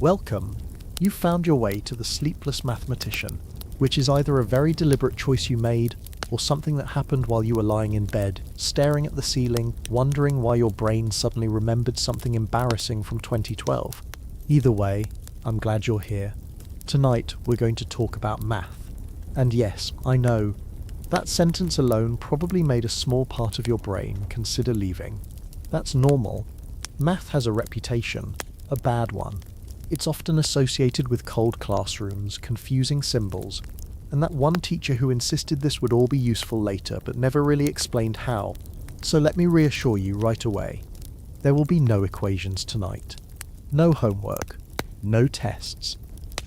Welcome! You've found your way to the sleepless mathematician, which is either a very deliberate choice you made or something that happened while you were lying in bed, staring at the ceiling, wondering why your brain suddenly remembered something embarrassing from 2012. Either way, I'm glad you're here. Tonight, we're going to talk about math. And yes, I know, that sentence alone probably made a small part of your brain consider leaving. That's normal. Math has a reputation, a bad one. It's often associated with cold classrooms, confusing symbols, and that one teacher who insisted this would all be useful later but never really explained how. So let me reassure you right away. There will be no equations tonight. No homework. No tests.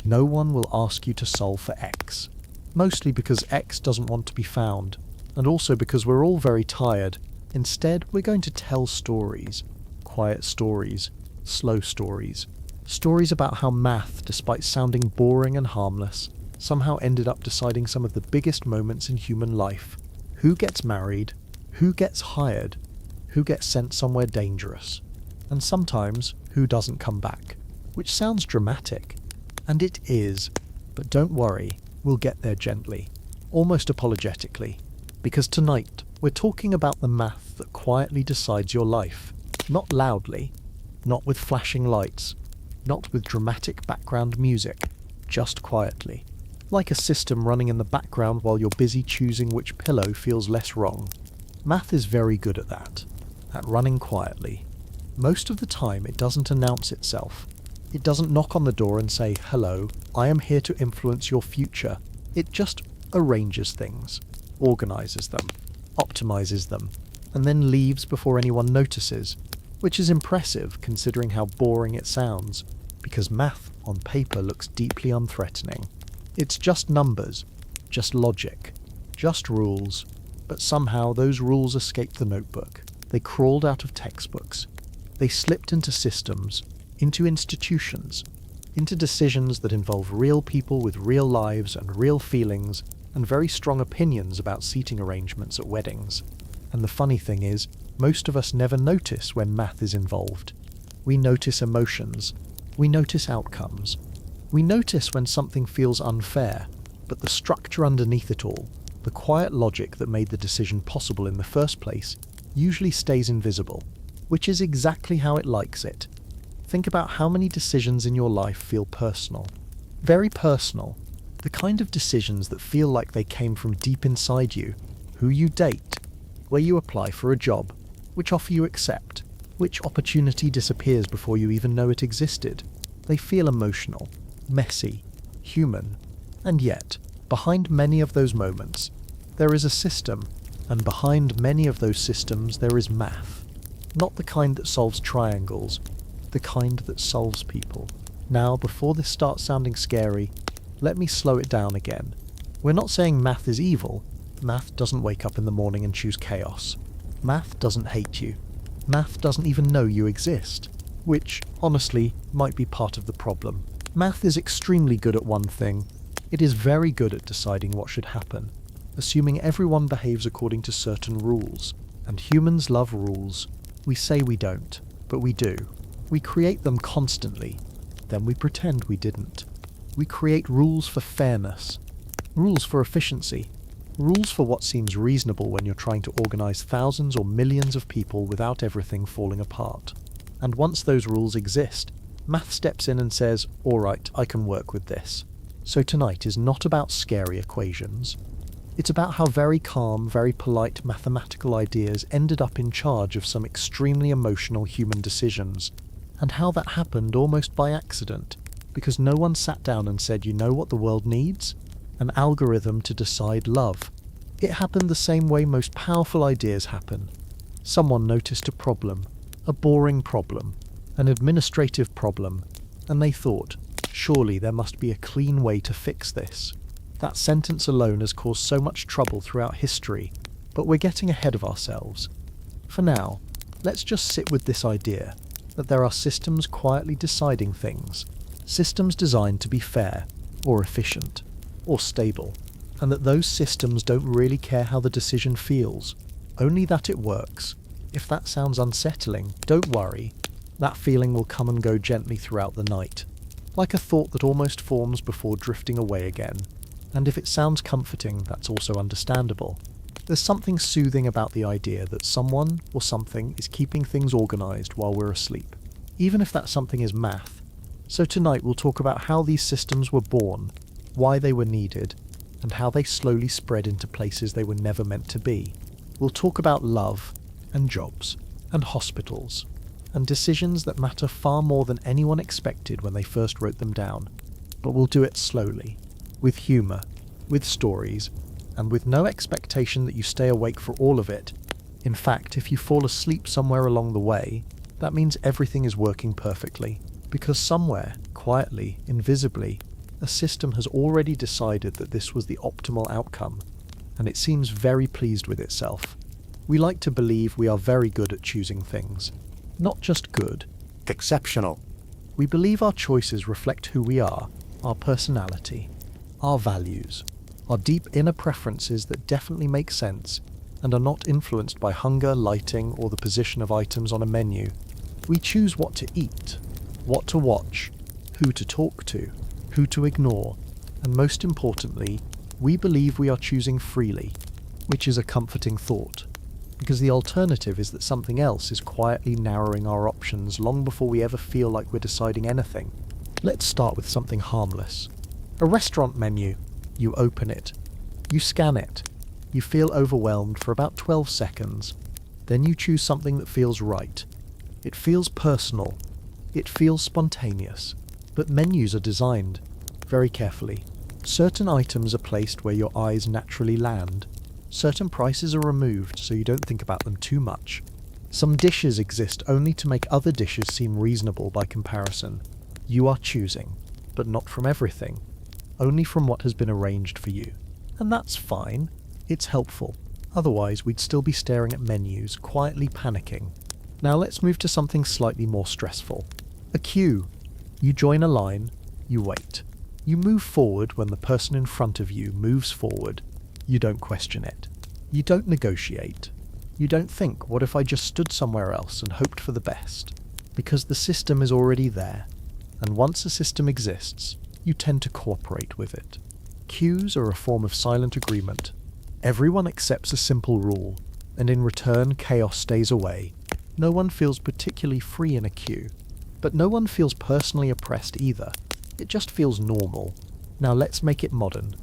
No one will ask you to solve for x. Mostly because x doesn't want to be found, and also because we're all very tired. Instead, we're going to tell stories. Quiet stories. Slow stories. Stories about how math, despite sounding boring and harmless, somehow ended up deciding some of the biggest moments in human life. Who gets married? Who gets hired? Who gets sent somewhere dangerous? And sometimes, who doesn't come back? Which sounds dramatic. And it is. But don't worry, we'll get there gently. Almost apologetically. Because tonight, we're talking about the math that quietly decides your life. Not loudly. Not with flashing lights. Not with dramatic background music. Just quietly. Like a system running in the background while you're busy choosing which pillow feels less wrong. Math is very good at that. At running quietly. Most of the time it doesn't announce itself. It doesn't knock on the door and say, "Hello, I am here to influence your future." It just arranges things, organizes them, optimizes them, and then leaves before anyone notices, which is impressive considering how boring it sounds, because math on paper looks deeply unthreatening. It's just numbers, just logic, just rules, but somehow those rules escaped the notebook. They crawled out of textbooks. They slipped into systems, into institutions, into decisions that involve real people with real lives and real feelings and very strong opinions about seating arrangements at weddings. And the funny thing is, most of us never notice when math is involved. We notice emotions. We notice outcomes. We notice when something feels unfair, but the structure underneath it all, the quiet logic that made the decision possible in the first place, usually stays invisible, which is exactly how it likes it. Think about how many decisions in your life feel personal. Very personal. The kind of decisions that feel like they came from deep inside you. Who you date, where you apply for a job, which offer you accept, which opportunity disappears before you even know it existed. They feel emotional, messy, human, and yet, behind many of those moments, there is a system, and behind many of those systems there is math. Not the kind that solves triangles, the kind that solves people. Now, before this starts sounding scary, let me slow it down again. We're not saying math is evil. Math doesn't wake up in the morning and choose chaos. Math doesn't hate you. Math doesn't even know you exist, which, honestly, might be part of the problem. Math is extremely good at one thing. It is very good at deciding what should happen, assuming everyone behaves according to certain rules. And humans love rules. We say we don't, but we do. We create them constantly. Then we pretend we didn't. We create rules for fairness, rules for efficiency, rules for what seems reasonable when you're trying to organize thousands or millions of people without everything falling apart. And once those rules exist, math steps in and says, "Alright, I can work with this." So tonight is not about scary equations. It's about how very calm, very polite mathematical ideas ended up in charge of some extremely emotional human decisions, and how that happened almost by accident, because no one sat down and said, "You know what the world needs? An algorithm to decide love." It happened the same way most powerful ideas happen. Someone noticed a problem, a boring problem, an administrative problem, and they thought, surely there must be a clean way to fix this. That sentence alone has caused so much trouble throughout history, but we're getting ahead of ourselves. For now, let's just sit with this idea that there are systems quietly deciding things, systems designed to be fair, or efficient, or stable, and that those systems don't really care how the decision feels, only that it works. If that sounds unsettling, don't worry. That feeling will come and go gently throughout the night. like a thought that almost forms before drifting away again. And if it sounds comforting, that's also understandable. There's something soothing about the idea that someone or something is keeping things organised while we're asleep, even if that something is math. So tonight we'll talk about how these systems were born, why they were needed, and how they slowly spread into places they were never meant to be. We'll talk about love, and jobs, and hospitals, and decisions that matter far more than anyone expected when they first wrote them down. But we'll do it slowly, with humour, with stories, and with no expectation that you stay awake for all of it. In fact, if you fall asleep somewhere along the way, that means everything is working perfectly, because somewhere, quietly, invisibly, a system has already decided that this was the optimal outcome, and it seems very pleased with itself. We like to believe we are very good at choosing things. Not just good, exceptional. We believe our choices reflect who we are, our personality, our values, our deep inner preferences that definitely make sense and are not influenced by hunger, lighting, or the position of items on a menu. We choose what to eat, what to watch, who to talk to, who to ignore, and most importantly, we believe we are choosing freely, which is a comforting thought, because the alternative is that something else is quietly narrowing our options long before we ever feel like we're deciding anything. Let's start with something harmless. A restaurant menu. You open it. You scan it. You feel overwhelmed for about 12 seconds. Then you choose something that feels right. It feels personal. It feels spontaneous. But menus are designed very carefully. Certain items are placed where your eyes naturally land. Certain prices are removed so you don't think about them too much. Some dishes exist only to make other dishes seem reasonable by comparison. You are choosing, but not from everything. Only from what has been arranged for you. And that's fine. It's helpful. Otherwise, we'd still be staring at menus, quietly panicking. Now let's move to something slightly more stressful. A queue. You join a line. You wait. You move forward when the person in front of you moves forward. You don't question it. You don't negotiate. You don't think, what if I just stood somewhere else and hoped for the best? Because the system is already there. And once a system exists, you tend to cooperate with it. Queues are a form of silent agreement. Everyone accepts a simple rule, and in return chaos stays away. No one feels particularly free in a queue, but no one feels personally oppressed either. It just feels normal. Now let's make it modern.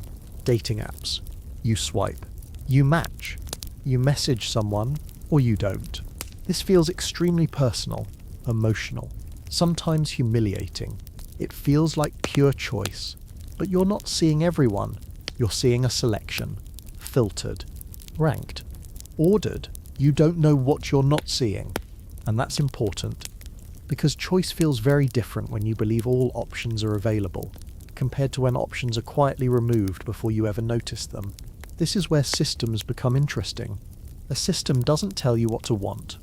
Dating apps. You swipe. You match. You message someone, or you don't. This feels extremely personal, emotional, sometimes humiliating. It feels like pure choice, but you're not seeing everyone. You're seeing a selection, filtered, ranked, ordered. You don't know what you're not seeing, and that's important, because choice feels very different when you believe all options are available, compared to when options are quietly removed before you ever notice them. This is where systems become interesting. A system doesn't tell you what to want.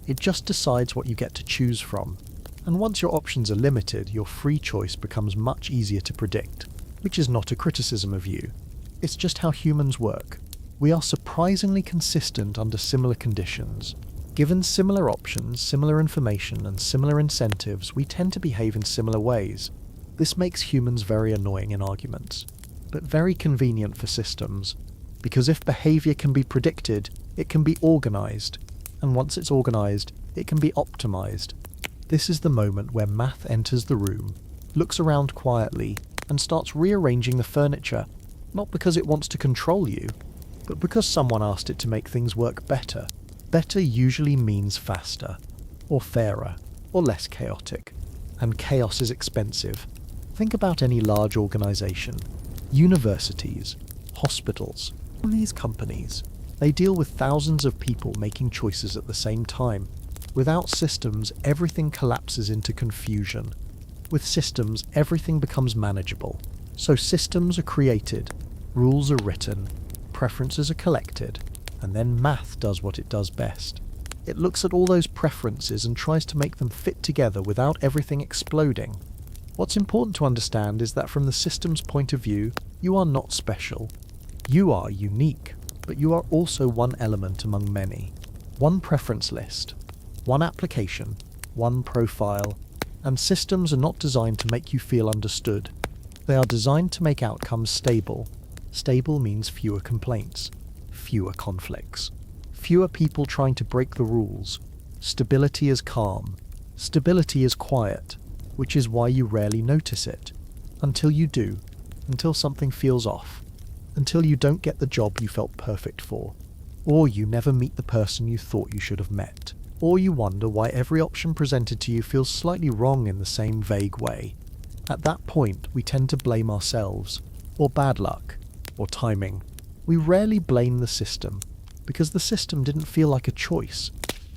It just decides what you get to choose from. And once your options are limited, your free choice becomes much easier to predict, which is not a criticism of you. It's just how humans work. We are surprisingly consistent under similar conditions. Given similar options, similar information, and similar incentives, we tend to behave in similar ways. This makes humans very annoying in arguments, but very convenient for systems, because if behavior can be predicted, it can be organized, and once it's organized, it can be optimized. This is the moment where math enters the room, looks around quietly, and starts rearranging the furniture, not because it wants to control you, but because someone asked it to make things work better. Better usually means faster, or fairer, or less chaotic, and chaos is expensive. Think about any large organization, universities, hospitals, these companies. They deal with thousands of people making choices at the same time. Without systems, everything collapses into confusion. With systems, everything becomes manageable. So systems are created, rules are written, preferences are collected, and then math does what it does best. It looks at all those preferences and tries to make them fit together without everything exploding. What's important to understand is that from the system's point of view, you are not special. You are unique, but you are also one element among many. One preference list, one application, one profile, And systems are not designed to make you feel understood. They are designed to make outcomes stable. Stable means fewer complaints, fewer conflicts, fewer people trying to break the rules. Stability is calm. Stability is quiet, which is why you rarely notice it. Until you do. Until something feels off. Until you don't get the job you felt perfect for. Or you never meet the person you thought you should have met. Or you wonder why every option presented to you feels slightly wrong in the same vague way. At that point, we tend to blame ourselves, or bad luck, or timing. We rarely blame the system, because the system didn't feel like a choice.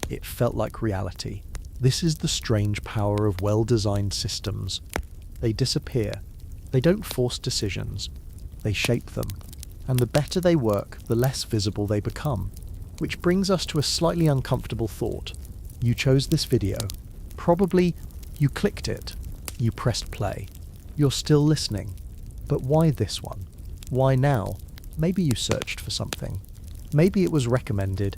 It felt like reality. This is the strange power of well-designed systems. They disappear. They don't force decisions. They shape them. And the better they work, the less visible they become. Which brings us to a slightly uncomfortable thought. You chose this video. Probably you clicked it. You pressed play. You're still listening. But why this one? Why now? Maybe you searched for something. Maybe it was recommended.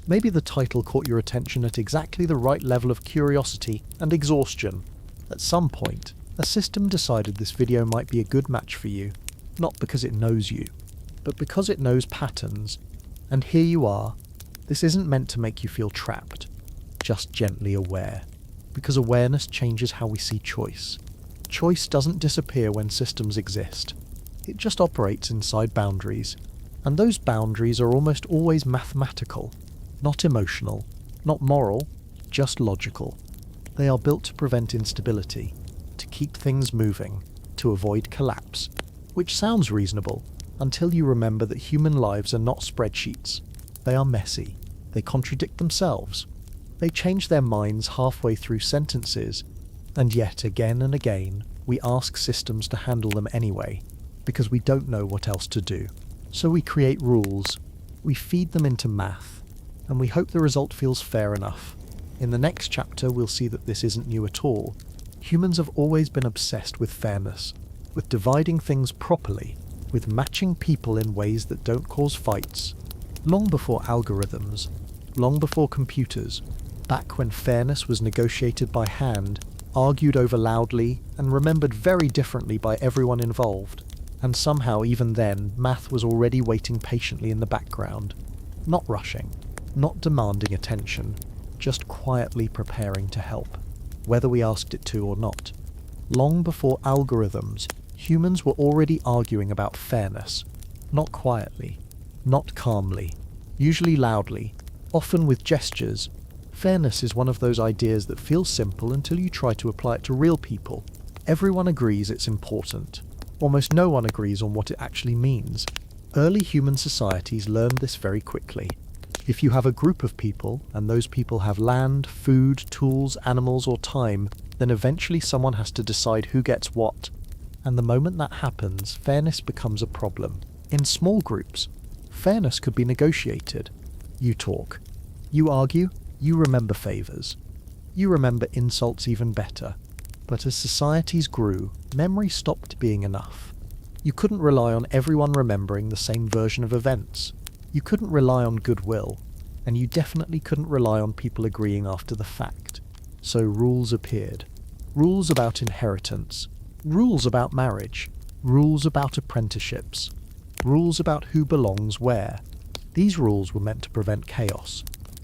Maybe the title caught your attention at exactly the right level of curiosity and exhaustion. At some point, a system decided this video might be a good match for you. Not because it knows you, but because it knows patterns. And here you are. This isn't meant to make you feel trapped, just gently aware. Because awareness changes how we see choice. Choice doesn't disappear when systems exist. It just operates inside boundaries. And those boundaries are almost always mathematical, not emotional, not moral, just logical. They are built to prevent instability, to keep things moving, to avoid collapse. Which sounds reasonable, until you remember that human lives are not spreadsheets. They are messy. They contradict themselves. They change their minds halfway through sentences. And yet, again and again, we ask systems to handle them anyway, because we don't know what else to do. So we create rules. We feed them into math. And we hope the result feels fair enough. In the next chapter, we'll see that this isn't new at all. Humans have always been obsessed with fairness, with dividing things properly, with matching people in ways that don't cause fights. Long before algorithms, long before computers, back when fairness was negotiated by hand, argued over loudly, and remembered very differently by everyone involved. And somehow even then, math was already waiting patiently in the background, not rushing, not demanding attention, just quietly preparing to help, whether we asked it to or not. Long before algorithms, humans were already arguing about fairness, not quietly, not calmly, usually loudly, often with gestures. Fairness is one of those ideas that feels simple until you try to apply it to real people. Everyone agrees it's important. Almost no one agrees on what it actually means. Early human societies learned this very quickly. If you have a group of people, and those people have land, food, tools, animals, or time, then eventually someone has to decide who gets what. And the moment that happens, fairness becomes a problem. In small groups, fairness could be negotiated. You talk. You argue. You remember favours. You remember insults even better. But as societies grew, memory stopped being enough. You couldn't rely on everyone remembering the same version of events. You couldn't rely on goodwill. And you definitely couldn't rely on people agreeing after the fact. So rules appeared. Rules about inheritance. Rules about marriage. Rules about apprenticeships. Rules about who belongs where. These rules were meant to prevent chaos.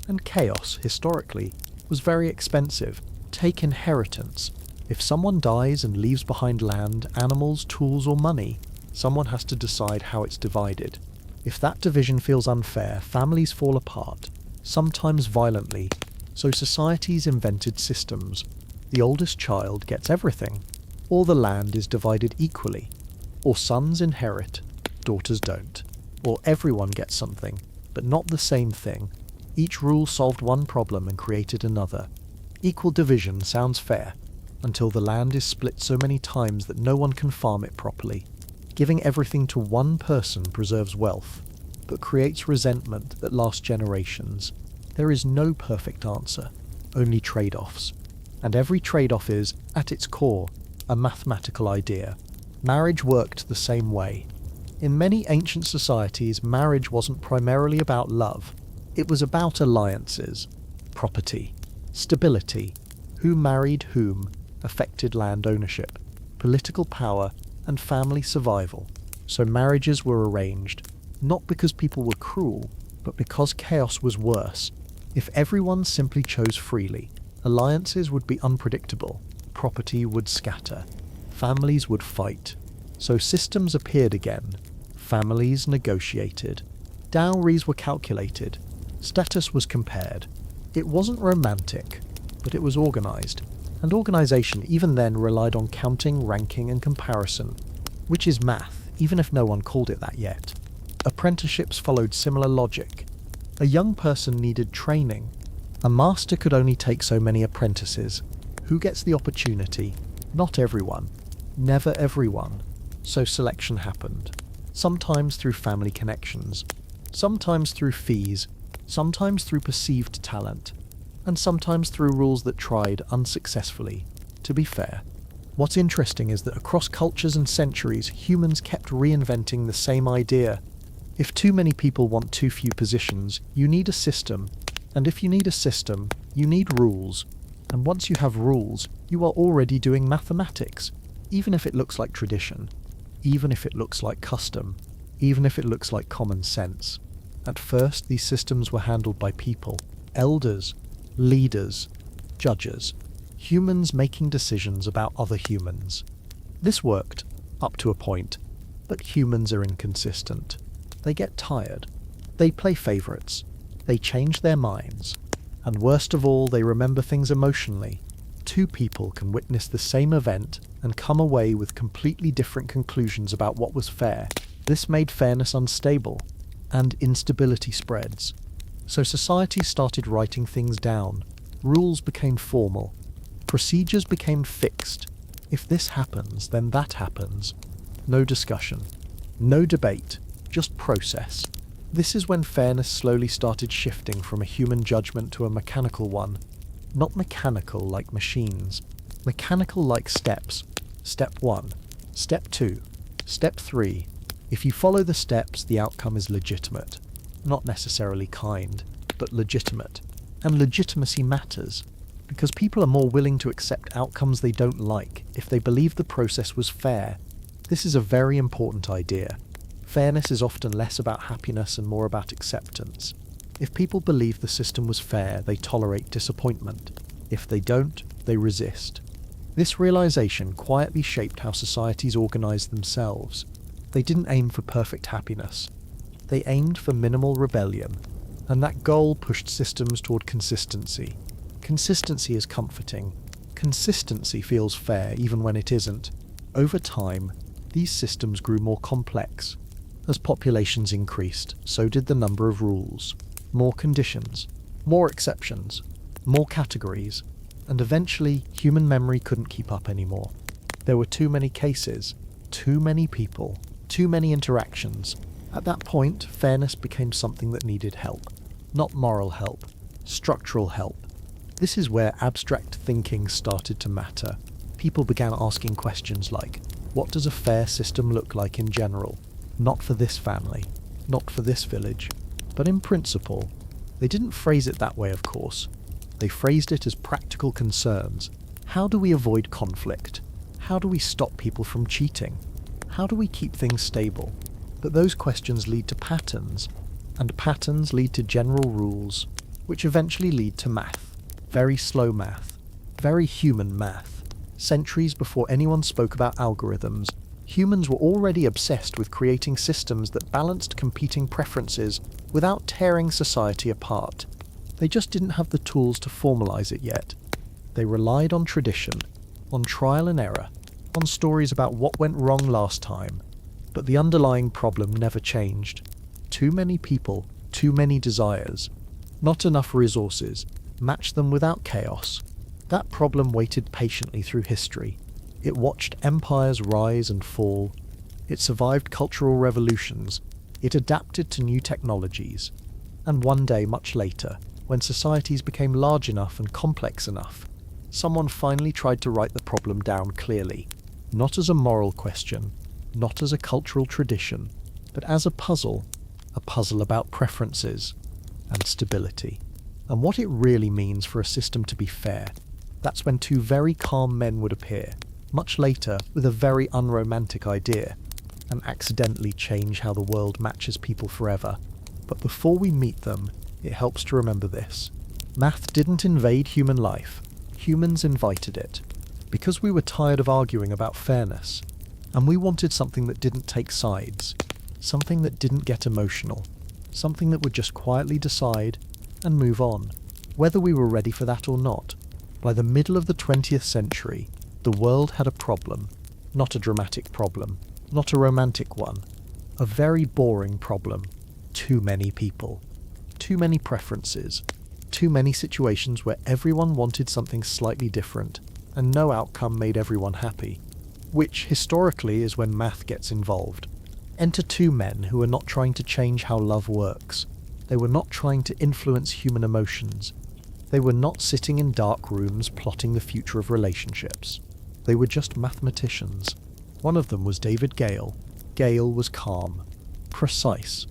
And chaos, historically, was very expensive. Take inheritance. If someone dies and leaves behind land, animals, tools, or money, someone has to decide how it's divided. If that division feels unfair, families fall apart, sometimes violently. So societies invented systems. The oldest child gets everything, or the land is divided equally, or sons inherit, daughters don't, or everyone gets something, but not the same thing. Each rule solved one problem and created another. Equal division sounds fair, until the land is split so many times that no one can farm it properly. Giving everything to one person preserves wealth, but creates resentment that lasts generations. There is no perfect answer, only trade-offs. And every trade-off is, at its core, a mathematical idea. Marriage worked the same way. In many ancient societies, marriage wasn't primarily about love. It was about alliances, property, stability, who married whom, affected land ownership, political power, and family survival. So marriages were arranged, not because people were cruel, but because chaos was worse. If everyone simply chose freely, alliances would be unpredictable, property would scatter, families would fight. So systems appeared again. Families negotiated. Dowries were calculated. Status was compared. It wasn't romantic, but it was organized. And organization even then relied on counting, ranking, and comparison, which is math, even if no one called it that yet. Apprenticeships followed similar logic. A young person needed training. A master could only take so many apprentices. Who gets the opportunity? Not everyone. Never everyone. So selection happened. Sometimes through family connections, sometimes through fees, sometimes through perceived talent, and sometimes through rules that tried unsuccessfully. To be fair, what's interesting is that across cultures and centuries, humans kept reinventing the same idea. If too many people want too few positions, you need a system. And if you need a system, you need rules. And once you have rules, you are already doing mathematics, even if it looks like tradition, even if it looks like custom, even if it looks like common sense. At first, these systems were handled by people, elders, leaders, judges, humans making decisions about other humans. This worked, up to a point, but humans are inconsistent. They get tired. They play favourites. They change their minds. And worst of all, they remember things emotionally. Two people can witness the same event and come away with completely different conclusions about what was fair. This made fairness unstable, and instability spreads. So society started writing things down. Rules became formal. Procedures became fixed. If this happens, then that happens. No discussion. No debate. Just process. This is when fairness slowly started shifting from a human judgment to a mechanical one. Not mechanical like machines. Mechanical like steps. Step 1. Step 2. Step 3. If you follow the steps, the outcome is legitimate. Not necessarily kind, but legitimate. And legitimacy matters, because people are more willing to accept outcomes they don't like if they believe the process was fair. This is a very important idea. Fairness is often less about happiness and more about acceptance. If people believe the system was fair, they tolerate disappointment. If they don't, they resist. This realization quietly shaped how societies organized themselves. They didn't aim for perfect happiness. They aimed for minimal rebellion, and that goal pushed systems toward consistency. Consistency is comforting. Consistency feels fair even when it isn't. Over time, these systems grew more complex. As populations increased, so did the number of rules. More conditions, more exceptions, more categories, and eventually human memory couldn't keep up anymore. There were too many cases, too many people, too many interactions. At that point, fairness became something that needed help. Not moral help, structural help. This is where abstract thinking started to matter. People began asking questions like, what does a fair system look like in general? Not for this family, not for this village, but in principle. They didn't phrase it that way, of course. They phrased it as practical concerns. How do we avoid conflict? How do we stop people from cheating? How do we keep things stable? But those questions lead to patterns, and patterns lead to general rules, which eventually lead to math. Very slow math. Very human math. Centuries before anyone spoke about algorithms, humans were already obsessed with creating systems that balanced competing preferences without tearing society apart. They just didn't have the tools to formalize it yet. They relied on tradition, on trial and error, on stories about what went wrong last time. But the underlying problem never changed. Too many people, too many desires. Not enough resources. Match them without chaos. That problem waited patiently through history. It watched empires rise and fall. It survived cultural revolutions. It adapted to new technologies. And one day, much later, when societies became large enough and complex enough, someone finally tried to write the problem down clearly. Not as a moral question, not as a cultural tradition, but as a puzzle about preferences and stability, and what it really means for a system to be fair. That's when two very calm men would appear, much later with a very unromantic idea, and accidentally change how the world matches people forever. But before we meet them, it helps to remember this. Math didn't invade human life. Humans invited it. Because we were tired of arguing about fairness, and we wanted something that didn't take sides, something that didn't get emotional, something that would just quietly decide and move on, whether we were ready for that or not. By the middle of the 20th century, the world had a problem. Not a dramatic problem, not a romantic one. A very boring problem. Too many people. Too many preferences. Too many situations where everyone wanted something slightly different, and no outcome made everyone happy. Which, historically, is when math gets involved. Enter two men who are not trying to change how love works. They were not trying to influence human emotions. They were not sitting in dark rooms plotting the future of relationships. They were just mathematicians. One of them was David Gale. Gale was calm, precise,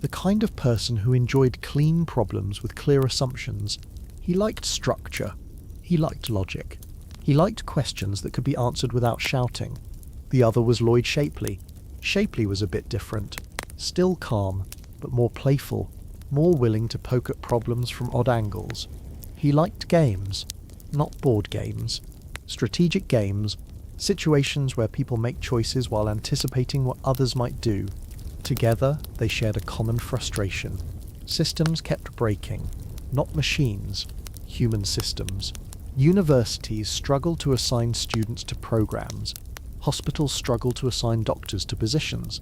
the kind of person who enjoyed clean problems with clear assumptions. He liked structure. He liked logic. He liked questions that could be answered without shouting. The other was Lloyd Shapley. Shapley was a bit different. Still calm, but more playful, more willing to poke at problems from odd angles. He liked games, not board games. Strategic games, situations where people make choices while anticipating what others might do. Together, they shared a common frustration. Systems kept breaking, not machines, human systems. Universities struggled to assign students to programs. Hospitals struggled to assign doctors to positions.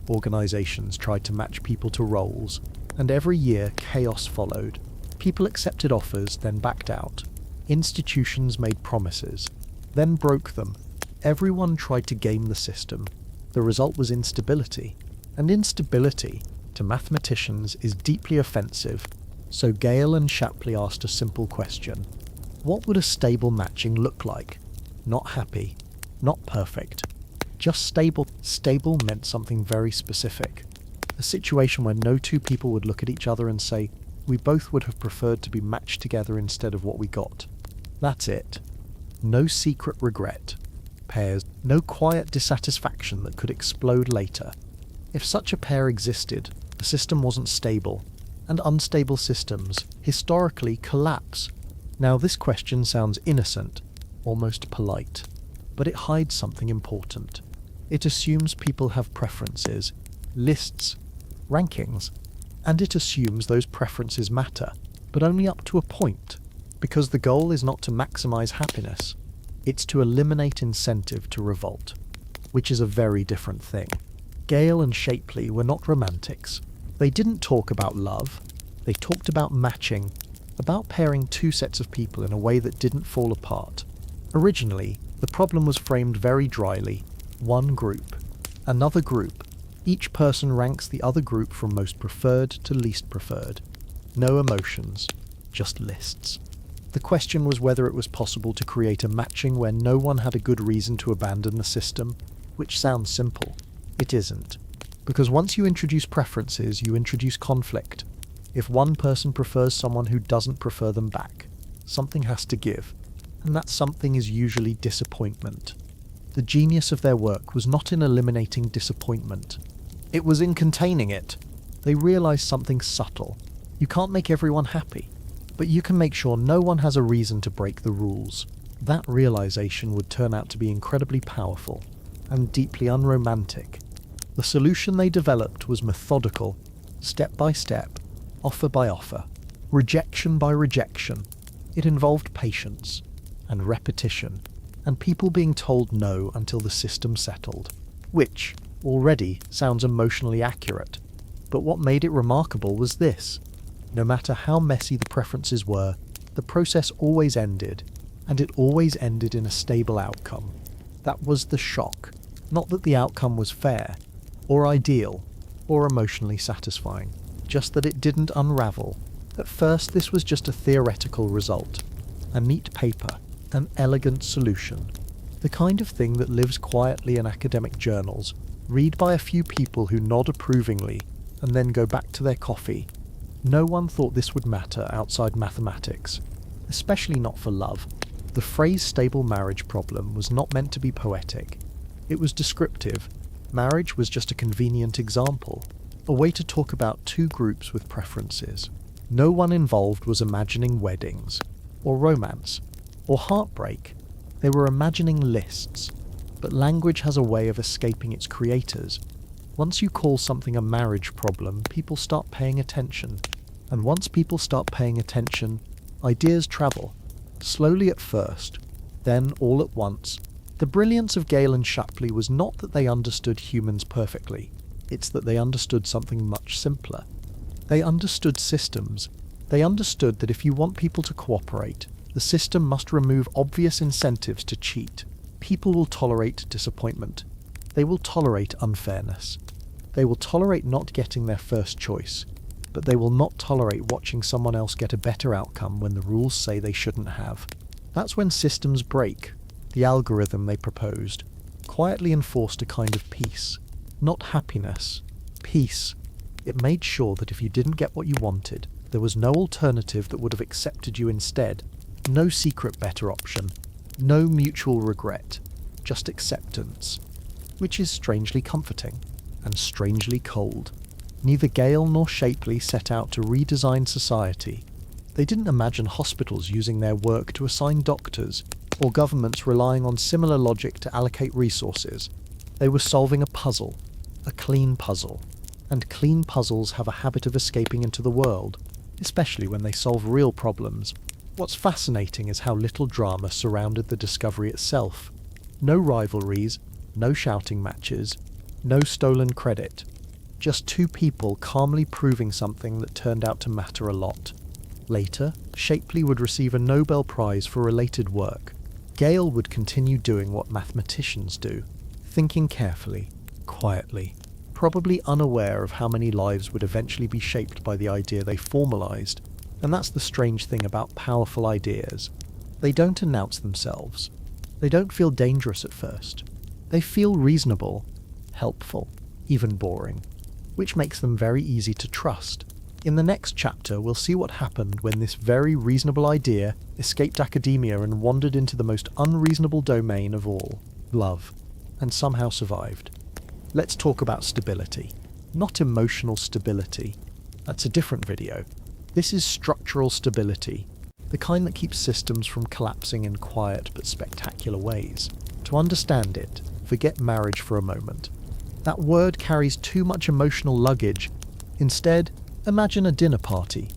Organizations tried to match people to roles. And every year, chaos followed. People accepted offers, then backed out. Institutions made promises, then broke them. Everyone tried to game the system. The result was instability. And instability, to mathematicians, is deeply offensive. So Gale and Shapley asked a simple question. What would a stable matching look like? Not happy, not perfect, just stable. Stable meant something very specific. A situation where no two people would look at each other and say, we both would have preferred to be matched together instead of what we got. That's it. No secret regret. Pairs, no quiet dissatisfaction that could explode later. If such a pair existed, the system wasn't stable, and unstable systems, historically, collapse. Now this question sounds innocent, almost polite, but it hides something important. It assumes people have preferences, lists, rankings, and it assumes those preferences matter, but only up to a point, because the goal is not to maximize happiness, it's to eliminate incentive to revolt, which is a very different thing. Gale and Shapley were not romantics. They didn't talk about love. They talked about matching, about pairing two sets of people in a way that didn't fall apart. Originally, the problem was framed very dryly. One group, another group. Each person ranks the other group from most preferred to least preferred. No emotions, just lists. The question was whether it was possible to create a matching where no one had a good reason to abandon the system, which sounds simple. It isn't. Because once you introduce preferences, you introduce conflict. If one person prefers someone who doesn't prefer them back, something has to give, and that something is usually disappointment. The genius of their work was not in eliminating disappointment. It was in containing it. They realized something subtle. You can't make everyone happy, but you can make sure no one has a reason to break the rules. That realization would turn out to be incredibly powerful and deeply unromantic. The solution they developed was methodical, step by step, offer by offer, rejection by rejection. It involved patience and repetition, and people being told no until the system settled, which already sounds emotionally accurate. But what made it remarkable was this. No matter how messy the preferences were, the process always ended, and it always ended in a stable outcome. That was the shock. Not that the outcome was fair, or ideal, or emotionally satisfying, just that it didn't unravel. At first, this was just a theoretical result, a neat paper, an elegant solution, the kind of thing that lives quietly in academic journals, read by a few people who nod approvingly, and then go back to their coffee. No one thought this would matter outside mathematics, especially not for love. The phrase stable marriage problem was not meant to be poetic. It was descriptive. Marriage was just a convenient example, a way to talk about two groups with preferences. No one involved was imagining weddings, or romance, or heartbreak. They were imagining lists. But language has a way of escaping its creators. Once you call something a marriage problem, people start paying attention. And once people start paying attention, ideas travel. Slowly at first, then all at once. The brilliance of Gale and Shapley was not that they understood humans perfectly. It's that they understood something much simpler. They understood systems. They understood that if you want people to cooperate, the system must remove obvious incentives to cheat. People will tolerate disappointment. They will tolerate unfairness. They will tolerate not getting their first choice, but they will not tolerate watching someone else get a better outcome when the rules say they shouldn't have. That's when systems break. The algorithm they proposed quietly enforced a kind of peace. Not happiness. Peace. It made sure that if you didn't get what you wanted, there was no alternative that would have accepted you instead. No secret better option. No mutual regret. Just acceptance. Which is strangely comforting and strangely cold. Neither Gale nor Shapley set out to redesign society. They didn't imagine hospitals using their work to assign doctors, or governments relying on similar logic to allocate resources. They were solving a puzzle, a clean puzzle. And clean puzzles have a habit of escaping into the world, especially when they solve real problems. What's fascinating is how little drama surrounded the discovery itself. No rivalries, no shouting matches, no stolen credit. Just two people calmly proving something that turned out to matter a lot. Later, Shapley would receive a Nobel Prize for related work. Gale would continue doing what mathematicians do, thinking carefully, quietly, probably unaware of how many lives would eventually be shaped by the idea they formalized. And that's the strange thing about powerful ideas. They don't announce themselves. They don't feel dangerous at first. They feel reasonable, helpful, even boring, which makes them very easy to trust. In the next chapter, we'll see what happened when this very reasonable idea escaped academia and wandered into the most unreasonable domain of all, love, and somehow survived. Let's talk about stability. Not emotional stability. That's a different video. This is structural stability, the kind that keeps systems from collapsing in quiet but spectacular ways. To understand it, forget marriage for a moment. That word carries too much emotional luggage. Instead, imagine a dinner party.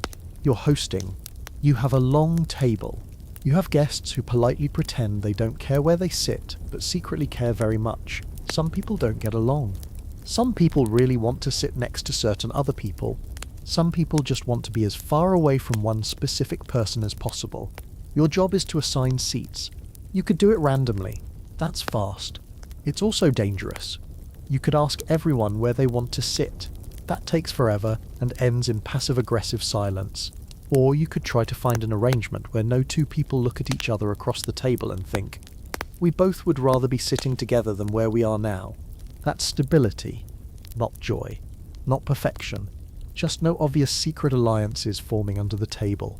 You're hosting. You have a long table. You have guests who politely pretend they don't care where they sit, but secretly care very much. Some people don't get along. Some people really want to sit next to certain other people. Some people just want to be as far away from one specific person as possible. Your job is to assign seats. You could do it randomly. That's fast. It's also dangerous. You could ask everyone where they want to sit. That takes forever and ends in passive-aggressive silence. Or you could try to find an arrangement where no two people look at each other across the table and think, we both would rather be sitting together than where we are now. That's stability, not joy, not perfection. Just no obvious secret alliances forming under the table.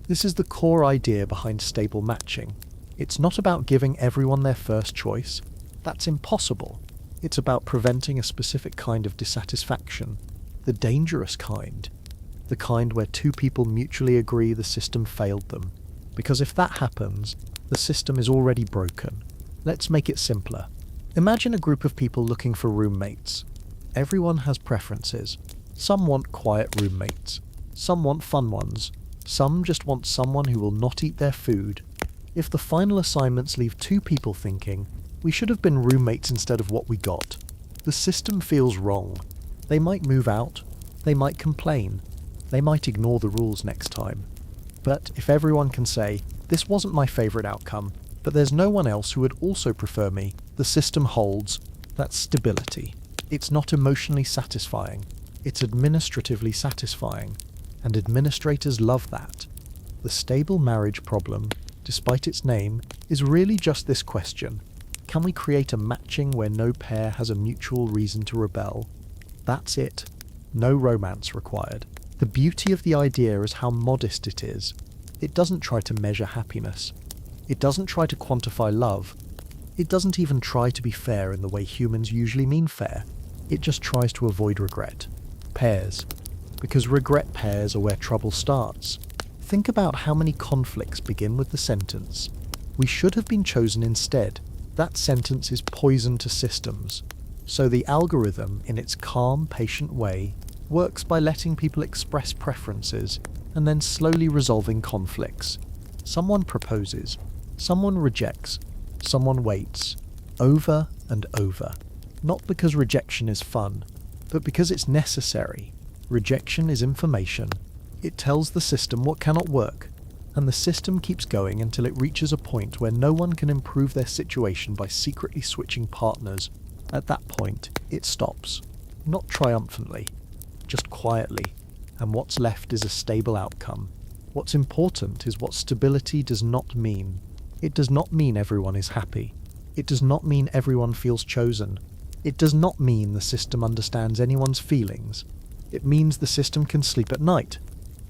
This is the core idea behind stable matching. It's not about giving everyone their first choice. That's impossible. It's about preventing a specific kind of dissatisfaction. The dangerous kind. The kind where two people mutually agree the system failed them. Because if that happens, the system is already broken. Let's make it simpler. Imagine a group of people looking for roommates. Everyone has preferences. Some want quiet roommates. Some want fun ones. Some just want someone who will not eat their food. If the final assignments leave two people thinking, we should have been roommates instead of what we got, the system feels wrong. They might move out. They might complain. They might ignore the rules next time. But if everyone can say, this wasn't my favourite outcome, but there's no one else who would also prefer me, the system holds. That's stability. It's not emotionally satisfying. It's administratively satisfying, and administrators love that. The stable marriage problem, despite its name, is really just this question. Can we create a matching where no pair has a mutual reason to rebel? That's it. No romance required. The beauty of the idea is how modest it is. It doesn't try to measure happiness. It doesn't try to quantify love. It doesn't even try to be fair in the way humans usually mean fair. It just tries to avoid regret. Pairs. Because regret pairs are where trouble starts. Think about how many conflicts begin with the sentence, "We should have been chosen instead." That sentence is poison to systems. So the algorithm, in its calm, patient way, works by letting people express preferences and then slowly resolving conflicts. Someone proposes, someone rejects, someone waits, over and over. Not because rejection is fun, but because it's necessary. Rejection is information. It tells the system what cannot work, and the system keeps going until it reaches a point where no one can improve their situation by secretly switching partners. At that point, it stops. Not triumphantly, just quietly, and what's left is a stable outcome. What's important is what stability does not mean. It does not mean everyone is happy. It does not mean everyone feels chosen. It does not mean the system understands anyone's feelings. It means the system can sleep at night,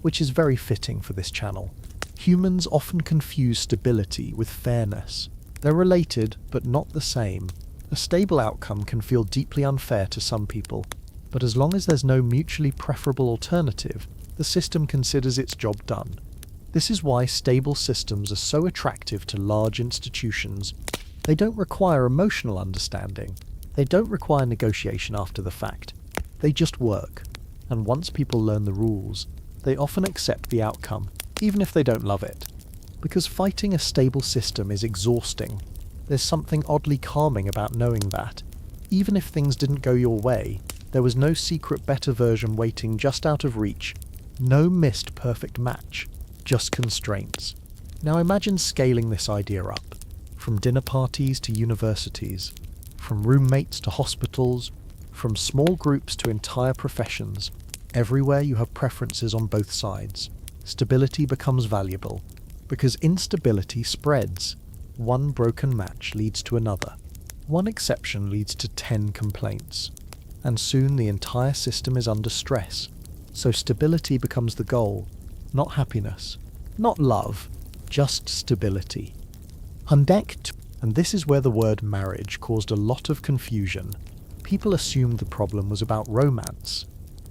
which is very fitting for this channel. Humans often confuse stability with fairness. They're related, but not the same. A stable outcome can feel deeply unfair to some people, but as long as there's no mutually preferable alternative, the system considers its job done. This is why stable systems are so attractive to large institutions. They don't require emotional understanding. They don't require negotiation after the fact. They just work. And once people learn the rules, they often accept the outcome, even if they don't love it. Because fighting a stable system is exhausting. There's something oddly calming about knowing that, even if things didn't go your way, there was no secret better version waiting just out of reach. No missed perfect match, just constraints. Now imagine scaling this idea up, from dinner parties to universities, from roommates to hospitals, from small groups to entire professions. Everywhere you have preferences on both sides. Stability becomes valuable, because instability spreads. One broken match leads to another. One exception leads to 10 complaints. And soon the entire system is under stress. So stability becomes the goal, not happiness, not love, just stability. Undecked, and this is where the word marriage caused a lot of confusion. People assumed the problem was about romance.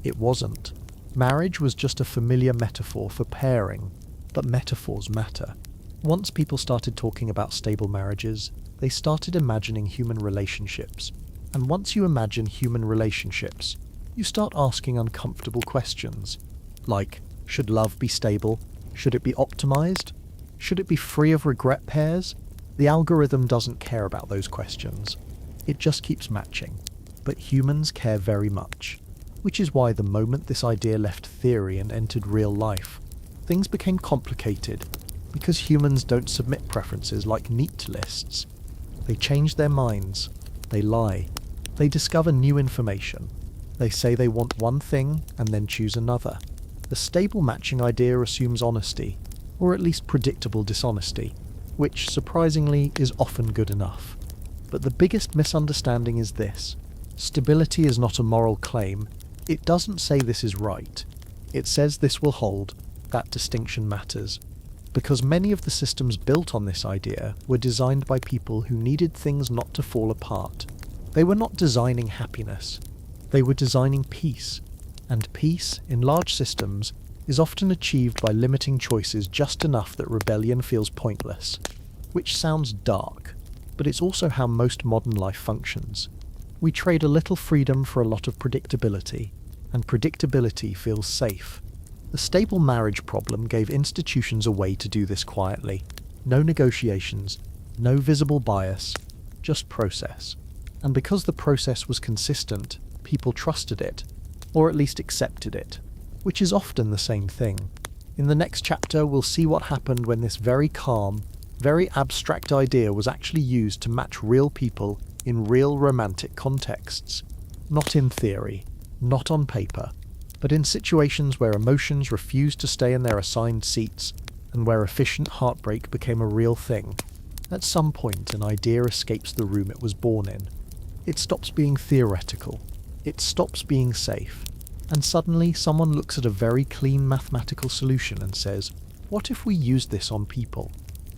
It wasn't. Marriage was just a familiar metaphor for pairing, but metaphors matter. Once people started talking about stable marriages, they started imagining human relationships. And once you imagine human relationships, you start asking uncomfortable questions. Like, should love be stable? Should it be optimized? Should it be free of regret pairs? The algorithm doesn't care about those questions. It just keeps matching. But humans care very much. Which is why the moment this idea left theory and entered real life, things became complicated, because humans don't submit preferences like neat lists. They change their minds. They lie. They discover new information. They say they want one thing and then choose another. The stable matching idea assumes honesty, or at least predictable dishonesty, which, surprisingly, is often good enough. But the biggest misunderstanding is this. Stability is not a moral claim. It doesn't say this is right. It says this will hold. That distinction matters. Because many of the systems built on this idea were designed by people who needed things not to fall apart. They were not designing happiness. They were designing peace. And peace, in large systems, is often achieved by limiting choices just enough that rebellion feels pointless. Which sounds dark, but it's also how most modern life functions. We trade a little freedom for a lot of predictability, and predictability feels safe. The stable marriage problem gave institutions a way to do this quietly. No negotiations, no visible bias, just process. And because the process was consistent, people trusted it, or at least accepted it, which is often the same thing. In the next chapter, we'll see what happened when this very calm, very abstract idea was actually used to match real people in real romantic contexts. Not in theory, not on paper, but in situations where emotions refused to stay in their assigned seats and where efficient heartbreak became a real thing. At some point, an idea escapes the room it was born in. It stops being theoretical. It stops being safe. And suddenly, someone looks at a very clean mathematical solution and says, what if we used this on people?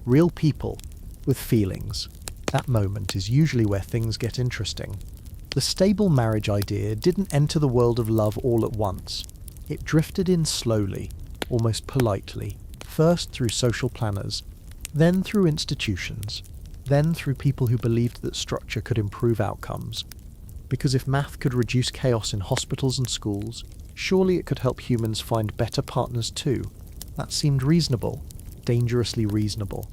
Real people, with feelings. That moment is usually where things get interesting. The stable marriage idea didn't enter the world of love all at once. It drifted in slowly, almost politely, first through social planners, then through institutions, then through people who believed that structure could improve outcomes. Because if math could reduce chaos in hospitals and schools, surely it could help humans find better partners too. That seemed reasonable, dangerously reasonable.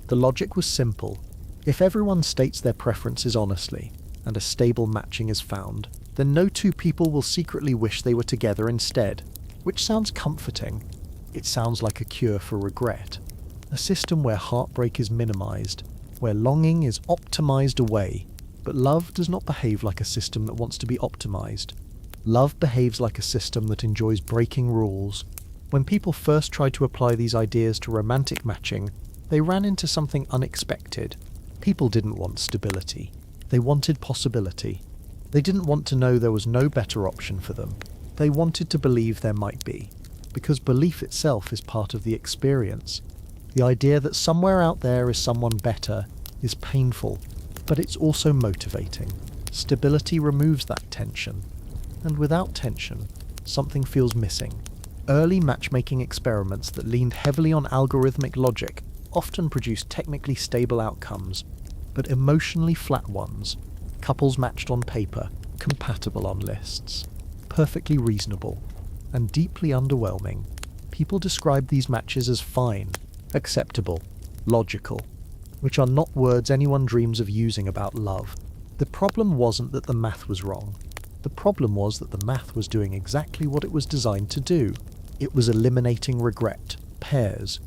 The logic was simple. If everyone states their preferences honestly, and a stable matching is found, then no two people will secretly wish they were together instead, which sounds comforting. It sounds like a cure for regret. A system where heartbreak is minimized, where longing is optimized away. But love does not behave like a system that wants to be optimized. Love behaves like a system that enjoys breaking rules. When people first tried to apply these ideas to romantic matching, they ran into something unexpected. People didn't want stability. They wanted possibility. They didn't want to know there was no better option for them. They wanted to believe there might be, because belief itself is part of the experience. The idea that somewhere out there is someone better is painful, but it's also motivating. Stability removes that tension. And without tension, something feels missing. Early matchmaking experiments that leaned heavily on algorithmic logic often produced technically stable outcomes, but emotionally flat ones. Couples matched on paper, compatible on lists, perfectly reasonable, and deeply underwhelming. People describe these matches as fine, acceptable, logical, which are not words anyone dreams of using about love. The problem wasn't that the math was wrong. The problem was that the math was doing exactly what it was designed to do. It was eliminating regret, pairs.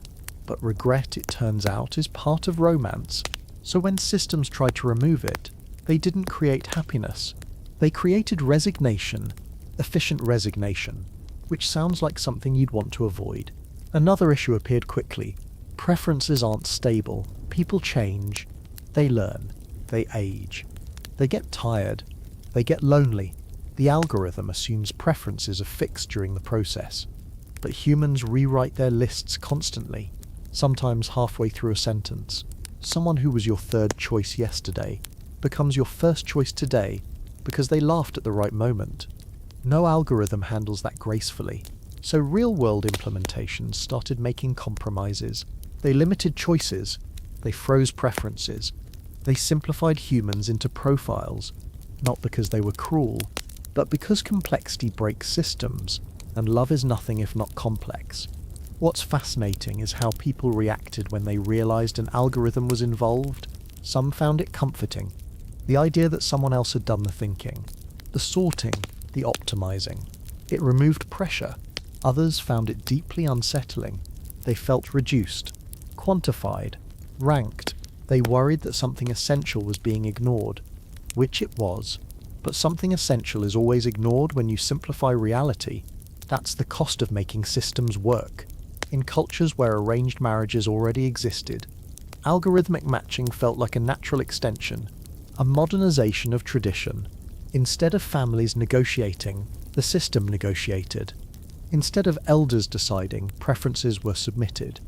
But regret, it turns out, is part of romance. So when systems tried to remove it, they didn't create happiness. They created resignation, efficient resignation, which sounds like something you'd want to avoid. Another issue appeared quickly. Preferences aren't stable. People change. They learn. They age. They get tired. They get lonely. The algorithm assumes preferences are fixed during the process. But humans rewrite their lists constantly, sometimes halfway through a sentence. Someone who was your third choice yesterday becomes your first choice today because they laughed at the right moment. No algorithm handles that gracefully. So real-world implementations started making compromises. They limited choices. They froze preferences. They simplified humans into profiles, not because they were cruel, but because complexity breaks systems, and love is nothing if not complex. What's fascinating is how people reacted when they realized an algorithm was involved. Some found it comforting, the idea that someone else had done the thinking, the sorting, the optimizing. It removed pressure. Others found it deeply unsettling. They felt reduced, quantified, ranked. They worried that something essential was being ignored, which it was. But something essential is always ignored when you simplify reality. That's the cost of making systems work. In cultures where arranged marriages already existed, algorithmic matching felt like a natural extension, a modernization of tradition. Instead of families negotiating, the system negotiated. Instead of elders deciding, preferences were submitted.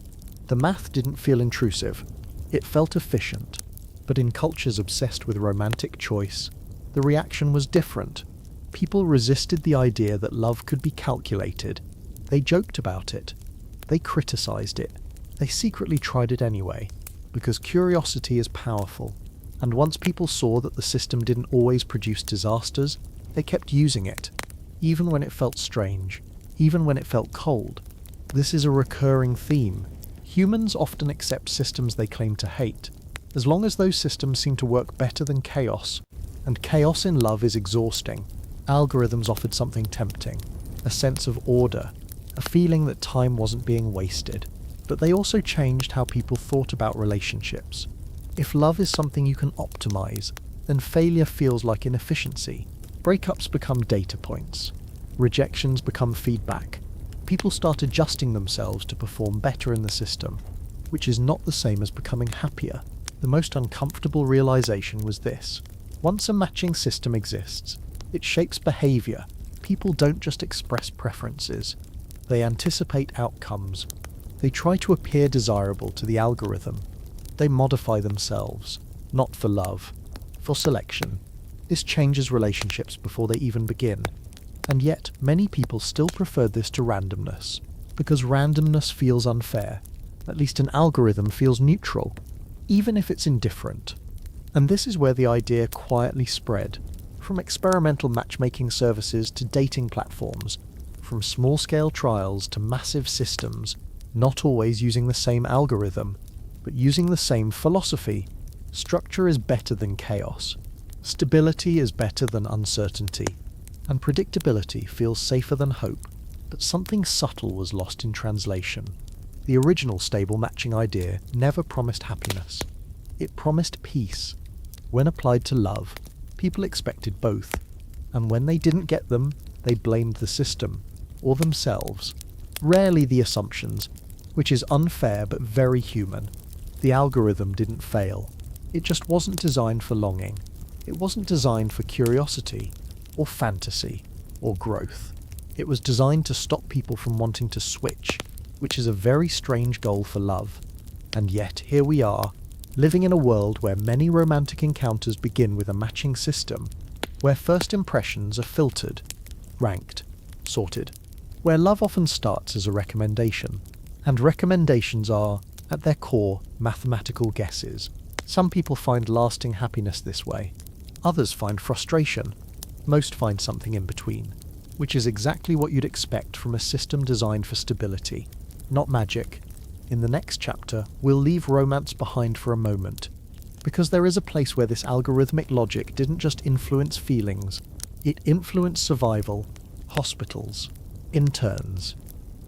The math didn't feel intrusive. It felt efficient. But in cultures obsessed with romantic choice, the reaction was different. People resisted the idea that love could be calculated. They joked about it. They criticized it. They secretly tried it anyway, because curiosity is powerful. And once people saw that the system didn't always produce disasters, they kept using it, even when it felt strange, even when it felt cold. This is a recurring theme. Humans often accept systems they claim to hate, as long as those systems seem to work better than chaos. And chaos in love is exhausting. Algorithms offered something tempting, a sense of order, a feeling that time wasn't being wasted. But they also changed how people thought about relationships. If love is something you can optimize, then failure feels like inefficiency. Breakups become data points. Rejections become feedback. People start adjusting themselves to perform better in the system, which is not the same as becoming happier. The most uncomfortable realization was this. Once a matching system exists, it shapes behavior. People don't just express preferences. They anticipate outcomes. They try to appear desirable to the algorithm. They modify themselves, not for love, for selection. This changes relationships before they even begin. And yet, many people still prefer this to randomness, because randomness feels unfair. At least an algorithm feels neutral, even if it's indifferent. And this is where the idea quietly spread, from experimental matchmaking services to dating platforms, from small-scale trials to massive systems, not always using the same algorithm, but using the same philosophy. Structure is better than chaos. Stability is better than uncertainty. And predictability feels safer than hope. But something subtle was lost in translation. The original stable matching idea never promised happiness. It promised peace. When applied to love, people expected both. And when they didn't get them, they blamed the system, or themselves. Rarely the assumptions, which is unfair but very human. The algorithm didn't fail. It just wasn't designed for longing. It wasn't designed for curiosity, or fantasy, or growth. It was designed to stop people from wanting to switch, which is a very strange goal for love. And yet, here we are, living in a world where many romantic encounters begin with a matching system, where first impressions are filtered, ranked, sorted, where love often starts as a recommendation, and recommendations are, at their core, mathematical guesses. Some people find lasting happiness this way. Others find frustration. Most find something in between, which is exactly what you'd expect from a system designed for stability, not magic. In the next chapter, we'll leave romance behind for a moment, because there is a place where this algorithmic logic didn't just influence feelings, it influenced survival, hospitals, interns,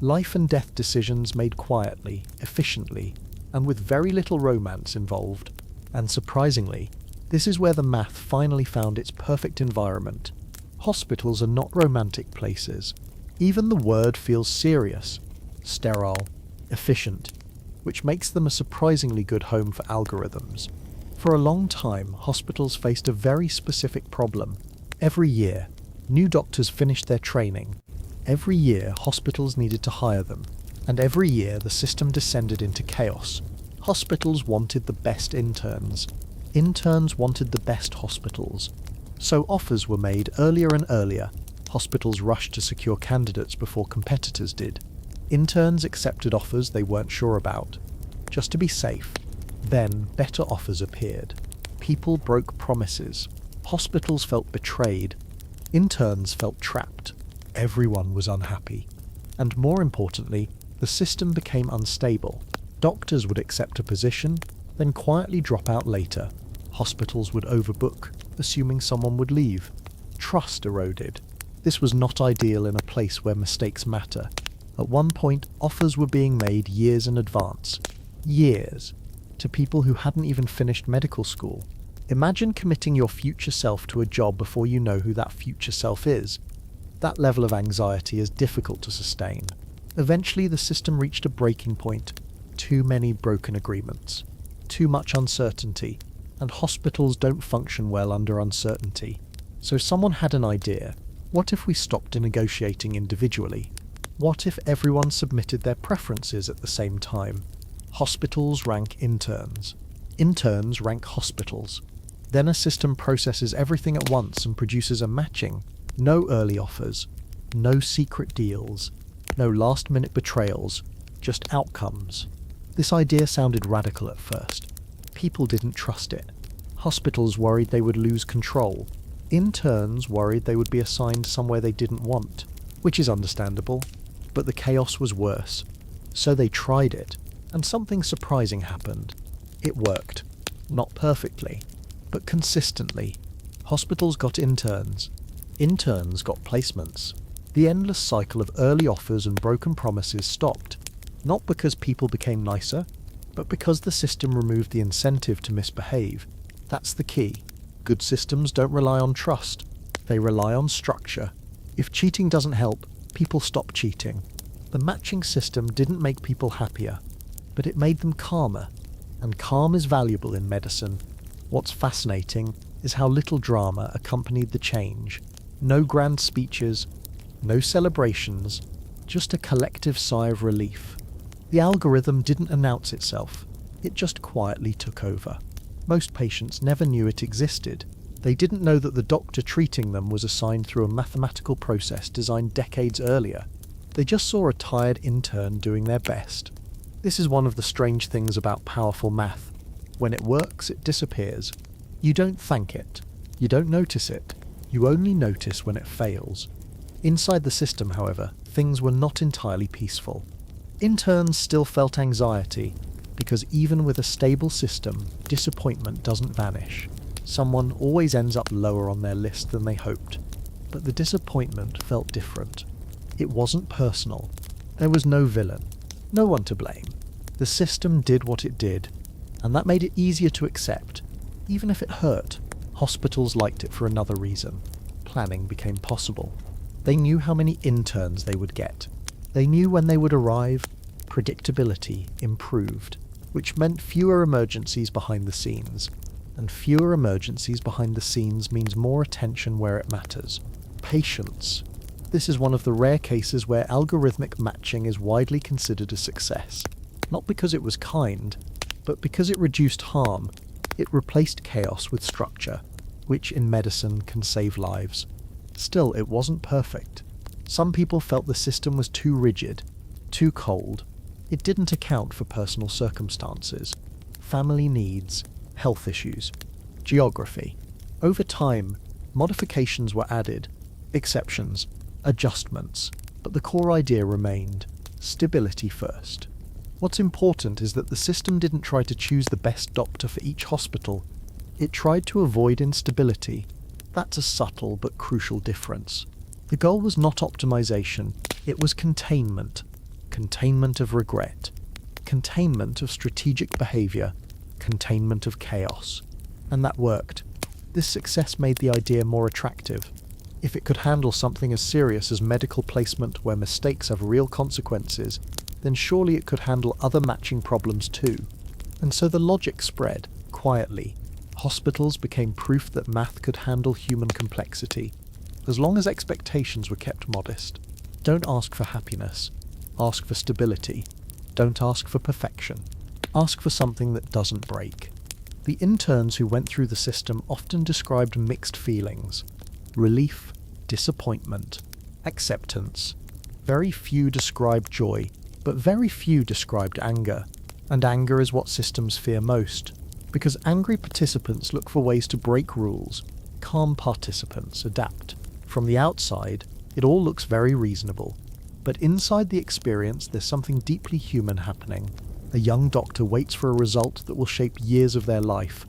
life and death decisions made quietly, efficiently, and with very little romance involved. And surprisingly, this is where the math finally found its perfect environment. Hospitals are not romantic places. Even the word feels serious, sterile, efficient, which makes them a surprisingly good home for algorithms. For a long time, hospitals faced a very specific problem. Every year, new doctors finished their training. Every year, hospitals needed to hire them. And every year, the system descended into chaos. Hospitals wanted the best interns. Interns wanted the best hospitals. So offers were made earlier and earlier. Hospitals rushed to secure candidates before competitors did. Interns accepted offers they weren't sure about, just to be safe. Then better offers appeared. People broke promises. Hospitals felt betrayed. Interns felt trapped. Everyone was unhappy. And more importantly, the system became unstable. Doctors would accept a position, then quietly drop out later. Hospitals would overbook, assuming someone would leave. Trust eroded. This was not ideal in a place where mistakes matter. At one point, offers were being made years in advance. Years. To people who hadn't even finished medical school. Imagine committing your future self to a job before you know who that future self is. That level of anxiety is difficult to sustain. Eventually, the system reached a breaking point. Too many broken agreements. Too much uncertainty. And hospitals don't function well under uncertainty. So someone had an idea. What if we stopped negotiating individually? What if everyone submitted their preferences at the same time? Hospitals rank interns. Interns rank hospitals. Then a system processes everything at once and produces a matching. No early offers. No secret deals. No last-minute betrayals. Just outcomes. This idea sounded radical at first. People didn't trust it. Hospitals worried they would lose control. Interns worried they would be assigned somewhere they didn't want, which is understandable. But the chaos was worse. So they tried it, and something surprising happened. It worked. Not perfectly, but consistently. Hospitals got interns. Interns got placements. The endless cycle of early offers and broken promises stopped. Not because people became nicer, but because the system removed the incentive to misbehave. That's the key. Good systems don't rely on trust. They rely on structure. If cheating doesn't help, people stop cheating. The matching system didn't make people happier, but it made them calmer. And calm is valuable in medicine. What's fascinating is how little drama accompanied the change. No grand speeches, no celebrations, just a collective sigh of relief. The algorithm didn't announce itself. It just quietly took over. Most patients never knew it existed. They didn't know that the doctor treating them was assigned through a mathematical process designed decades earlier. They just saw a tired intern doing their best. This is one of the strange things about powerful math. When it works, it disappears. You don't thank it. You don't notice it. You only notice when it fails. Inside the system, however, things were not entirely peaceful. Interns still felt anxiety, because even with a stable system, disappointment doesn't vanish. Someone always ends up lower on their list than they hoped. But the disappointment felt different. It wasn't personal. There was no villain. No one to blame. The system did what it did, and that made it easier to accept. Even if it hurt, hospitals liked it for another reason. Planning became possible. They knew how many interns they would get. They knew when they would arrive. Predictability improved, which meant fewer emergencies behind the scenes. And fewer emergencies behind the scenes means more attention where it matters. Patience. This is one of the rare cases where algorithmic matching is widely considered a success. Not because it was kind, but because it reduced harm. It replaced chaos with structure, which in medicine can save lives. Still, it wasn't perfect. Some people felt the system was too rigid, too cold. It didn't account for personal circumstances, family needs, health issues, geography. Over time, modifications were added, exceptions, adjustments, but the core idea remained: stability first. What's important is that the system didn't try to choose the best doctor for each hospital. It tried to avoid instability. That's a subtle but crucial difference. The goal was not optimization, it was containment. Containment of regret. Containment of strategic behavior. Containment of chaos. And that worked. This success made the idea more attractive. If it could handle something as serious as medical placement where mistakes have real consequences, then surely it could handle other matching problems too. And so the logic spread, quietly. Hospitals became proof that math could handle human complexity. As long as expectations were kept modest. Don't ask for happiness. Ask for stability. Don't ask for perfection. Ask for something that doesn't break. The interns who went through the system often described mixed feelings. Relief, disappointment, acceptance. Very few described joy, but very few described anger. And anger is what systems fear most, because angry participants look for ways to break rules. Calm participants adapt. From the outside, it all looks very reasonable. But inside the experience, there's something deeply human happening. A young doctor waits for a result that will shape years of their life.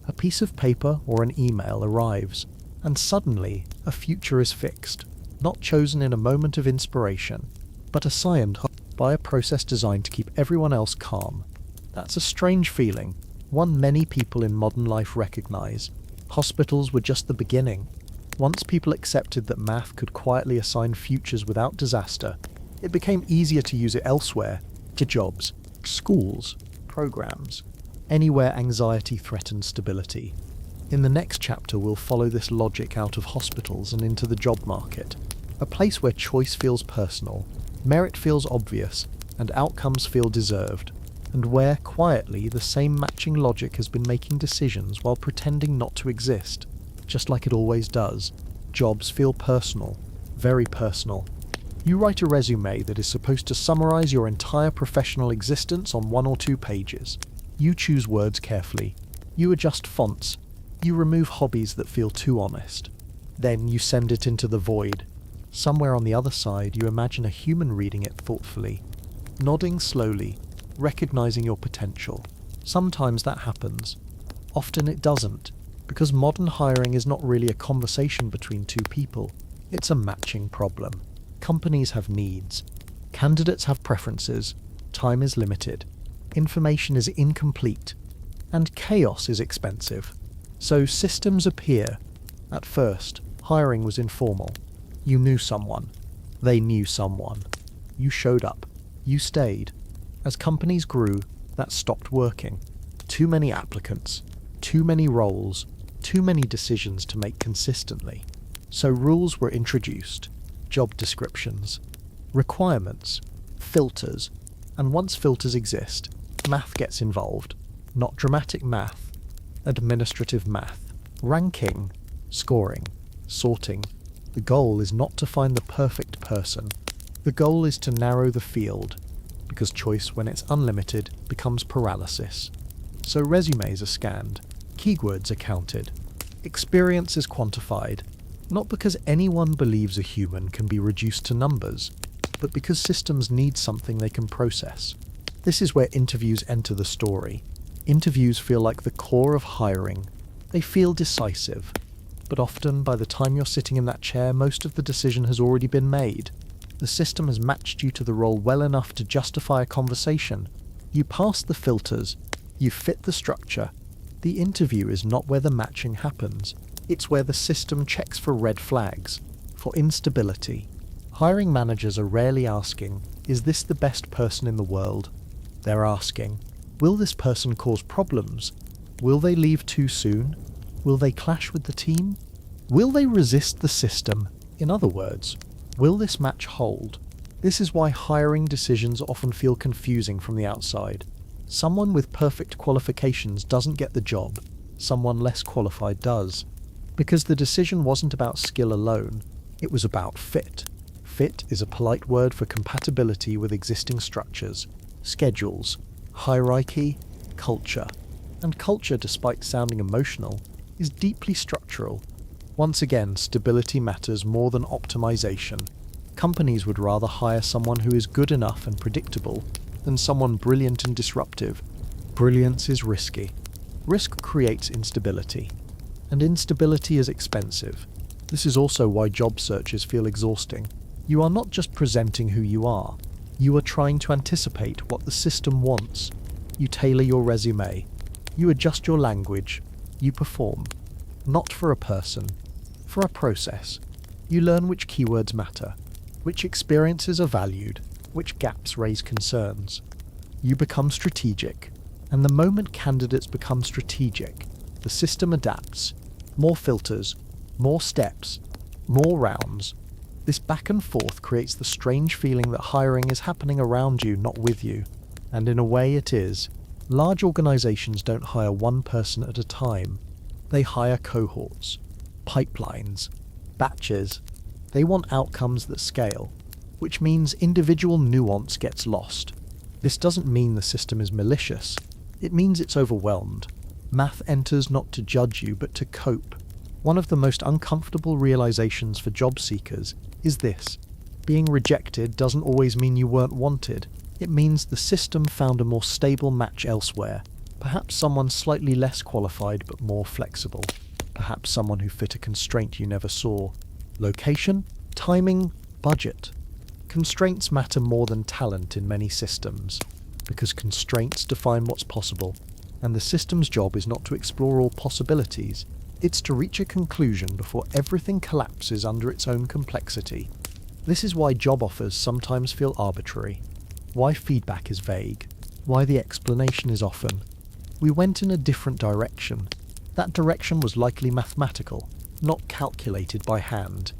A piece of paper or an email arrives, and suddenly a future is fixed, not chosen in a moment of inspiration, but assigned by a process designed to keep everyone else calm. That's a strange feeling, one many people in modern life recognize. Hospitals were just the beginning. Once people accepted that math could quietly assign futures without disaster, it became easier to use it elsewhere, to jobs, schools, programs, anywhere anxiety threatens stability. In the next chapter, we'll follow this logic out of hospitals and into the job market, a place where choice feels personal, merit feels obvious, and outcomes feel deserved, and where, quietly, the same matching logic has been making decisions while pretending not to exist. Just like it always does. Jobs feel personal, very personal. You write a resume that is supposed to summarize your entire professional existence on 1 or 2 pages. You choose words carefully. You adjust fonts. You remove hobbies that feel too honest. Then you send it into the void. Somewhere on the other side, you imagine a human reading it thoughtfully, nodding slowly, recognizing your potential. Sometimes that happens. Often it doesn't. Because modern hiring is not really a conversation between 2 people, it's a matching problem. Companies have needs. Candidates have preferences. Time is limited. Information is incomplete. And chaos is expensive. So systems appear. At first, hiring was informal. You knew someone. They knew someone. You showed up. You stayed. As companies grew, that stopped working. Too many applicants. Too many roles. Too many decisions to make consistently. So rules were introduced, job descriptions, requirements, filters, and once filters exist, math gets involved. Not dramatic math, administrative math. Ranking, scoring, sorting. The goal is not to find the perfect person. The goal is to narrow the field, because choice, when it's unlimited, becomes paralysis. So resumes are scanned, keywords are counted, experience is quantified, not because anyone believes a human can be reduced to numbers, but because systems need something they can process. This is where interviews enter the story. Interviews feel like the core of hiring. They feel decisive, but often by the time you're sitting in that chair, most of the decision has already been made. The system has matched you to the role well enough to justify a conversation. You pass the filters, you fit the structure. The interview is not where the matching happens. It's where the system checks for red flags, for instability. Hiring managers are rarely asking, is this the best person in the world? They're asking, will this person cause problems? Will they leave too soon? Will they clash with the team? Will they resist the system? In other words, will this match hold? This is why hiring decisions often feel confusing from the outside. Someone with perfect qualifications doesn't get the job. Someone less qualified does. Because the decision wasn't about skill alone, it was about fit. Fit is a polite word for compatibility with existing structures, schedules, hierarchy, culture. And culture, despite sounding emotional, is deeply structural. Once again, stability matters more than optimization. Companies would rather hire someone who is good enough and predictable than someone brilliant and disruptive. Brilliance is risky. Risk creates instability. And instability is expensive. This is also why job searches feel exhausting. You are not just presenting who you are. You are trying to anticipate what the system wants. You tailor your resume. You adjust your language. You perform. Not for a person, for a process. You learn which keywords matter, which experiences are valued, which gaps raise concerns. You become strategic. And the moment candidates become strategic, the system adapts. More filters, more steps, more rounds. This back and forth creates the strange feeling that hiring is happening around you, not with you. And in a way it is. Large organizations don't hire one person at a time. They hire cohorts, pipelines, batches. They want outcomes that scale, which means individual nuance gets lost. This doesn't mean the system is malicious. It means it's overwhelmed. Math enters not to judge you, but to cope. One of the most uncomfortable realizations for job seekers is this. Being rejected doesn't always mean you weren't wanted. It means the system found a more stable match elsewhere. Perhaps someone slightly less qualified but more flexible. Perhaps someone who fit a constraint you never saw. Location, timing, budget. Constraints matter more than talent in many systems, because constraints define what's possible. And the system's job is not to explore all possibilities, it's to reach a conclusion before everything collapses under its own complexity. This is why job offers sometimes feel arbitrary, why feedback is vague, why the explanation is often, we went in a different direction. That direction was likely mathematical, not calculated by hand,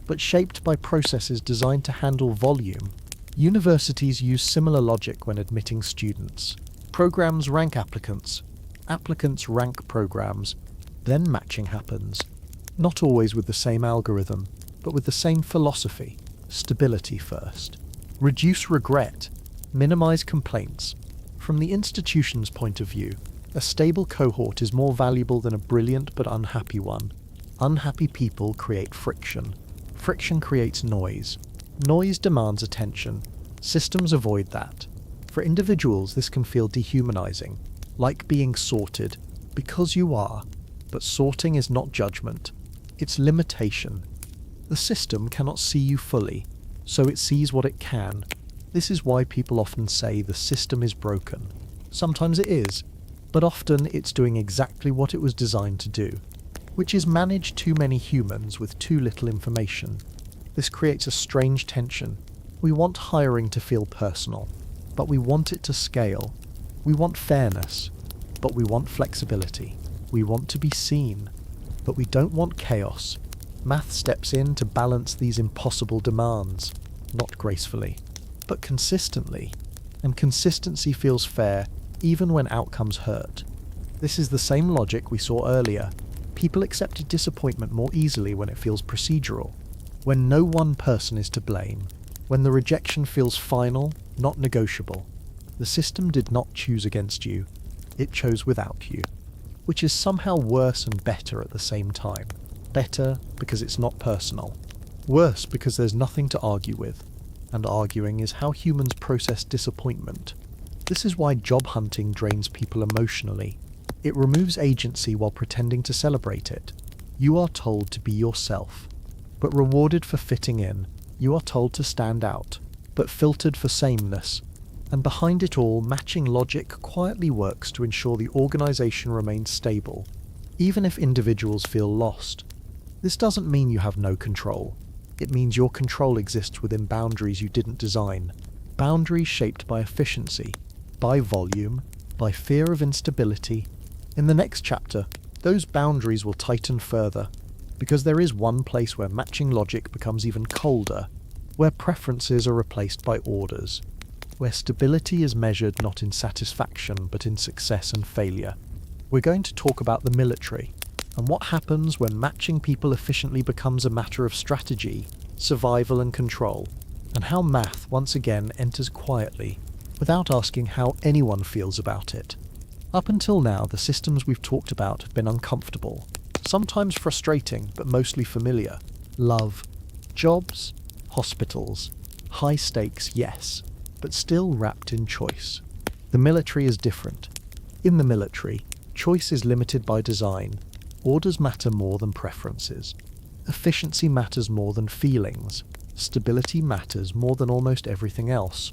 but shaped by processes designed to handle volume. Universities use similar logic when admitting students. Programs rank applicants. Applicants rank programs. Then matching happens. Not always with the same algorithm, but with the same philosophy. Stability first. Reduce regret. Minimize complaints. From the institution's point of view, a stable cohort is more valuable than a brilliant but unhappy one. Unhappy people create friction. Friction creates noise. Noise demands attention. Systems avoid that. For individuals, this can feel dehumanizing, like being sorted, because you are. But sorting is not judgment. It's limitation. The system cannot see you fully, so it sees what it can. This is why people often say the system is broken. Sometimes it is, but often it's doing exactly what it was designed to do, which is manage too many humans with too little information. This creates a strange tension. We want hiring to feel personal, but we want it to scale. We want fairness, but we want flexibility. We want to be seen, but we don't want chaos. Math steps in to balance these impossible demands, not gracefully, but consistently. And consistency feels fair even when outcomes hurt. This is the same logic we saw earlier. People accepted disappointment more easily when it feels procedural, when no one person is to blame, when the rejection feels final, not negotiable. The system did not choose against you, it chose without you, which is somehow worse and better at the same time. Better because it's not personal. Worse because there's nothing to argue with, and arguing is how humans process disappointment. This is why job hunting drains people emotionally. It removes agency while pretending to celebrate it. You are told to be yourself, but rewarded for fitting in. You are told to stand out, but filtered for sameness. And behind it all, matching logic quietly works to ensure the organization remains stable, even if individuals feel lost. This doesn't mean you have no control. It means your control exists within boundaries you didn't design. Boundaries shaped by efficiency, by volume, by fear of instability. In the next chapter, those boundaries will tighten further, because there is one place where matching logic becomes even colder, where preferences are replaced by orders, where stability is measured not in satisfaction but in success and failure. We're going to talk about the military, and what happens when matching people efficiently becomes a matter of strategy, survival and control, and how math once again enters quietly, without asking how anyone feels about it. Up until now, the systems we've talked about have been uncomfortable, sometimes frustrating, but mostly familiar. Love, jobs, hospitals, high stakes, yes, but still wrapped in choice. The military is different. In the military, choice is limited by design. Orders matter more than preferences. Efficiency matters more than feelings. Stability matters more than almost everything else,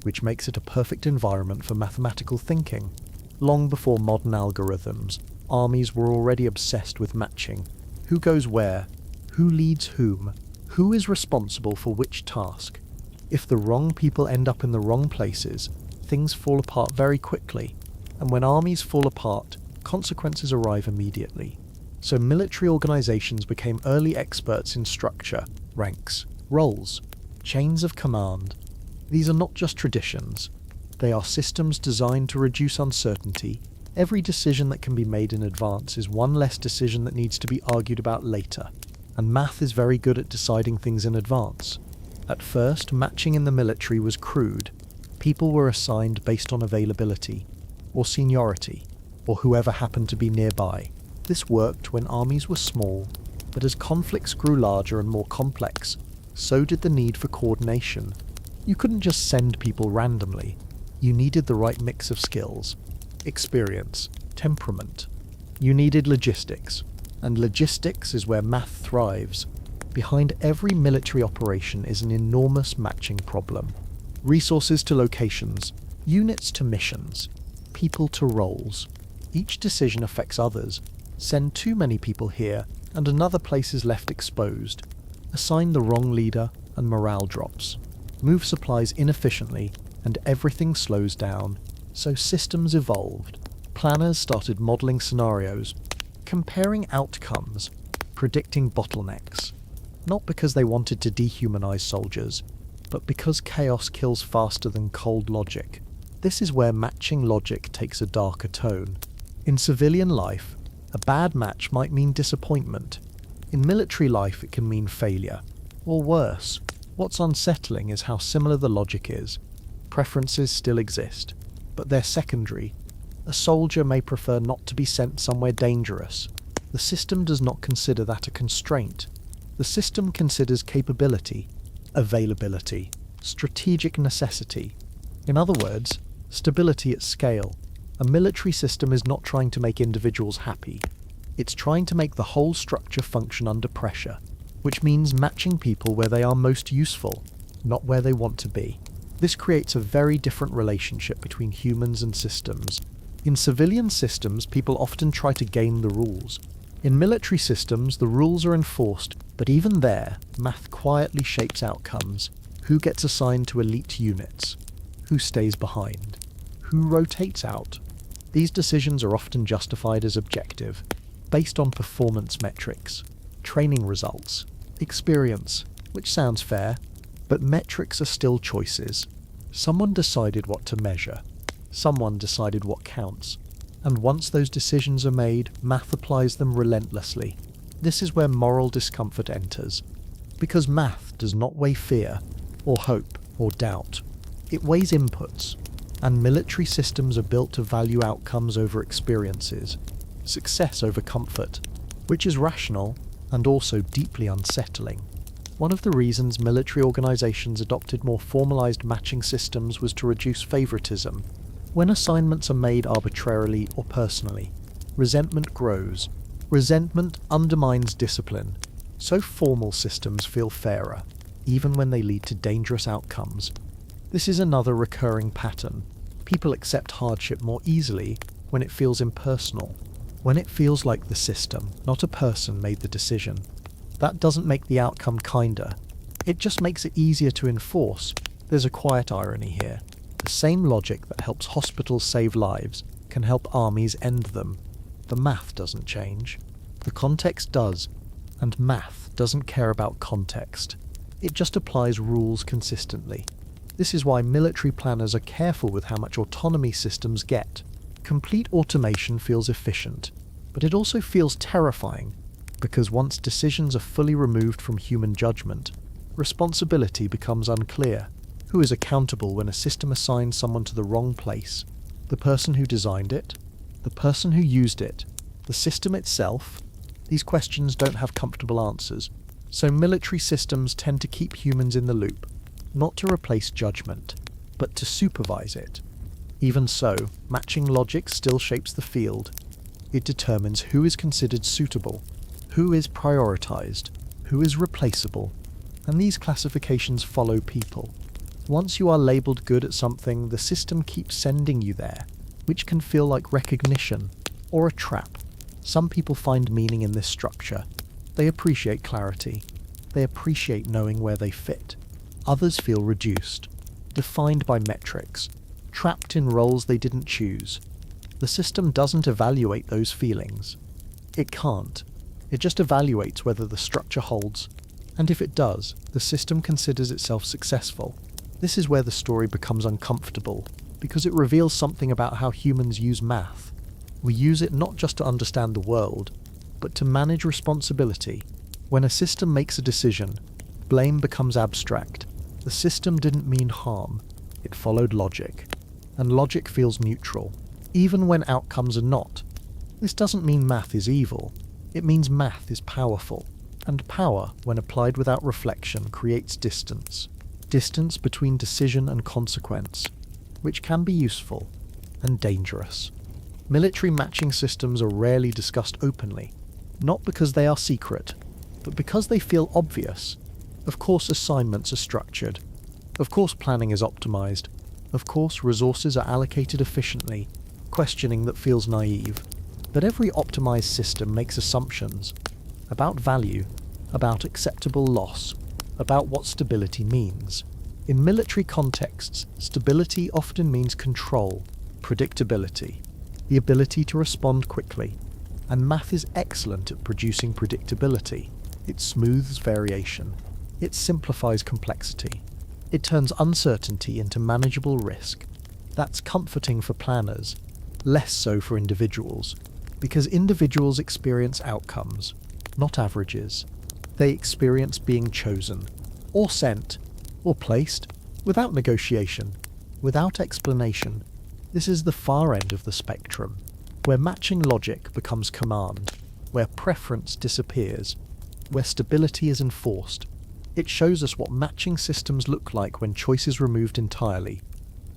which makes it a perfect environment for mathematical thinking. Long before modern algorithms, armies were already obsessed with matching. Who goes where? Who leads whom? Who is responsible for which task? If the wrong people end up in the wrong places, things fall apart very quickly. And when armies fall apart, consequences arrive immediately. So military organizations became early experts in structure, ranks, roles, chains of command. These are not just traditions. They are systems designed to reduce uncertainty. Every decision that can be made in advance is one less decision that needs to be argued about later. And math is very good at deciding things in advance. At first, matching in the military was crude. People were assigned based on availability, or seniority, or whoever happened to be nearby. This worked when armies were small, but as conflicts grew larger and more complex, so did the need for coordination. You couldn't just send people randomly. You needed the right mix of skills, experience, temperament. You needed logistics, and logistics is where math thrives. Behind every military operation is an enormous matching problem. Resources to locations, units to missions, people to roles. Each decision affects others. Send too many people here, and another place is left exposed. Assign the wrong leader, and morale drops. Move supplies inefficiently, and everything slows down. So systems evolved. Planners started modeling scenarios, comparing outcomes, predicting bottlenecks. Not because they wanted to dehumanize soldiers, but because chaos kills faster than cold logic. This is where matching logic takes a darker tone. In civilian life, a bad match might mean disappointment. In military life, it can mean failure. Or worse, what's unsettling is how similar the logic is. Preferences still exist, but they're secondary. A soldier may prefer not to be sent somewhere dangerous. The system does not consider that a constraint. The system considers capability, availability, strategic necessity. In other words, stability at scale. A military system is not trying to make individuals happy. It's trying to make the whole structure function under pressure, which means matching people where they are most useful, not where they want to be. This creates a very different relationship between humans and systems. In civilian systems, people often try to game the rules. In military systems, the rules are enforced, but even there, math quietly shapes outcomes. Who gets assigned to elite units? Who stays behind? Who rotates out? These decisions are often justified as objective, based on performance metrics, training results, experience, which sounds fair, but metrics are still choices. Someone decided what to measure. Someone decided what counts. And once those decisions are made, math applies them relentlessly. This is where moral discomfort enters. Because math does not weigh fear, or hope, or doubt. It weighs inputs. And military systems are built to value outcomes over experiences, success over comfort, which is rational and also deeply unsettling. One of the reasons military organizations adopted more formalized matching systems was to reduce favoritism. When assignments are made arbitrarily or personally, resentment grows. Resentment undermines discipline, so formal systems feel fairer, even when they lead to dangerous outcomes. This is another recurring pattern. People accept hardship more easily when it feels impersonal, when it feels like the system, not a person, made the decision. That doesn't make the outcome kinder. It just makes it easier to enforce. There's a quiet irony here. The same logic that helps hospitals save lives can help armies end them. The math doesn't change. The context does, and math doesn't care about context. It just applies rules consistently. This is why military planners are careful with how much autonomy systems get. Complete automation feels efficient, but it also feels terrifying, because once decisions are fully removed from human judgment, responsibility becomes unclear. Who is accountable when a system assigns someone to the wrong place? The person who designed it? The person who used it? The system itself? These questions don't have comfortable answers, so military systems tend to keep humans in the loop, not to replace judgment, but to supervise it. Even so, matching logic still shapes the field. It determines who is considered suitable, who is prioritized, who is replaceable, and these classifications follow people. Once you are labeled good at something, the system keeps sending you there, which can feel like recognition or a trap. Some people find meaning in this structure. They appreciate clarity. They appreciate knowing where they fit. Others feel reduced, defined by metrics, trapped in roles they didn't choose. The system doesn't evaluate those feelings. It can't. It just evaluates whether the structure holds, and if it does, the system considers itself successful. This is where the story becomes uncomfortable, because it reveals something about how humans use math. We use it not just to understand the world, but to manage responsibility. When a system makes a decision, blame becomes abstract. The system didn't mean harm, it followed logic. And logic feels neutral, even when outcomes are not. This doesn't mean math is evil, it means math is powerful. And power, when applied without reflection, creates distance. Distance between decision and consequence, which can be useful and dangerous. Military matching systems are rarely discussed openly, not because they are secret, but because they feel obvious. Of course assignments are structured. Of course planning is optimized. Of course resources are allocated efficiently, questioning that feels naive. But every optimized system makes assumptions about value, about acceptable loss, about what stability means. In military contexts, stability often means control, predictability, the ability to respond quickly. And math is excellent at producing predictability. It smooths variation. It simplifies complexity. It turns uncertainty into manageable risk. That's comforting for planners, less so for individuals, because individuals experience outcomes, not averages. They experience being chosen, or sent, or placed, without negotiation, without explanation. This is the far end of the spectrum, where matching logic becomes command, where preference disappears, where stability is enforced. It shows us what matching systems look like when choice is removed entirely,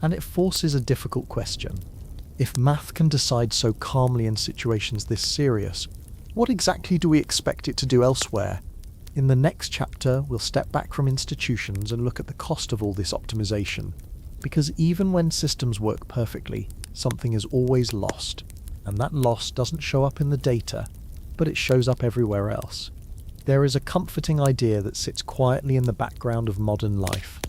and it forces a difficult question. If math can decide so calmly in situations this serious, what exactly do we expect it to do elsewhere? In the next chapter, we'll step back from institutions and look at the cost of all this optimization, because even when systems work perfectly, something is always lost, and that loss doesn't show up in the data, but it shows up everywhere else. There is a comforting idea that sits quietly in the background of modern life.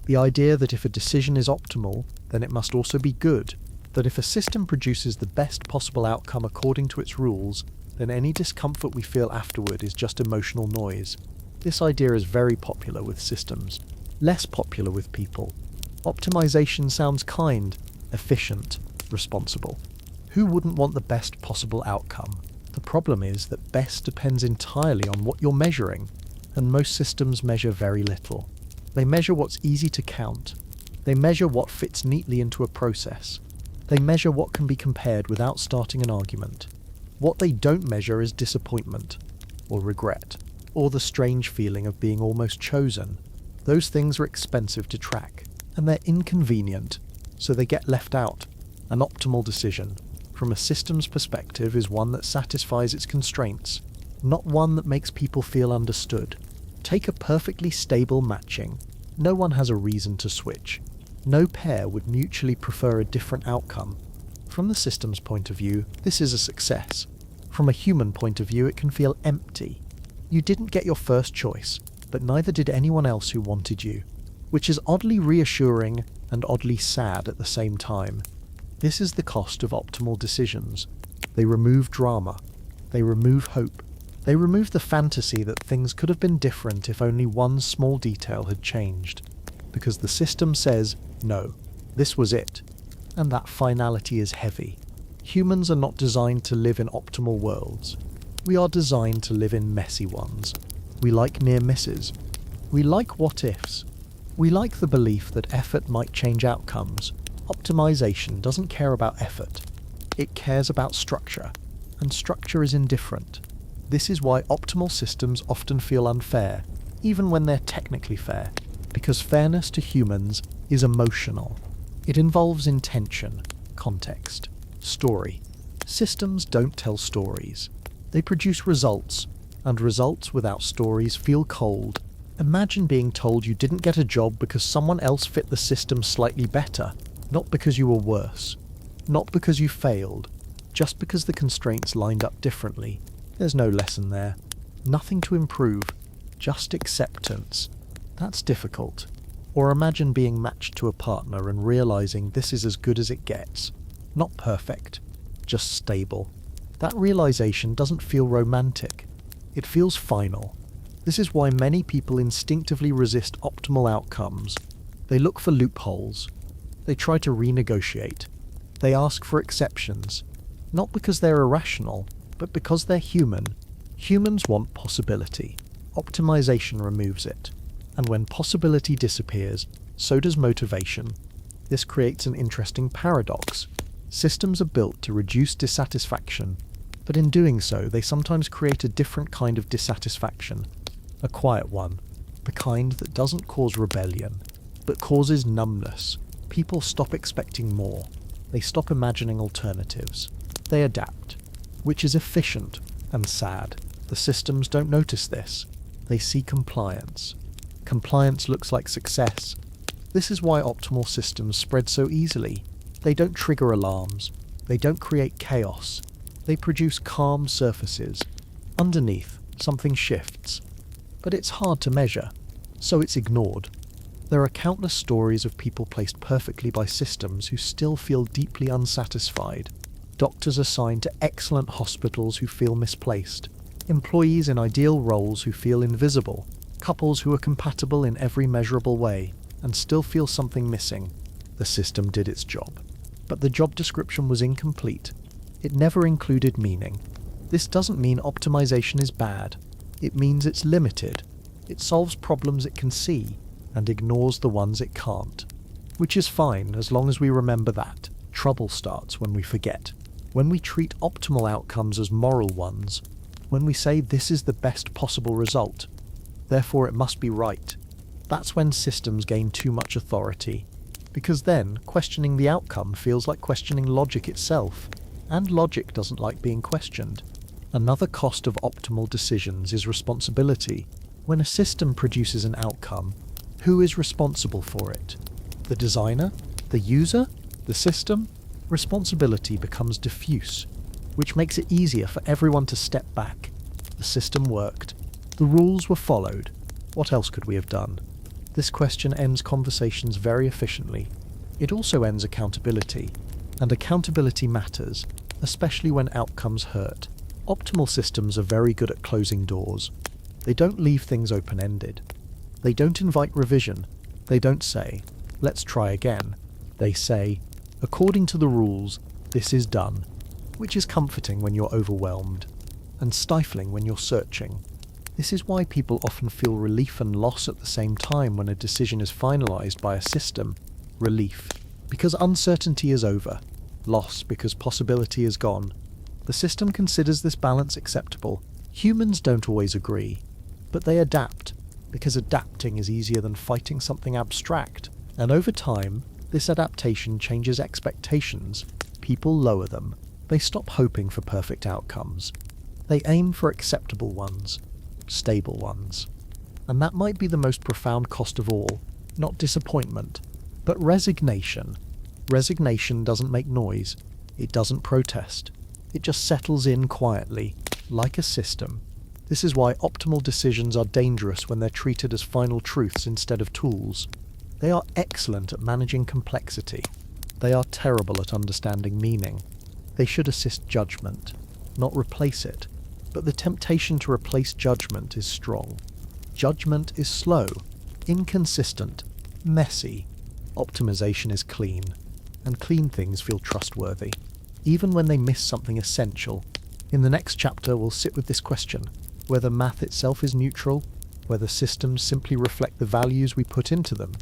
The idea that if a decision is optimal, then it must also be good, that if a system produces the best possible outcome according to its rules, then any discomfort we feel afterward is just emotional noise. This idea is very popular with systems, less popular with people. Optimization sounds kind, efficient, responsible. Who wouldn't want the best possible outcome? The problem is that best depends entirely on what you're measuring, and most systems measure very little. They measure what's easy to count. They measure what fits neatly into a process. They measure what can be compared without starting an argument. What they don't measure is disappointment, or regret, or the strange feeling of being almost chosen. Those things are expensive to track, and they're inconvenient, so they get left out. An optimal decision, from a system's perspective, is one that satisfies its constraints, not one that makes people feel understood. Take a perfectly stable matching. No one has a reason to switch. No pair would mutually prefer a different outcome. From the system's point of view, this is a success. From a human point of view, it can feel empty. You didn't get your first choice, but neither did anyone else who wanted you, which is oddly reassuring and oddly sad at the same time. This is the cost of optimal decisions. They remove drama. They remove hope. They remove the fantasy that things could have been different if only one small detail had changed. Because the system says, no, this was it. And that finality is heavy. Humans are not designed to live in optimal worlds. We are designed to live in messy ones. We like near misses. We like what ifs. We like the belief that effort might change outcomes. Optimization doesn't care about effort. It cares about structure, and structure is indifferent. This is why optimal systems often feel unfair, even when they're technically fair, because fairness to humans is emotional. It involves intention, context, story. Systems don't tell stories. They produce results, and results without stories feel cold. Imagine being told you didn't get a job because someone else fit the system slightly better, not because you were worse, not because you failed, just because the constraints lined up differently. There's no lesson there. Nothing to improve, just acceptance. That's difficult. Or imagine being matched to a partner and realizing this is as good as it gets. Not perfect, just stable. That realization doesn't feel romantic. It feels final. This is why many people instinctively resist optimal outcomes. They look for loopholes. They try to renegotiate. They ask for exceptions. Not because they're irrational, but because they're human. Humans want possibility. Optimization removes it. And when possibility disappears, so does motivation. This creates an interesting paradox. Systems are built to reduce dissatisfaction, but in doing so, they sometimes create a different kind of dissatisfaction. A quiet one. The kind that doesn't cause rebellion, but causes numbness. People stop expecting more. They stop imagining alternatives. They adapt, which is efficient and sad. The systems don't notice this. They see compliance. Compliance looks like success. This is why optimal systems spread so easily. They don't trigger alarms. They don't create chaos. They produce calm surfaces. Underneath, something shifts. But it's hard to measure, so it's ignored. There are countless stories of people placed perfectly by systems who still feel deeply unsatisfied. Doctors assigned to excellent hospitals who feel misplaced. Employees in ideal roles who feel invisible. Couples who are compatible in every measurable way and still feel something missing. The system did its job, but the job description was incomplete. It never included meaning. This doesn't mean optimization is bad. It means it's limited. It solves problems it can see and ignores the ones it can't. Which is fine as long as we remember that. Trouble starts when we forget. When we treat optimal outcomes as moral ones. When we say this is the best possible result, therefore it must be right. That's when systems gain too much authority. Because then, questioning the outcome feels like questioning logic itself. And logic doesn't like being questioned. Another cost of optimal decisions is responsibility. When a system produces an outcome, who is responsible for it? The designer? The user? The system? Responsibility becomes diffuse, which makes it easier for everyone to step back. The system worked. The rules were followed. What else could we have done? This question ends conversations very efficiently. It also ends accountability. And accountability matters, especially when outcomes hurt. Optimal systems are very good at closing doors. They don't leave things open-ended. They don't invite revision. They don't say, let's try again. They say, According to the rules, this is done, which is comforting when you're overwhelmed, and stifling when you're searching. This is why people often feel relief and loss at the same time when a decision is finalized by a system. Relief, because uncertainty is over. Loss, because possibility is gone. The system considers this balance acceptable. Humans don't always agree, but they adapt, because adapting is easier than fighting something abstract. And over time, this adaptation changes expectations. People lower them. They stop hoping for perfect outcomes. They aim for acceptable ones, stable ones. And that might be the most profound cost of all, not disappointment, but resignation. Resignation doesn't make noise. It doesn't protest. It just settles in quietly, like a system. This is why optimal decisions are dangerous when they're treated as final truths instead of tools. They are excellent at managing complexity. They are terrible at understanding meaning. They should assist judgment, not replace it. But the temptation to replace judgment is strong. Judgment is slow, inconsistent, messy. Optimization is clean, and clean things feel trustworthy, even when they miss something essential. In the next chapter, we'll sit with this question: whether math itself is neutral, whether systems simply reflect the values we put into them,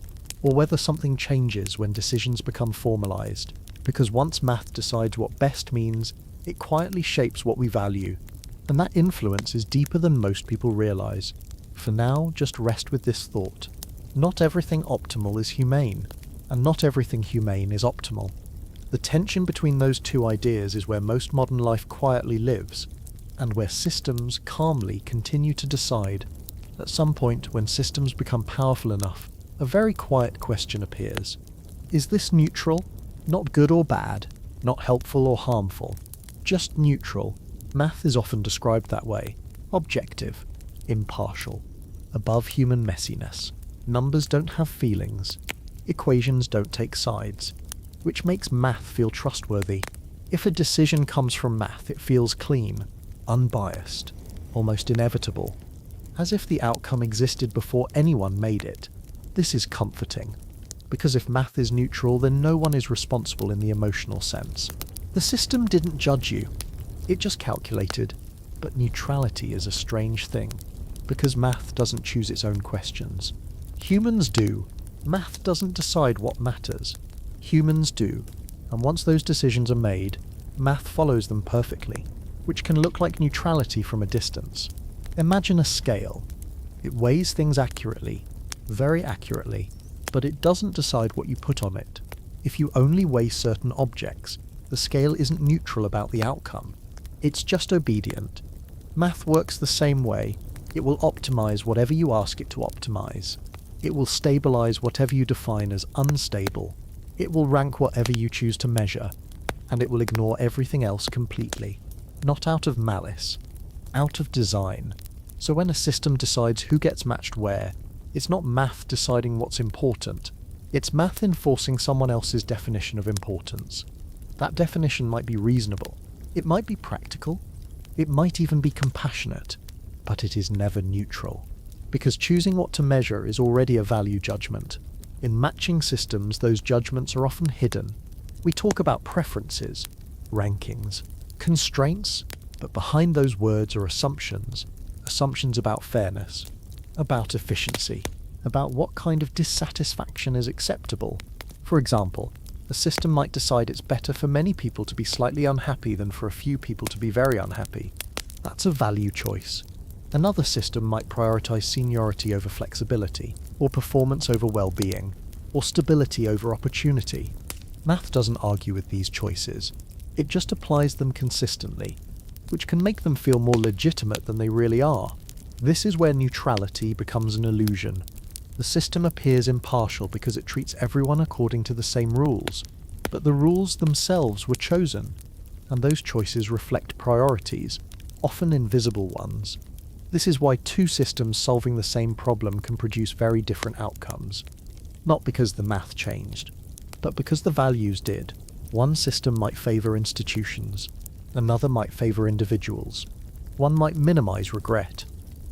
or whether something changes when decisions become formalized. Because once math decides what best means, it quietly shapes what we value. And that influence is deeper than most people realize. For now, just rest with this thought. Not everything optimal is humane, and not everything humane is optimal. The tension between those two ideas is where most modern life quietly lives, and where systems calmly continue to decide. At some point, when systems become powerful enough, a very quiet question appears. Is this neutral? Not good or bad, not helpful or harmful, just neutral. Math is often described that way: objective, impartial, above human messiness. Numbers don't have feelings. Equations don't take sides, which makes math feel trustworthy. If a decision comes from math, it feels clean, unbiased, almost inevitable, as if the outcome existed before anyone made it. This is comforting, because if math is neutral, then no one is responsible in the emotional sense. The system didn't judge you. It just calculated. But neutrality is a strange thing, because math doesn't choose its own questions. Humans do. Math doesn't decide what matters. Humans do. And once those decisions are made, math follows them perfectly, which can look like neutrality from a distance. Imagine a scale. It weighs things accurately, very accurately, but it doesn't decide what you put on it. If you only weigh certain objects, the scale isn't neutral about the outcome. It's just obedient. Math works the same way. It will optimize whatever you ask it to optimize. It will stabilize whatever you define as unstable. It will rank whatever you choose to measure. And it will ignore everything else completely. Not out of malice, out of design. So when a system decides who gets matched where, it's not math deciding what's important. It's math enforcing someone else's definition of importance. That definition might be reasonable. It might be practical. It might even be compassionate. But it is never neutral. Because choosing what to measure is already a value judgment. In matching systems, those judgments are often hidden. We talk about preferences, rankings, constraints, but behind those words are assumptions. Assumptions about fairness, about efficiency, about what kind of dissatisfaction is acceptable. For example, a system might decide it's better for many people to be slightly unhappy than for a few people to be very unhappy. That's a value choice. Another system might prioritize seniority over flexibility, or performance over well-being, or stability over opportunity. Math doesn't argue with these choices. It just applies them consistently, which can make them feel more legitimate than they really are. This is where neutrality becomes an illusion. The system appears impartial because it treats everyone according to the same rules, but the rules themselves were chosen, and those choices reflect priorities, often invisible ones. This is why two systems solving the same problem can produce very different outcomes. Not because the math changed, but because the values did. One system might favor institutions, another might favor individuals. One might minimize regret,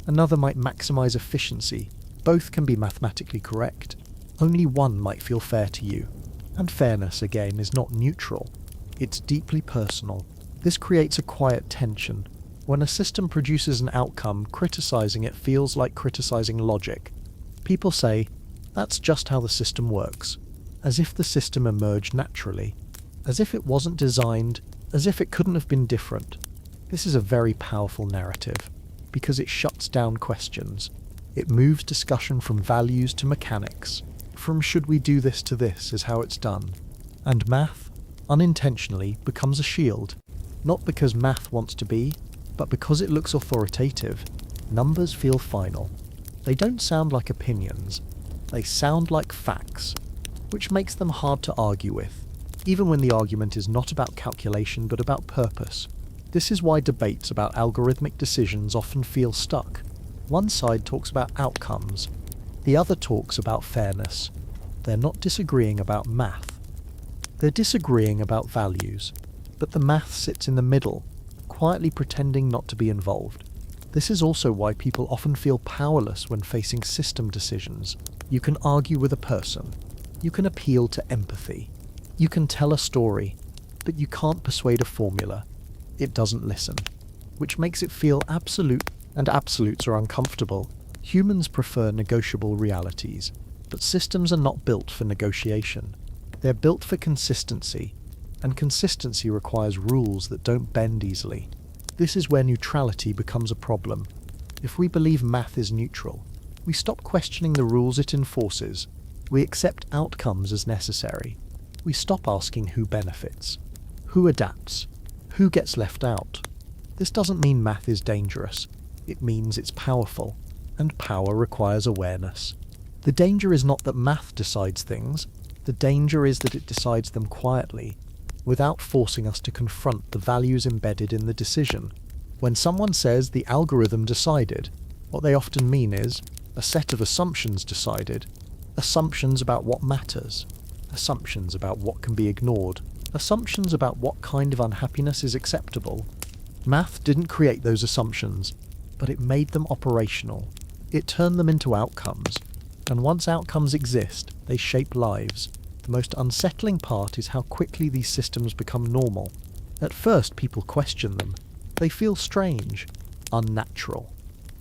another might maximize efficiency. Both can be mathematically correct. Only one might feel fair to you. And fairness, again, is not neutral. It's deeply personal. This creates a quiet tension. When a system produces an outcome, criticizing it feels like criticizing logic. People say, that's just how the system works, as if the system emerged naturally, as if it wasn't designed, as if it couldn't have been different. This is a very powerful narrative, because it shuts down questions. It moves discussion from values to mechanics, from should we do this to this is how it's done. And math, unintentionally, becomes a shield, not because math wants to be, but because it looks authoritative. Numbers feel final. They don't sound like opinions. They sound like facts, which makes them hard to argue with, even when the argument is not about calculation but about purpose. This is why debates about algorithmic decisions often feel stuck. One side talks about outcomes, the other talks about fairness. They're not disagreeing about math. They're disagreeing about values, but the math sits in the middle, quietly pretending not to be involved. This is also why people often feel powerless when facing system decisions. You can argue with a person. You can appeal to empathy. You can tell a story, but you can't persuade a formula. It doesn't listen, which makes it feel absolute, and absolutes are uncomfortable. Humans prefer negotiable realities, but systems are not built for negotiation. They're built for consistency, and consistency requires rules that don't bend easily. This is where neutrality becomes a problem. If we believe math is neutral, we stop questioning the rules it enforces. We accept outcomes as necessary. We stop asking who benefits, who adapts, who gets left out. This doesn't mean math is dangerous. It means it's powerful, and power requires awareness. The danger is not that math decides things. The danger is that it decides them quietly, without forcing us to confront the values embedded in the decision. When someone says the algorithm decided, what they often mean is a set of assumptions decided, assumptions about what matters, assumptions about what can be ignored, assumptions about what kind of unhappiness is acceptable. Math didn't create those assumptions, but it made them operational. It turned them into outcomes, and once outcomes exist, they shape lives. The most unsettling part is how quickly these systems become normal. At first, people question them. They feel strange, unnatural.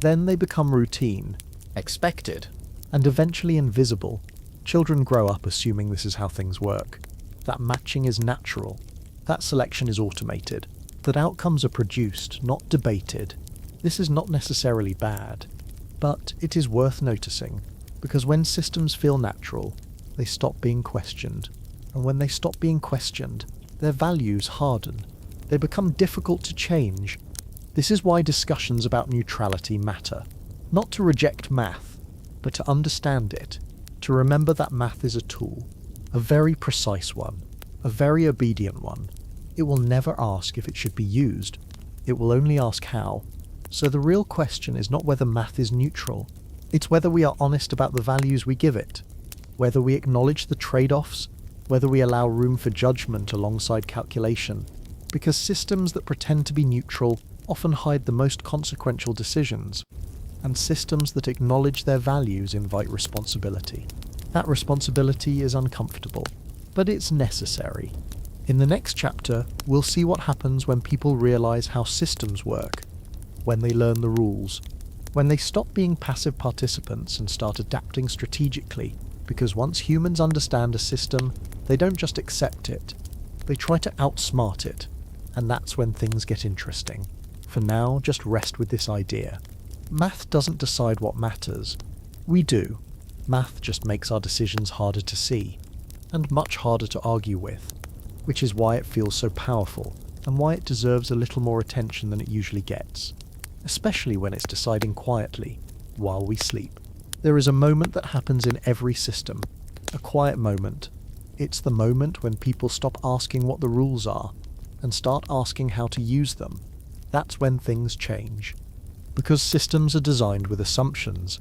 Then they become routine, expected, and eventually invisible. Children grow up assuming this is how things work, that matching is natural, that selection is automated, that outcomes are produced, not debated. This is not necessarily bad, but it is worth noticing, because when systems feel natural, they stop being questioned. And when they stop being questioned, their values harden. They become difficult to change. This is why discussions about neutrality matter. Not to reject math, but to understand it. To remember that math is a tool, a very precise one, a very obedient one. It will never ask if it should be used. It will only ask how. So the real question is not whether math is neutral. It's whether we are honest about the values we give it, whether we acknowledge the trade-offs, whether we allow room for judgment alongside calculation. Because systems that pretend to be neutral often hide the most consequential decisions, and systems that acknowledge their values invite responsibility. That responsibility is uncomfortable, but it's necessary. In the next chapter, we'll see what happens when people realize how systems work, when they learn the rules, when they stop being passive participants and start adapting strategically, because once humans understand a system, they don't just accept it, they try to outsmart it, and that's when things get interesting. For now, just rest with this idea. Math doesn't decide what matters. We do. Math just makes our decisions harder to see, and much harder to argue with, which is why it feels so powerful, and why it deserves a little more attention than it usually gets, especially when it's deciding quietly, while we sleep. There is a moment that happens in every system, a quiet moment. It's the moment when people stop asking what the rules are, and start asking how to use them. That's when things change. Because systems are designed with assumptions,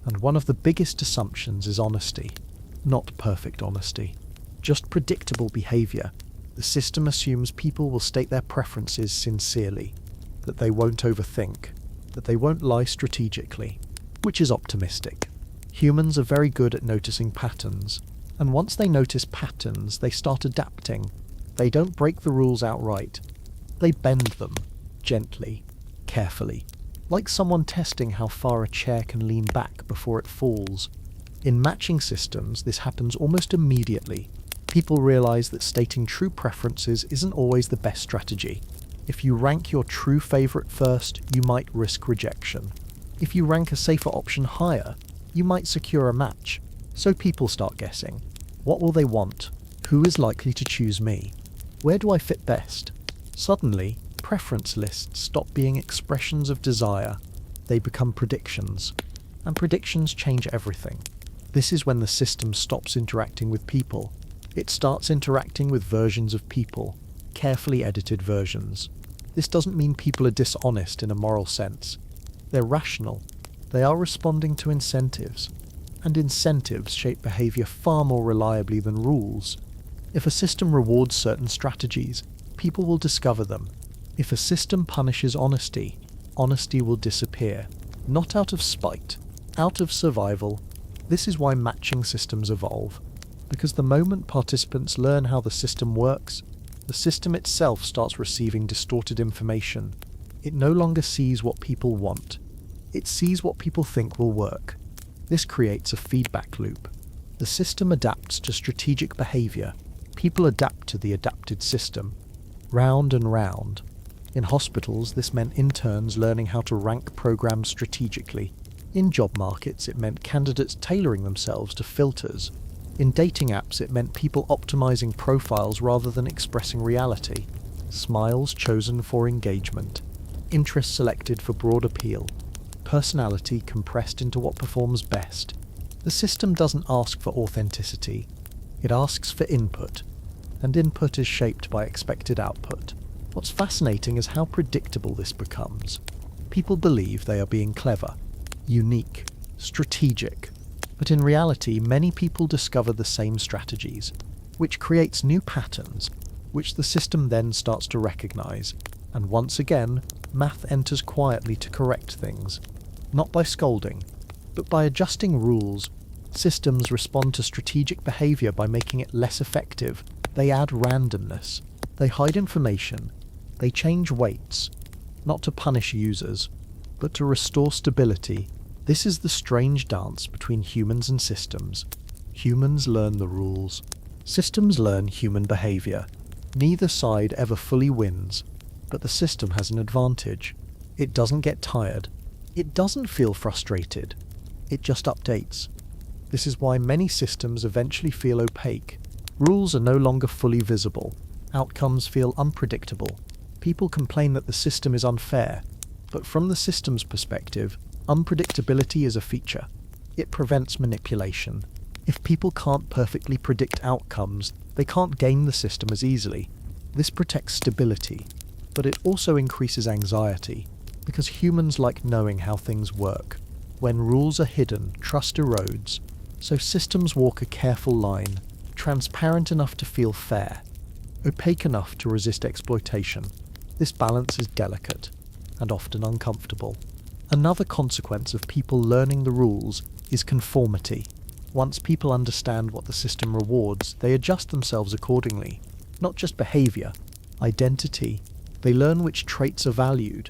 and one of the biggest assumptions is honesty. Not perfect honesty, just predictable behavior. The system assumes people will state their preferences sincerely, that they won't overthink, that they won't lie strategically, which is optimistic. Humans are very good at noticing patterns, And once they notice patterns, they start adapting. They don't break the rules outright. They bend them, gently, carefully, like someone testing how far a chair can lean back before it falls. In matching systems, this happens almost immediately. People realize that stating true preferences isn't always the best strategy. If you rank your true favorite first, you might risk rejection. If you rank a safer option higher, you might secure a match. So people start guessing. What will they want? Who is likely to choose me? Where do I fit best? Suddenly, preference lists stop being expressions of desire. They become predictions. And predictions change everything. This is when the system stops interacting with people. It starts interacting with versions of people, carefully edited versions. This doesn't mean people are dishonest in a moral sense. They're rational. They are responding to incentives. And incentives shape behavior far more reliably than rules. If a system rewards certain strategies, people will discover them. If a system punishes honesty, honesty will disappear. Not out of spite, out of survival. This is why matching systems evolve. Because the moment participants learn how the system works, the system itself starts receiving distorted information. It no longer sees what people want. It sees what people think will work. This creates a feedback loop. The system adapts to strategic behavior. People adapt to the adapted system. Round and round. In hospitals, this meant interns learning how to rank programs strategically. In job markets, it meant candidates tailoring themselves to filters. In dating apps, it meant people optimizing profiles rather than expressing reality. Smiles chosen for engagement. Interests selected for broad appeal. Personality compressed into what performs best. The system doesn't ask for authenticity. It asks for input. And input is shaped by expected output. What's fascinating is how predictable this becomes. People believe they are being clever, unique, strategic. But in reality, many people discover the same strategies, which creates new patterns, which the system then starts to recognize. And once again, math enters quietly to correct things. Not by scolding, but by adjusting rules. Systems respond to strategic behavior by making it less effective. They add randomness. They hide information. They change weights, not to punish users, but to restore stability. This is the strange dance between humans and systems. Humans learn the rules. Systems learn human behavior. Neither side ever fully wins, but the system has an advantage. It doesn't get tired. It doesn't feel frustrated. It just updates. This is why many systems eventually feel opaque. Rules are no longer fully visible. Outcomes feel unpredictable. People complain that the system is unfair, but from the system's perspective, unpredictability is a feature. It prevents manipulation. If people can't perfectly predict outcomes, they can't game the system as easily. This protects stability, but it also increases anxiety, because humans like knowing how things work. When rules are hidden, trust erodes, so systems walk a careful line, transparent enough to feel fair, opaque enough to resist exploitation. This balance is delicate, and often uncomfortable. Another consequence of people learning the rules is conformity. Once people understand what the system rewards, they adjust themselves accordingly. Not just behavior, identity. They learn which traits are valued,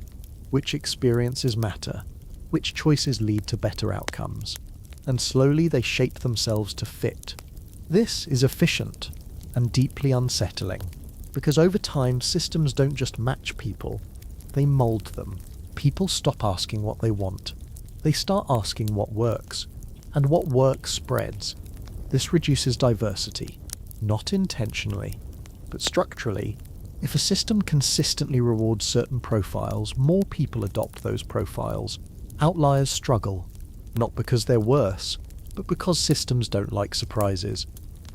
which experiences matter, which choices lead to better outcomes. And slowly they shape themselves to fit. This is efficient and deeply unsettling, because over time systems don't just match people, they mold them. People stop asking what they want. They start asking what works, and what works spreads. This reduces diversity, not intentionally, but structurally. If a system consistently rewards certain profiles, more people adopt those profiles. Outliers struggle, not because they're worse, but because systems don't like surprises.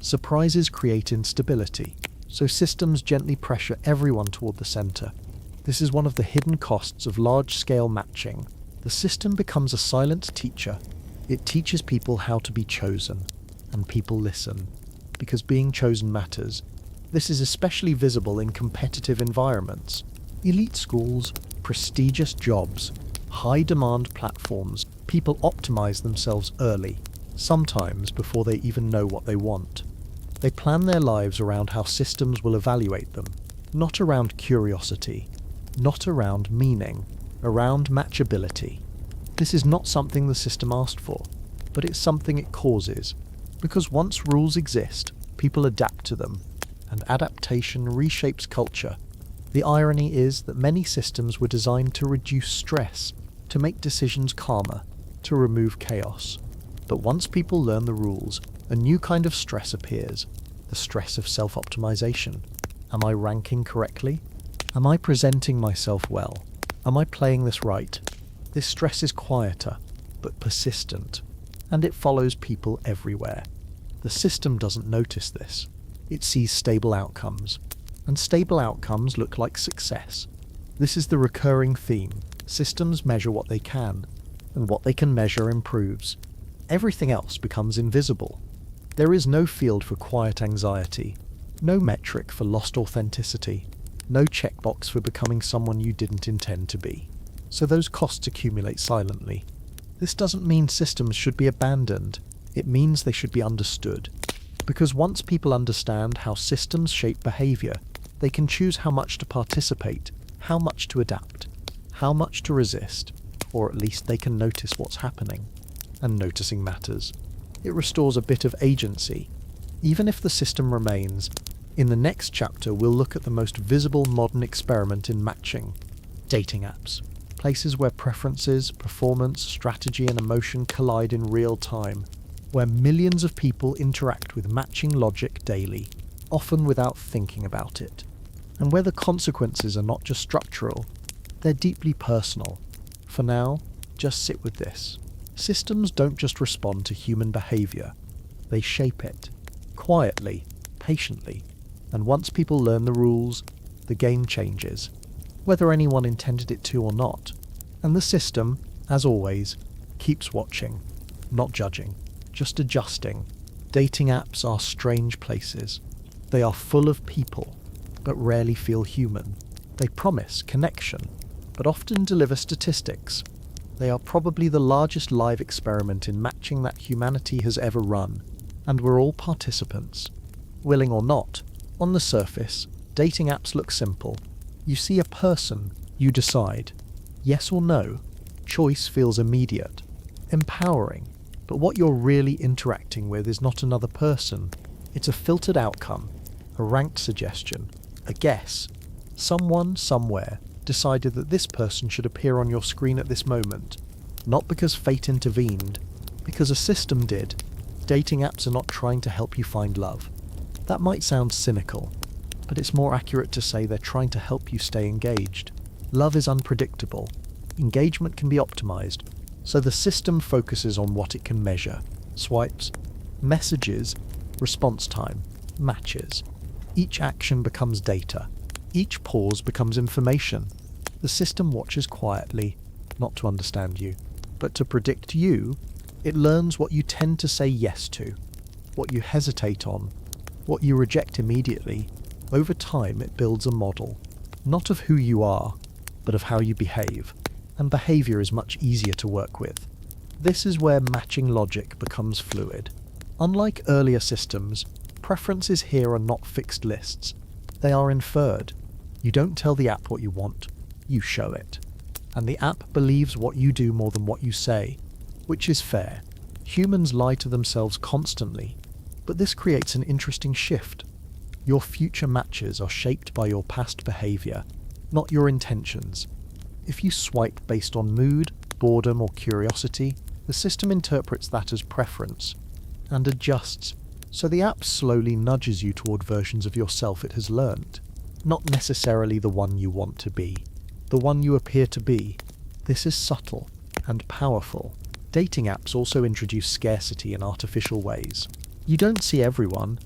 Surprises create instability, so systems gently pressure everyone toward the center. This is one of the hidden costs of large-scale matching. The system becomes a silent teacher. It teaches people how to be chosen, and people listen, because being chosen matters. This is especially visible in competitive environments. Elite schools, prestigious jobs, high-demand platforms. People optimize themselves early. sometimes before they even know what they want. They plan their lives around how systems will evaluate them, not around curiosity, not around meaning, around matchability. This is not something the system asked for, but it's something it causes, because once rules exist, people adapt to them, and adaptation reshapes culture. The irony is that many systems were designed to reduce stress, to make decisions calmer, to remove chaos. But once people learn the rules, a new kind of stress appears, the stress of self-optimization. Am I ranking correctly? Am I presenting myself well? Am I playing this right? This stress is quieter, but persistent, and it follows people everywhere. The system doesn't notice this. It sees stable outcomes, and stable outcomes look like success. This is the recurring theme. Systems measure what they can, and what they can measure improves. Everything else becomes invisible. There is no field for quiet anxiety, no metric for lost authenticity, no checkbox for becoming someone you didn't intend to be. So those costs accumulate silently. This doesn't mean systems should be abandoned. It means they should be understood. Because once people understand how systems shape behavior, they can choose how much to participate, how much to adapt, how much to resist, or at least they can notice what's happening. And noticing matters. It restores a bit of agency, even if the system remains. In the next chapter, we'll look at the most visible modern experiment in matching: dating apps. Places where preferences, performance, strategy, and emotion collide in real time, where millions of people interact with matching logic daily, often without thinking about it, and where the consequences are not just structural, they're deeply personal. For now, just sit with this. Systems don't just respond to human behavior, they shape it, quietly, patiently, and once people learn the rules, the game changes, whether anyone intended it to or not. And the system, as always, keeps watching, not judging, just adjusting. Dating apps are strange places. They are full of people, but rarely feel human. They promise connection, but often deliver statistics. They are probably the largest live experiment in matching that humanity has ever run, and we're all participants. Willing or not, on the surface, dating apps look simple. You see a person, you decide. Yes or no. Choice feels immediate, empowering. But what you're really interacting with is not another person. It's a filtered outcome, a ranked suggestion, a guess. Someone, somewhere, decided that this person should appear on your screen at this moment. Not because fate intervened, because a system did. Dating apps are not trying to help you find love. That might sound cynical, but it's more accurate to say they're trying to help you stay engaged. Love is unpredictable. Engagement can be optimized, so the system focuses on what it can measure. Swipes, messages, response time, matches. Each action becomes data. Each pause becomes information. The system watches quietly, not to understand you, but to predict you. It learns what you tend to say yes to, what you hesitate on, what you reject immediately. Over time, it builds a model, not of who you are, but of how you behave, and behavior is much easier to work with. This is where matching logic becomes fluid. Unlike earlier systems, preferences here are not fixed lists. They are inferred. You don't tell the app what you want, you show it. And the app believes what you do more than what you say, which is fair. Humans lie to themselves constantly, but this creates an interesting shift. Your future matches are shaped by your past behavior, not your intentions. If you swipe based on mood, boredom, or curiosity, the system interprets that as preference and adjusts, so the app slowly nudges you toward versions of yourself it has learned. Not necessarily the one you want to be, the one you appear to be. This is subtle and powerful. Dating apps also introduce scarcity in artificial ways. You don't see everyone,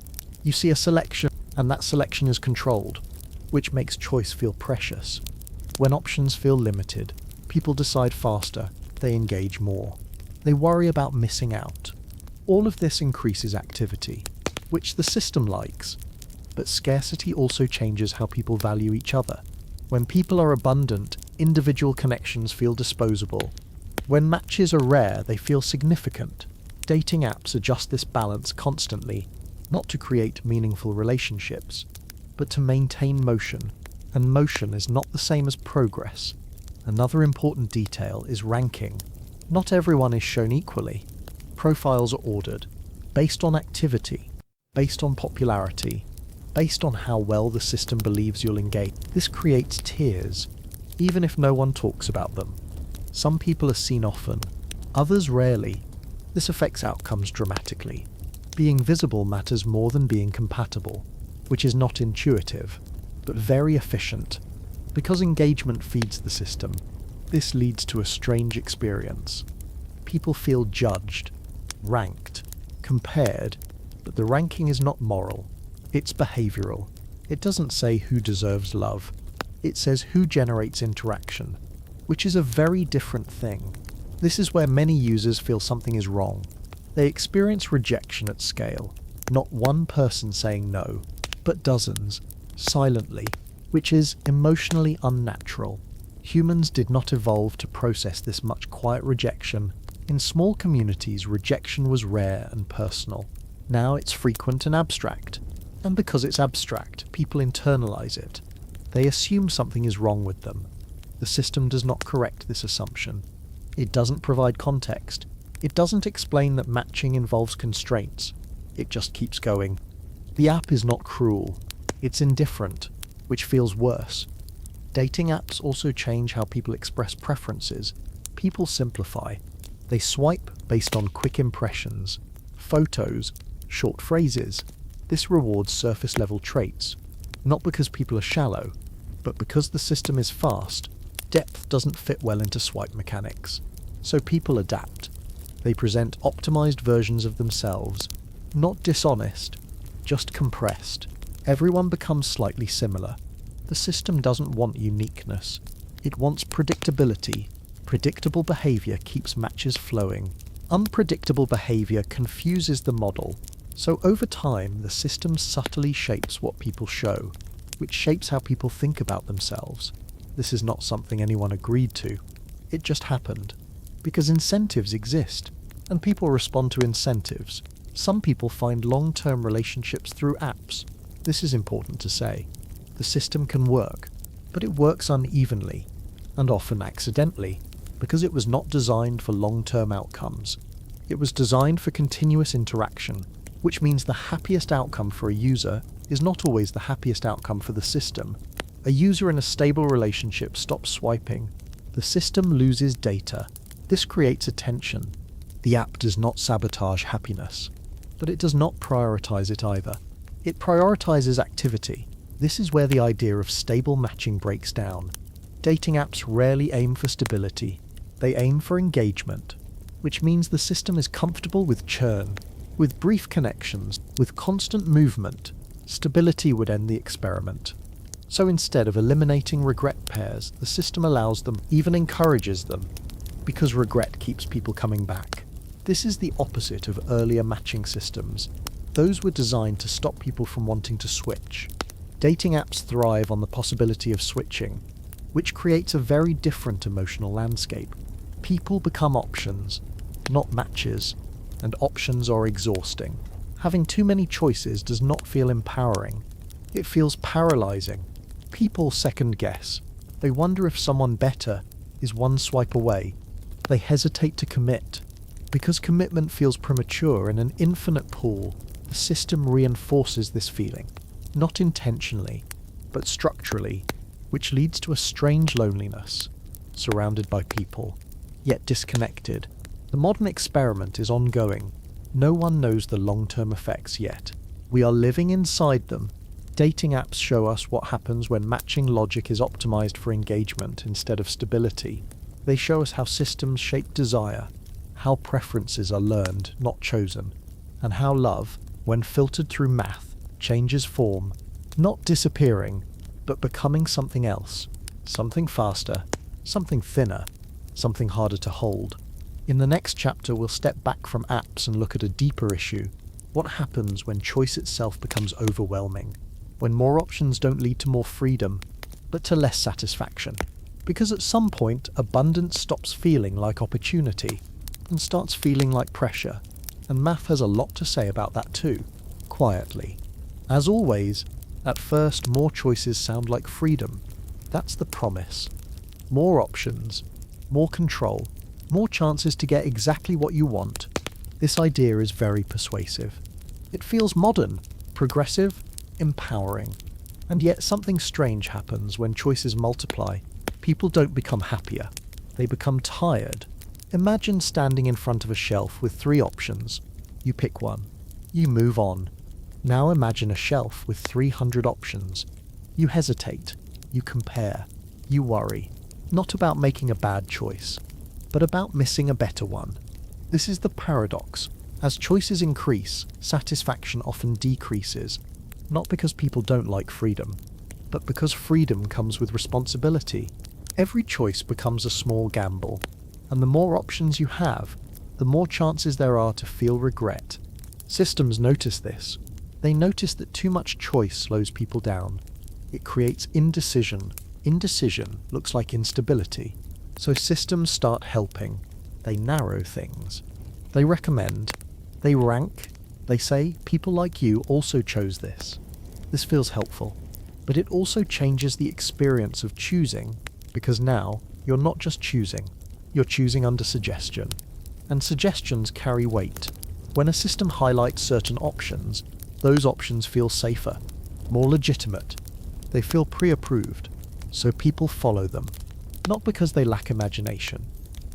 you see a selection, and that selection is controlled, which makes choice feel precious. When options feel limited, people decide faster, they engage more. They worry about missing out. All of this increases activity, which the system likes. But scarcity also changes how people value each other. When people are abundant, individual connections feel disposable. When matches are rare, they feel significant. Dating apps adjust this balance constantly, not to create meaningful relationships, but to maintain motion, and motion is not the same as progress. Another important detail is ranking. Not everyone is shown equally. Profiles are ordered, based on activity, based on popularity, based on how well the system believes you'll engage. This creates tiers, even if no one talks about them. Some people are seen often, others rarely. This affects outcomes dramatically. Being visible matters more than being compatible, which is not intuitive, but very efficient. Because engagement feeds the system, this leads to a strange experience. People feel judged, ranked, compared, but the ranking is not moral. It's behavioral. It doesn't say who deserves love. It says who generates interaction, which is a very different thing. This is where many users feel something is wrong. They experience rejection at scale, not one person saying no, but dozens, silently, which is emotionally unnatural. Humans did not evolve to process this much quiet rejection. In small communities, rejection was rare and personal. Now it's frequent and abstract. And because it's abstract, people internalize it. They assume something is wrong with them. The system does not correct this assumption. It doesn't provide context. It doesn't explain that matching involves constraints. It just keeps going. The app is not cruel. It's indifferent, which feels worse. Dating apps also change how people express preferences. People simplify. They swipe based on quick impressions, photos, short phrases. This rewards surface-level traits, not because people are shallow, but because the system is fast. Depth doesn't fit well into swipe mechanics, so people adapt. They present optimized versions of themselves, not dishonest, just compressed. Everyone becomes slightly similar. The system doesn't want uniqueness. It wants predictability. Predictable behavior keeps matches flowing. Unpredictable behavior confuses the model. So over time, the system subtly shapes what people show, which shapes how people think about themselves. This is not something anyone agreed to. It just happened. Because incentives exist, and people respond to incentives. Some people find long-term relationships through apps. This is important to say. The system can work, but it works unevenly, and often accidentally, because it was not designed for long-term outcomes. It was designed for continuous interaction, which means the happiest outcome for a user is not always the happiest outcome for the system. A user in a stable relationship stops swiping. The system loses data. This creates a tension. The app does not sabotage happiness, but it does not prioritize it either. It prioritizes activity. This is where the idea of stable matching breaks down. Dating apps rarely aim for stability. They aim for engagement, which means the system is comfortable with churn, with brief connections, with constant movement. Stability would end the experiment. So instead of eliminating regret pairs, the system allows them, even encourages them, because regret keeps people coming back. This is the opposite of earlier matching systems. Those were designed to stop people from wanting to switch. Dating apps thrive on the possibility of switching, which creates a very different emotional landscape. People become options, not matches, and options are exhausting. Having too many choices does not feel empowering. It feels paralyzing. People second guess. They wonder if someone better is one swipe away. They hesitate to commit. Because commitment feels premature in an infinite pool, the system reinforces this feeling, not intentionally, but structurally, which leads to a strange loneliness, surrounded by people, yet disconnected. The modern experiment is ongoing. No one knows the long-term effects yet. We are living inside them. Dating apps show us what happens when matching logic is optimized for engagement instead of stability. They show us how systems shape desire, how preferences are learned, not chosen, and how love, when filtered through math, changes form, not disappearing, but becoming something else, something faster, something thinner, something harder to hold. In the next chapter, we'll step back from apps and look at a deeper issue. What happens when choice itself becomes overwhelming? When more options don't lead to more freedom, but to less satisfaction? Because at some point, abundance stops feeling like opportunity and starts feeling like pressure. And math has a lot to say about that too, quietly. As always, at first more choices sound like freedom. That's the promise. More options, more control, more chances to get exactly what you want. This idea is very persuasive. It feels modern, progressive, empowering. And yet something strange happens when choices multiply. People don't become happier. They become tired. Imagine standing in front of a shelf with 3 options. You pick one. You move on. Now imagine a shelf with 300 options. You hesitate. You compare. You worry. Not about making a bad choice, but about missing a better one. This is the paradox. As choices increase, satisfaction often decreases, not because people don't like freedom, but because freedom comes with responsibility. Every choice becomes a small gamble, and the more options you have, the more chances there are to feel regret. Systems notice this. They notice that too much choice slows people down. It creates indecision. Indecision looks like instability. So systems start helping. They narrow things. They recommend. They rank. They say, people like you also chose this. This feels helpful. But it also changes the experience of choosing, because now you're not just choosing, you're choosing under suggestion. And suggestions carry weight. When a system highlights certain options, those options feel safer, more legitimate. They feel pre-approved, so people follow them. Not because they lack imagination,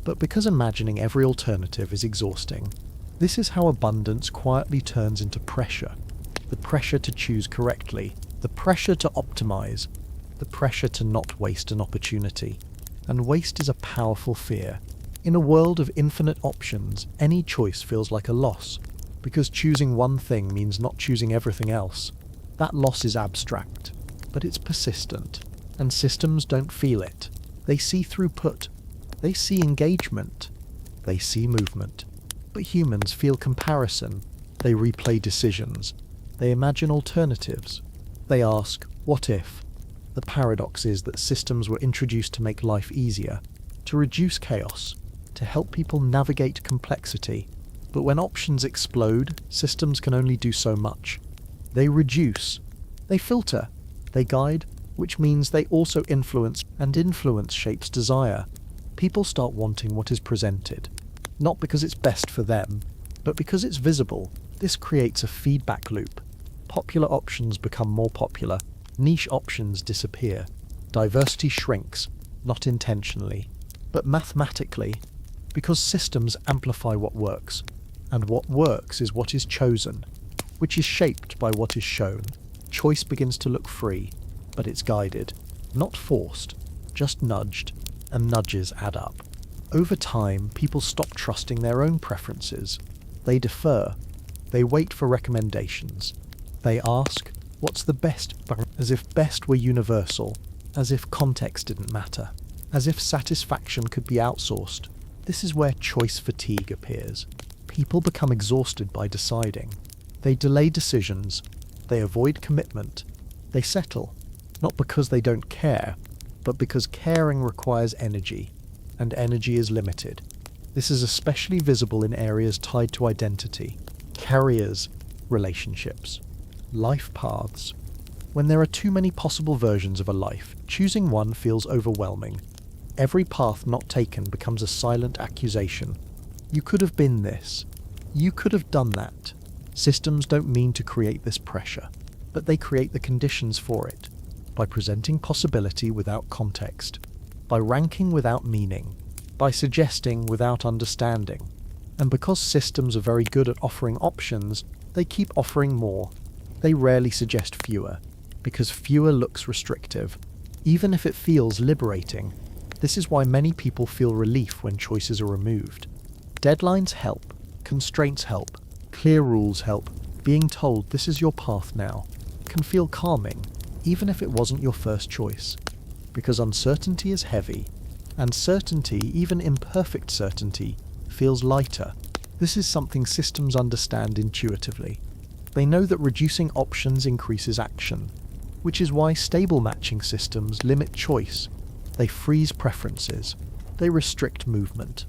but because imagining every alternative is exhausting. This is how abundance quietly turns into pressure. The pressure to choose correctly, the pressure to optimize, the pressure to not waste an opportunity. And waste is a powerful fear. In a world of infinite options, any choice feels like a loss, because choosing one thing means not choosing everything else. That loss is abstract, but it's persistent, and systems don't feel it. They see throughput, they see engagement, they see movement. But humans feel comparison. They replay decisions. They imagine alternatives. They ask, what if? The paradox is that systems were introduced to make life easier, to reduce chaos, to help people navigate complexity. But when options explode, systems can only do so much. They reduce, they filter, they guide, which means they also influence, and influence shapes desire. People start wanting what is presented, not because it's best for them, but because it's visible. This creates a feedback loop. Popular options become more popular, niche options disappear, diversity shrinks, not intentionally, but mathematically, because systems amplify what works, and what works is what is chosen, which is shaped by what is shown. Choice begins to look free, but it's guided, not forced, just nudged, and nudges add up. Over time, people stop trusting their own preferences. They defer. They wait for recommendations. They ask, what's the best? As if best were universal, as if context didn't matter, as if satisfaction could be outsourced. This is where choice fatigue appears. People become exhausted by deciding. They delay decisions. They avoid commitment. They settle, not because they don't care, but because caring requires energy, and energy is limited. This is especially visible in areas tied to identity, careers, relationships, life paths. When there are too many possible versions of a life, choosing one feels overwhelming. Every path not taken becomes a silent accusation. You could have been this. You could have done that. Systems don't mean to create this pressure, but they create the conditions for it, by presenting possibility without context, by ranking without meaning, by suggesting without understanding. And because systems are very good at offering options, they keep offering more. They rarely suggest fewer, because fewer looks restrictive, even if it feels liberating. This is why many people feel relief when choices are removed. Deadlines help, constraints help, clear rules help. Being told this is your path now can feel calming, even if it wasn't your first choice. Because uncertainty is heavy, and certainty, even imperfect certainty, feels lighter. This is something systems understand intuitively. They know that reducing options increases action, which is why stable matching systems limit choice. They freeze preferences. They restrict movement.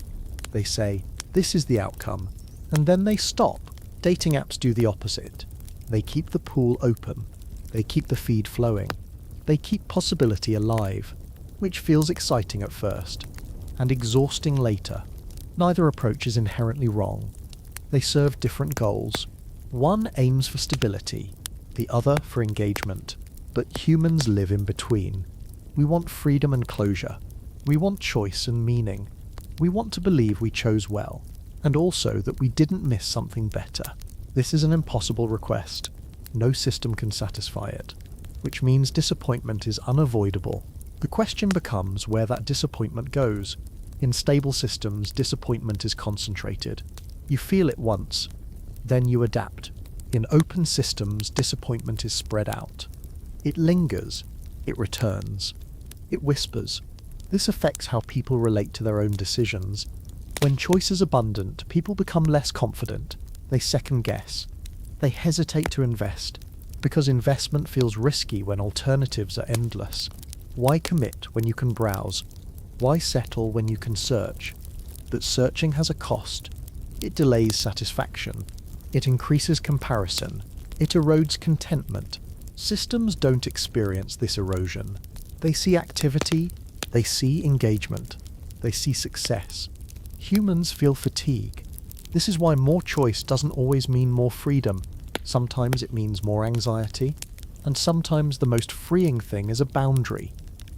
They say, this is the outcome. And then they stop. Dating apps do the opposite. They keep the pool open. They keep the feed flowing. They keep possibility alive, which feels exciting at first, and exhausting later. Neither approach is inherently wrong. They serve different goals. One aims for stability, the other for engagement. But humans live in between. We want freedom and closure. We want choice and meaning. We want to believe we chose well, and also that we didn't miss something better. This is an impossible request. No system can satisfy it, which means disappointment is unavoidable. The question becomes where that disappointment goes. In stable systems, disappointment is concentrated. You feel it once, then you adapt. In open systems, disappointment is spread out. It lingers, it returns, it whispers. This affects how people relate to their own decisions. When choice is abundant, people become less confident. They second guess. They hesitate to invest, because investment feels risky when alternatives are endless. Why commit when you can browse? Why settle when you can search? But searching has a cost. It delays satisfaction. It increases comparison. It erodes contentment. Systems don't experience this erosion. They see activity, they see engagement, they see success. Humans feel fatigue. This is why more choice doesn't always mean more freedom. Sometimes it means more anxiety, and sometimes the most freeing thing is a boundary,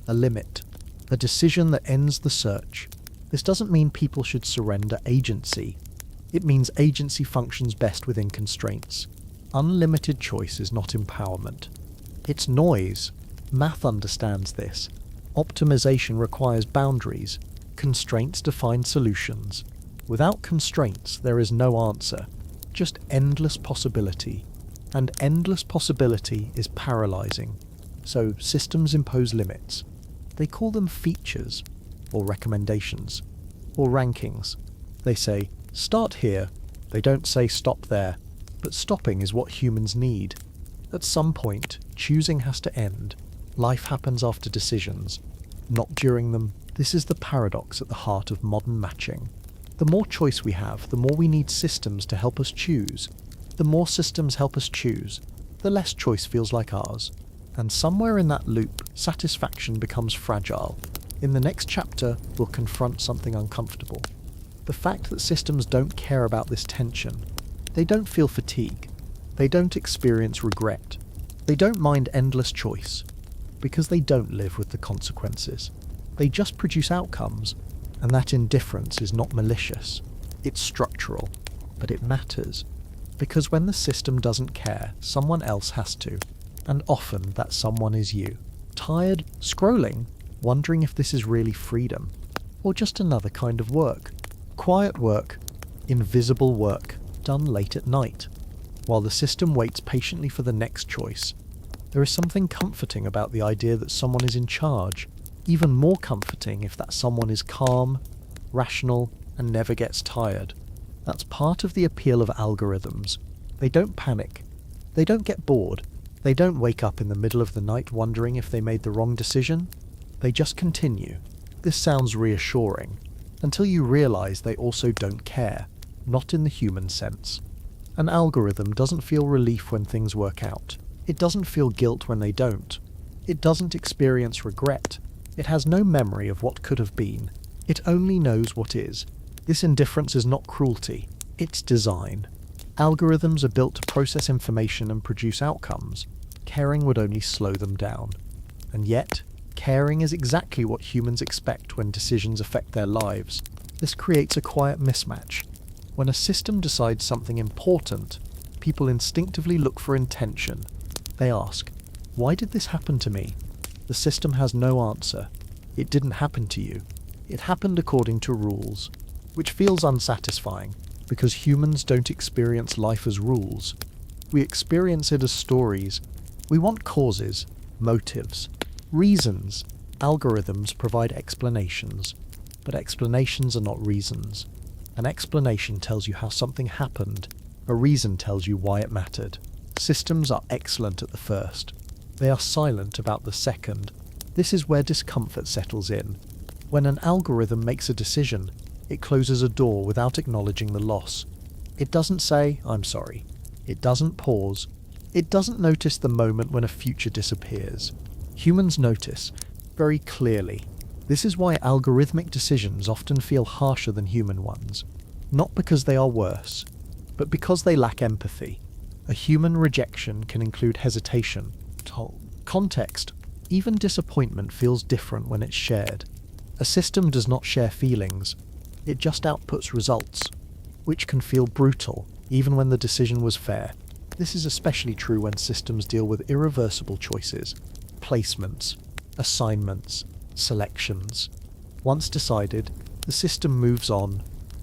a limit, a decision that ends the search. This doesn't mean people should surrender agency. It means agency functions best within constraints. Unlimited choice is not empowerment. It's noise. Math understands this. Optimization requires boundaries. Constraints define solutions. Without constraints, there is no answer, just endless possibility. And endless possibility is paralyzing. So systems impose limits. They call them features, or recommendations, or rankings. They say, start here. They don't say stop there. But stopping is what humans need. At some point, choosing has to end. Life happens after decisions, not during them. This is the paradox at the heart of modern matching. The more choice we have, the more we need systems to help us choose. The more systems help us choose, the less choice feels like ours. And somewhere in that loop, satisfaction becomes fragile. In the next chapter, we'll confront something uncomfortable. The fact that systems don't care about this tension. They don't feel fatigue. They don't experience regret. They don't mind endless choice, because they don't live with the consequences. They just produce outcomes, and that indifference is not malicious. It's structural, but it matters. Because when the system doesn't care, someone else has to. And often that someone is you. Tired, scrolling, wondering if this is really freedom, or just another kind of work. Quiet work, invisible work, done late at night, while the system waits patiently for the next choice. There is something comforting about the idea that someone is in charge, even more comforting if that someone is calm, rational, and never gets tired. That's part of the appeal of algorithms. They don't panic. They don't get bored. They don't wake up in the middle of the night wondering if they made the wrong decision. They just continue. This sounds reassuring, until you realize they also don't care, not in the human sense. An algorithm doesn't feel relief when things work out. It doesn't feel guilt when they don't. It doesn't experience regret. It has no memory of what could have been. It only knows what is. This indifference is not cruelty. It's design. Algorithms are built to process information and produce outcomes. Caring would only slow them down. And yet, caring is exactly what humans expect when decisions affect their lives. This creates a quiet mismatch. When a system decides something important, people instinctively look for intention. They ask, why did this happen to me? The system has no answer. It didn't happen to you. It happened according to rules, which feels unsatisfying because humans don't experience life as rules. We experience it as stories. We want causes, motives, reasons. Algorithms provide explanations, but explanations are not reasons. An explanation tells you how something happened. A reason tells you why it mattered. Systems are excellent at the first. They are silent about the second. This is where discomfort settles in. When an algorithm makes a decision, it closes a door without acknowledging the loss. It doesn't say, "I'm sorry." It doesn't pause. It doesn't notice the moment when a future disappears. Humans notice, very clearly. This is why algorithmic decisions often feel harsher than human ones. Not because they are worse, but because they lack empathy. A human rejection can include hesitation, context. Even disappointment feels different when it's shared. A system does not share feelings. It just outputs results, which can feel brutal, even when the decision was fair. This is especially true when systems deal with irreversible choices, placements, assignments, selections. Once decided, the system moves on,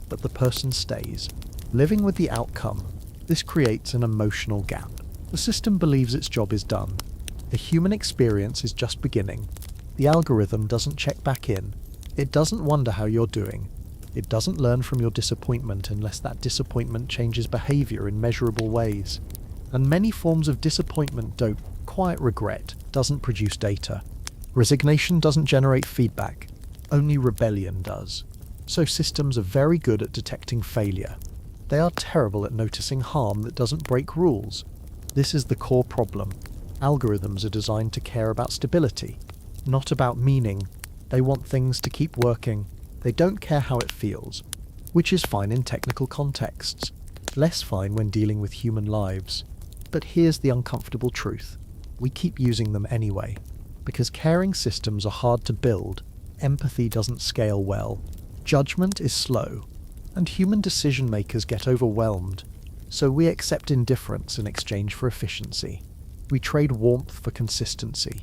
but the person stays. Living with the outcome, this creates an emotional gap. The system believes its job is done. The human experience is just beginning. The algorithm doesn't check back in. It doesn't wonder how you're doing. It doesn't learn from your disappointment unless that disappointment changes behavior in measurable ways. And many forms of disappointment don't. Quiet regret doesn't produce data. Resignation doesn't generate feedback. Only rebellion does. So systems are very good at detecting failure. They are terrible at noticing harm that doesn't break rules. This is the core problem. Algorithms are designed to care about stability, not about meaning. They want things to keep working. They don't care how it feels, which is fine in technical contexts, less fine when dealing with human lives. But here's the uncomfortable truth. We keep using them anyway. Because caring systems are hard to build, empathy doesn't scale well, judgment is slow, and human decision makers get overwhelmed. So we accept indifference in exchange for efficiency. We trade warmth for consistency.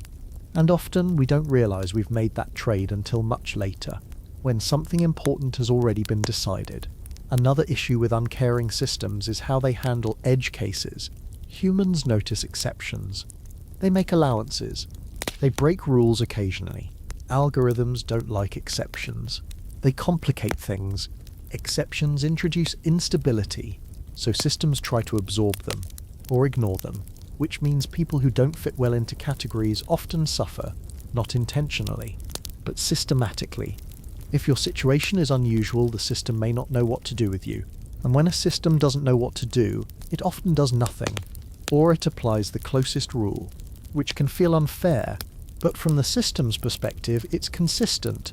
And often we don't realize we've made that trade until much later, when something important has already been decided. Another issue with uncaring systems is how they handle edge cases. Humans notice exceptions. They make allowances. They break rules occasionally. Algorithms don't like exceptions. They complicate things. Exceptions introduce instability, so systems try to absorb them, or ignore them, which means people who don't fit well into categories often suffer, not intentionally, but systematically. If your situation is unusual, the system may not know what to do with you. And when a system doesn't know what to do, it often does nothing, or it applies the closest rule, which can feel unfair, but from the system's perspective, it's consistent.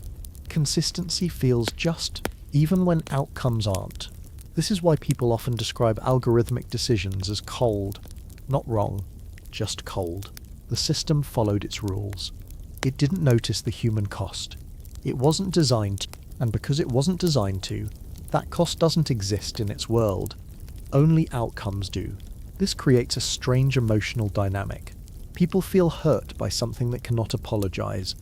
Consistency feels just, even when outcomes aren't. This is why people often describe algorithmic decisions as cold. Not wrong, just cold. The system followed its rules. It didn't notice the human cost. It wasn't designed to, and because it wasn't designed to, that cost doesn't exist in its world. Only outcomes do. This creates a strange emotional dynamic. People feel hurt by something that cannot apologize.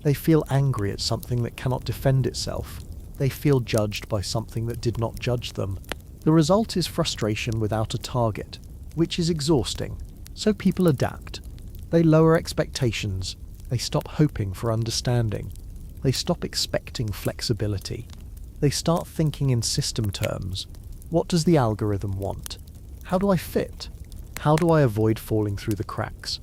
They feel angry at something that cannot defend itself. They feel judged by something that did not judge them. The result is frustration without a target, which is exhausting. So people adapt. They lower expectations. They stop hoping for understanding. They stop expecting flexibility. They start thinking in system terms. What does the algorithm want? How do I fit? How do I avoid falling through the cracks?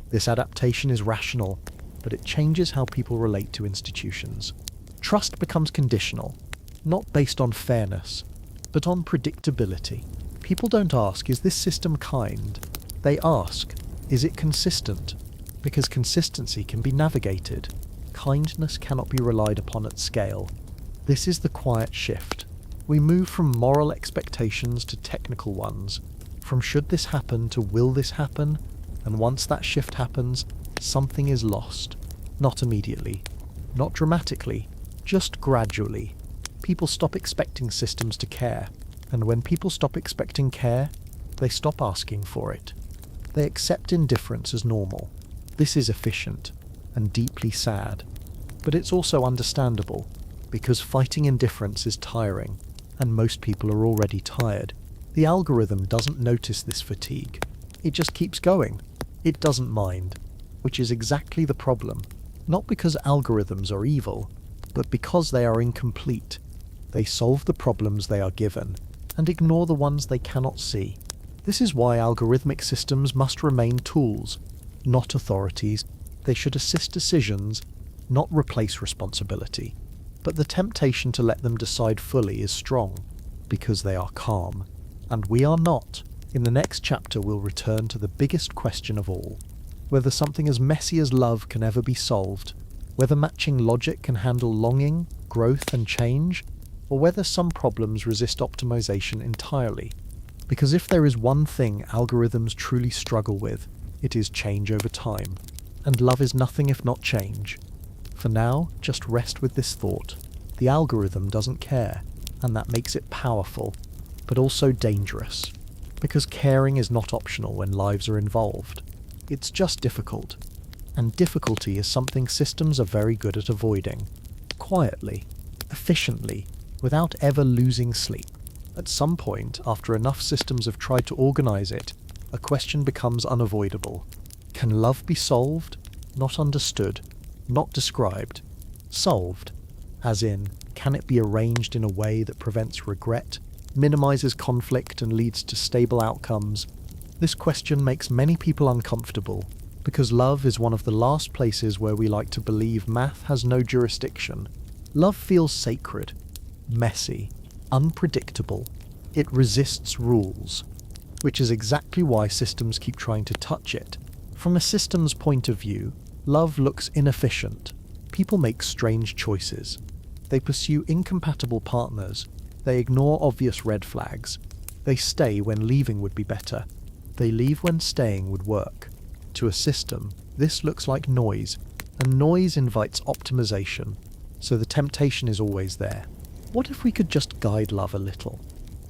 This adaptation is rational, but it changes how people relate to institutions. Trust becomes conditional, not based on fairness, but on predictability. People don't ask, is this system kind? They ask, is it consistent? Because consistency can be navigated. Kindness cannot be relied upon at scale. This is the quiet shift. We move from moral expectations to technical ones, from should this happen to will this happen, and once that shift happens, something is lost. Not immediately, not dramatically, just gradually. People stop expecting systems to care. And when people stop expecting care, they stop asking for it. They accept indifference as normal. This is efficient and deeply sad. But it's also understandable, because fighting indifference is tiring, and most people are already tired. The algorithm doesn't notice this fatigue. It just keeps going. It doesn't mind, which is exactly the problem. Not because algorithms are evil, but because they are incomplete. They solve the problems they are given, and ignore the ones they cannot see. This is why algorithmic systems must remain tools, not authorities. They should assist decisions, not replace responsibility. But the temptation to let them decide fully is strong, because they are calm. And we are not. In the next chapter, we'll return to the biggest question of all: whether something as messy as love can ever be solved, whether matching logic can handle longing, growth, and change, or whether some problems resist optimization entirely. Because if there is one thing algorithms truly struggle with, it is change over time. And love is nothing if not change. For now, just rest with this thought. The algorithm doesn't care, and that makes it powerful, but also dangerous. Because caring is not optional when lives are involved. It's just difficult. And difficulty is something systems are very good at avoiding. Quietly, efficiently, without ever losing sleep. At some point, after enough systems have tried to organize it, a question becomes unavoidable. Can love be solved? Not understood. Not described. Solved. As in, can it be arranged in a way that prevents regret, minimizes conflict, and leads to stable outcomes? This question makes many people uncomfortable, because love is one of the last places where we like to believe math has no jurisdiction. Love feels sacred, messy, unpredictable. It resists rules, which is exactly why systems keep trying to touch it. From a system's point of view, love looks inefficient. People make strange choices. They pursue incompatible partners. They ignore obvious red flags. They stay when leaving would be better. They leave when staying would work. To a system, this looks like noise, and noise invites optimization, so the temptation is always there. What if we could just guide love a little?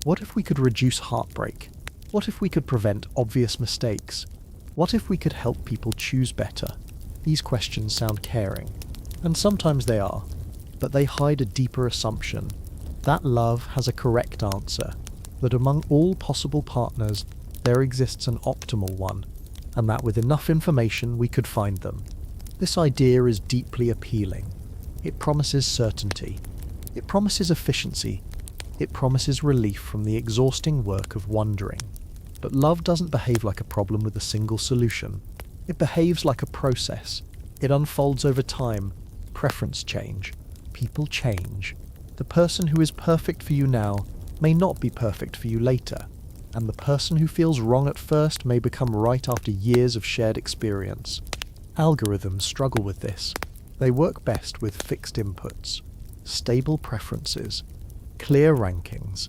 What if we could reduce heartbreak? What if we could prevent obvious mistakes? What if we could help people choose better? These questions sound caring, and sometimes they are, but they hide a deeper assumption: that love has a correct answer, that among all possible partners, there exists an optimal one, and that with enough information we could find them. This idea is deeply appealing. It promises certainty. It promises efficiency. It promises relief from the exhausting work of wondering. But love doesn't behave like a problem with a single solution. It behaves like a process. It unfolds over time. Preference change. People change. The person who is perfect for you now may not be perfect for you later. And the person who feels wrong at first may become right after years of shared experience. Algorithms struggle with this. They work best with fixed inputs, stable preferences, clear rankings.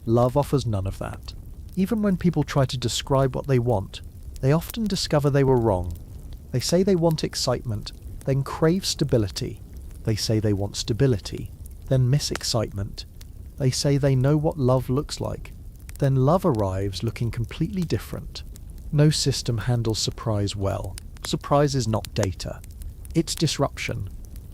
Love offers none of that. Even when people try to describe what they want, they often discover they were wrong. They say they want excitement, then crave stability. They say they want stability, then miss excitement. They say they know what love looks like, then love arrives looking completely different. No system handles surprise well. Surprise is not data. It's disruption.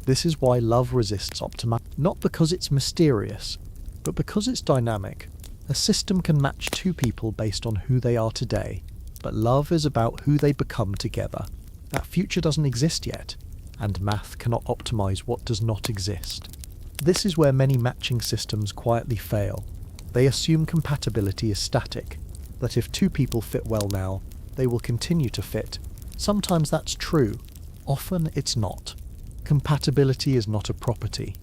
This is why love resists optimism. Not because it's mysterious, but because it's dynamic. A system can match two people based on who they are today, but love is about who they become together. That future doesn't exist yet, and math cannot optimize what does not exist. This is where many matching systems quietly fail. They assume compatibility is static, that if two people fit well now, they will continue to fit. Sometimes that's true, often it's not. Compatibility is not a property.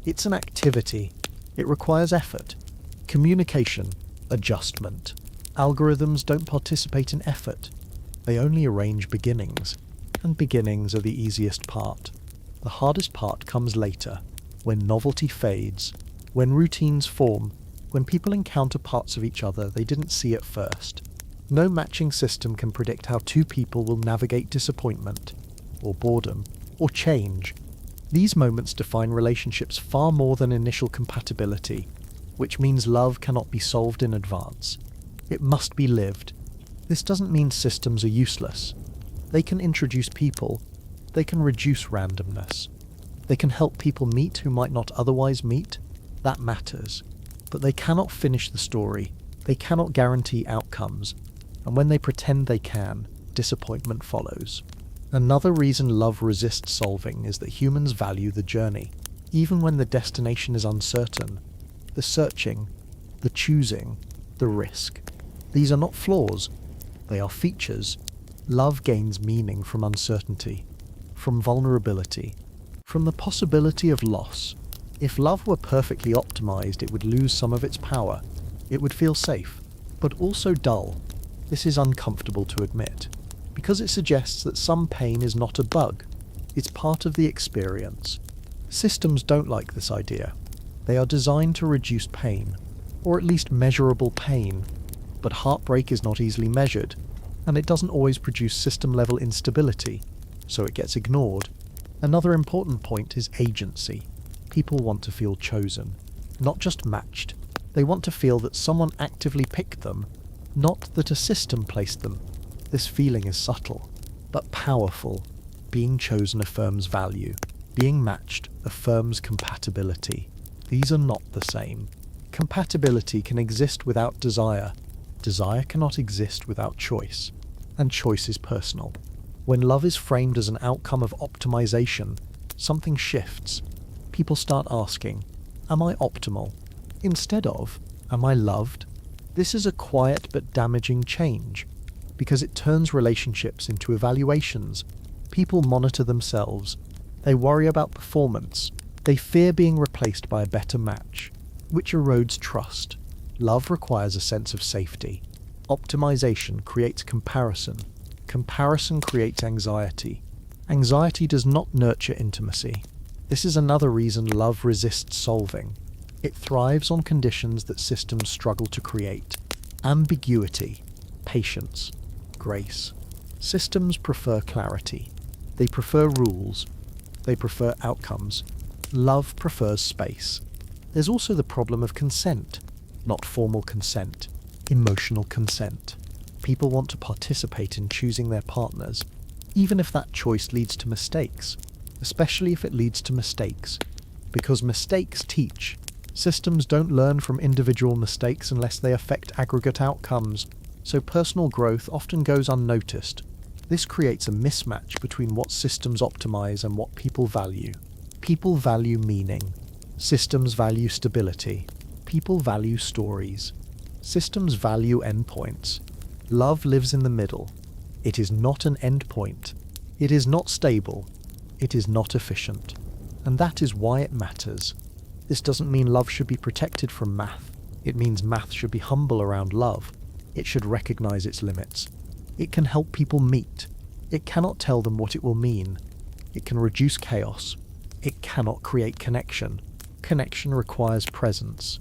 It's an activity. It requires effort, communication, adjustment. Algorithms don't participate in effort. They only arrange beginnings, and beginnings are the easiest part. The hardest part comes later, when novelty fades, when routines form, when people encounter parts of each other they didn't see at first. No matching system can predict how two people will navigate disappointment, or boredom, or change. These moments define relationships far more than initial compatibility, which means love cannot be solved in advance. It must be lived. This doesn't mean systems are useless. They can introduce people. They can reduce randomness. They can help people meet who might not otherwise meet. That matters. But they cannot finish the story. They cannot guarantee outcomes. And when they pretend they can, disappointment follows. Another reason love resists solving is that humans value the journey. Even when the destination is uncertain, the searching, the choosing, the risk. These are not flaws. They are features. Love gains meaning from uncertainty, from vulnerability, from the possibility of loss. If love were perfectly optimized, it would lose some of its power. It would feel safe. but also dull. This is uncomfortable to admit, because it suggests that some pain is not a bug, it's part of the experience. Systems don't like this idea. They are designed to reduce pain, or at least measurable pain, but heartbreak is not easily measured, and it doesn't always produce system-level instability, so it gets ignored. Another important point is agency. People want to feel chosen, not just matched. They want to feel that someone actively picked them, not that a system placed them. This feeling is subtle, but powerful. Being chosen affirms value. Being matched affirms compatibility. These are not the same. Compatibility can exist without desire. Desire cannot exist without choice. And choice is personal. When love is framed as an outcome of optimization, something shifts. People start asking, am I optimal? Instead of, am I loved? This is a quiet but damaging change, because it turns relationships into evaluations. People monitor themselves. They worry about performance. They fear being replaced by a better match, which erodes trust. Love requires a sense of safety. Optimization creates comparison. Comparison creates anxiety. Anxiety does not nurture intimacy. This is another reason love resists solving. It thrives on conditions that systems struggle to create. Ambiguity, patience, grace. Systems prefer clarity. They prefer rules. They prefer outcomes. Love prefers space. There's also the problem of consent. Not formal consent, emotional consent. People want to participate in choosing their partners, even if that choice leads to mistakes, especially if it leads to mistakes, because mistakes teach. Systems don't learn from individual mistakes unless they affect aggregate outcomes, so personal growth often goes unnoticed. This creates a mismatch between what systems optimize and what people value. People value meaning. Systems value stability. People value stories. Systems value endpoints. Love lives in the middle. It is not an endpoint. It is not stable. It is not efficient. And that is why it matters. This doesn't mean love should be protected from math. It means math should be humble around love. It should recognize its limits. It can help people meet. It cannot tell them what it will mean. It can reduce chaos. It cannot create connection. Connection requires presence,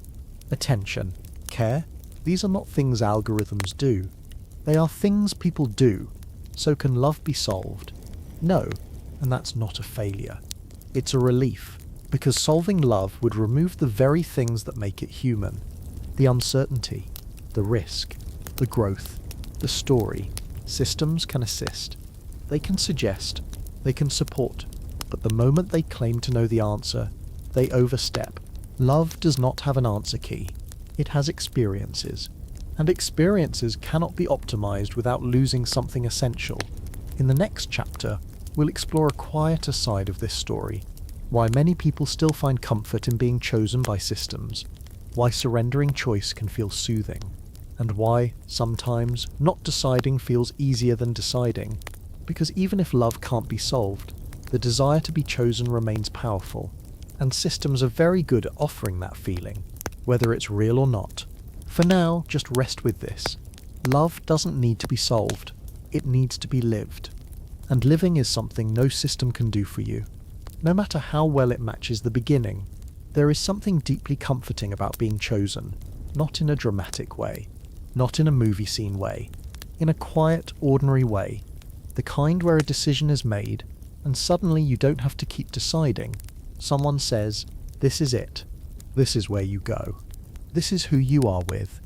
attention, care. These are not things algorithms do. They are things people do. So can love be solved? No, and that's not a failure. It's a relief, because solving love would remove the very things that make it human. The uncertainty, the risk, the growth, the story. Systems can assist. They can suggest. They can support. But the moment they claim to know the answer, they overstep. Love does not have an answer key. It has experiences. And experiences cannot be optimized without losing something essential. In the next chapter, we'll explore a quieter side of this story. Why many people still find comfort in being chosen by systems. Why surrendering choice can feel soothing. And why, sometimes, not deciding feels easier than deciding. Because even if love can't be solved, the desire to be chosen remains powerful. And systems are very good at offering that feeling, whether it's real or not. For now, just rest with this. Love doesn't need to be solved. It needs to be lived. And living is something no system can do for you. No matter how well it matches the beginning, there is something deeply comforting about being chosen, not in a dramatic way, not in a movie scene way, in a quiet, ordinary way, the kind where a decision is made, and suddenly you don't have to keep deciding. Someone says, this is it. This is where you go. This is who you are with.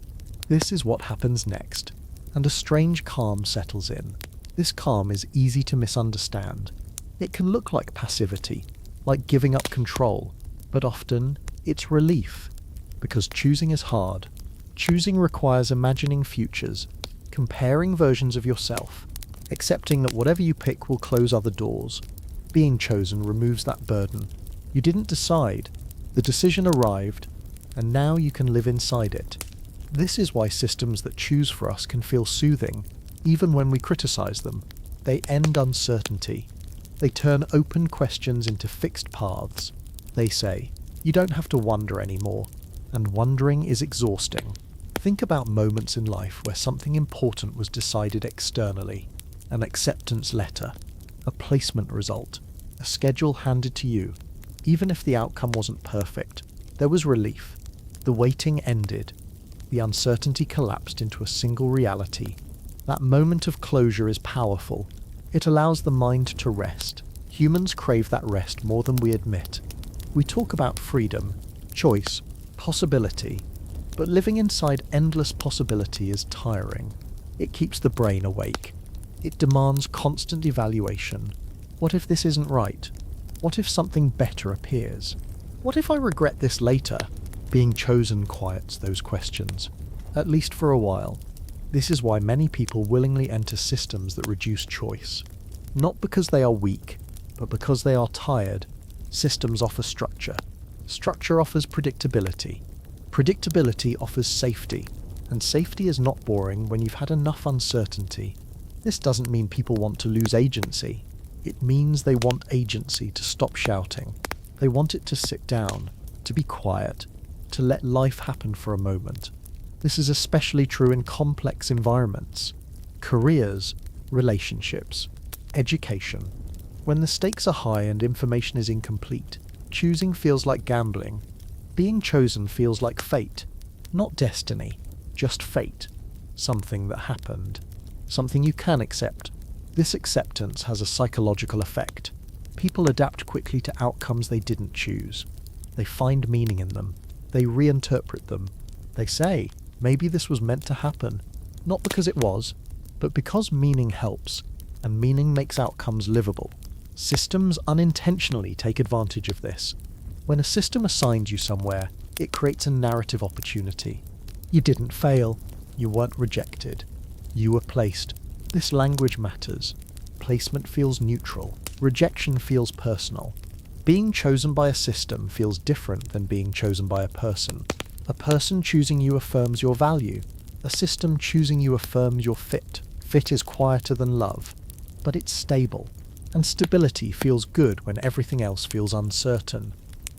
This is what happens next. And a strange calm settles in. This calm is easy to misunderstand. It can look like passivity, like giving up control, but often it's relief, because choosing is hard. Choosing requires imagining futures, comparing versions of yourself, accepting that whatever you pick will close other doors. Being chosen removes that burden. You didn't decide. The decision arrived, and now you can live inside it. This is why systems that choose for us can feel soothing, even when we criticize them. They end uncertainty. They turn open questions into fixed paths. They say, you don't have to wonder anymore, and wondering is exhausting. Think about moments in life where something important was decided externally. An acceptance letter, a placement result, a schedule handed to you. Even if the outcome wasn't perfect, there was relief. The waiting ended. The uncertainty collapsed into a single reality. That moment of closure is powerful. It allows the mind to rest. Humans crave that rest more than we admit. We talk about freedom, choice, possibility, but living inside endless possibility is tiring. It keeps the brain awake. It demands constant evaluation. What if this isn't right? What if something better appears? What if I regret this later? Being chosen quiets those questions, at least for a while. This is why many people willingly enter systems that reduce choice. Not because they are weak, but because they are tired. Systems offer structure. Structure offers predictability. Predictability offers safety. And safety is not boring when you've had enough uncertainty. This doesn't mean people want to lose agency. It means they want agency to stop shouting. They want it to sit down, to be quiet, to let life happen for a moment. This is especially true in complex environments. Careers, relationships, education. When the stakes are high and information is incomplete, choosing feels like gambling. Being chosen feels like fate. Not destiny, just fate. Something that happened. Something you can accept. This acceptance has a psychological effect. People adapt quickly to outcomes they didn't choose. They find meaning in them. They reinterpret them. They say, maybe this was meant to happen. Not because it was, but because meaning helps, and meaning makes outcomes livable. Systems unintentionally take advantage of this. When a system assigns you somewhere, it creates a narrative opportunity. You didn't fail. You weren't rejected. You were placed. This language matters. Placement feels neutral. Rejection feels personal. Being chosen by a system feels different than being chosen by a person. A person choosing you affirms your value. A system choosing you affirms your fit. Fit is quieter than love, but it's stable. And stability feels good when everything else feels uncertain.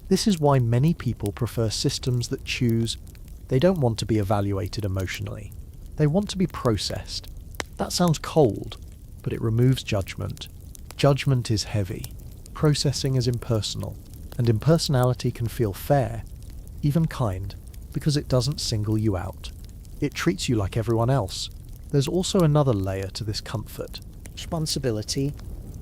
This is why many people prefer systems that choose. They don't want to be evaluated emotionally. They want to be processed. That sounds cold, but it removes judgment. Judgment is heavy. Processing is impersonal. And impersonality can feel fair, even kind, because it doesn't single you out. It treats you like everyone else. There's also another layer to this comfort. Responsibility.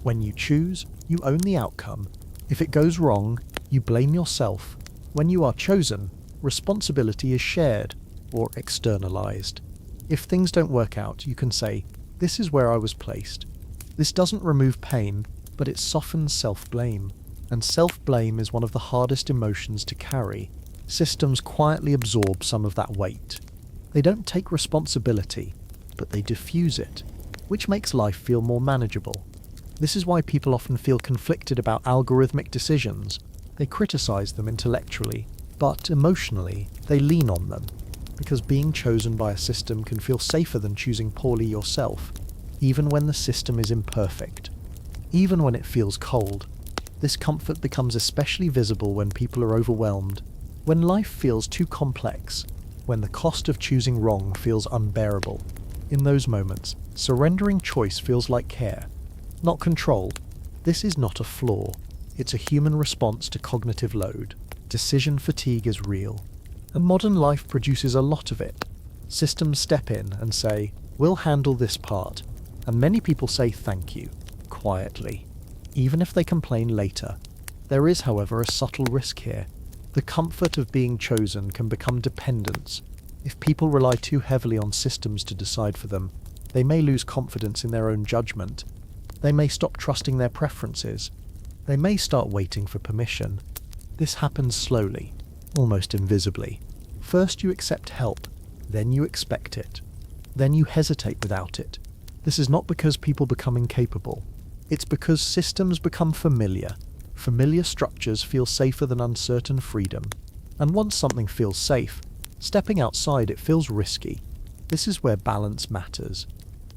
When you choose, you own the outcome. If it goes wrong, you blame yourself. When you are chosen, responsibility is shared or externalized. If things don't work out, you can say, "This is where I was placed." This doesn't remove pain, but it softens self-blame. And self-blame is one of the hardest emotions to carry. Systems quietly absorb some of that weight. They don't take responsibility, but they diffuse it, which makes life feel more manageable. This is why people often feel conflicted about algorithmic decisions. They criticize them intellectually, but emotionally, they lean on them. Because being chosen by a system can feel safer than choosing poorly yourself, even when the system is imperfect. Even when it feels cold. This comfort becomes especially visible when people are overwhelmed, when life feels too complex, when the cost of choosing wrong feels unbearable. In those moments, surrendering choice feels like care, not control. This is not a flaw. It's a human response to cognitive load. Decision fatigue is real. And modern life produces a lot of it. Systems step in and say, "We'll handle this part." And many people say thank you, quietly, even if they complain later. There is, however, a subtle risk here. The comfort of being chosen can become dependence. If people rely too heavily on systems to decide for them, they may lose confidence in their own judgment. They may stop trusting their preferences. They may start waiting for permission. This happens slowly, almost invisibly. First you accept help, then you expect it. Then you hesitate without it. This is not because people become incapable. It's because systems become familiar. Familiar structures feel safer than uncertain freedom. And once something feels safe, stepping outside it feels risky. This is where balance matters.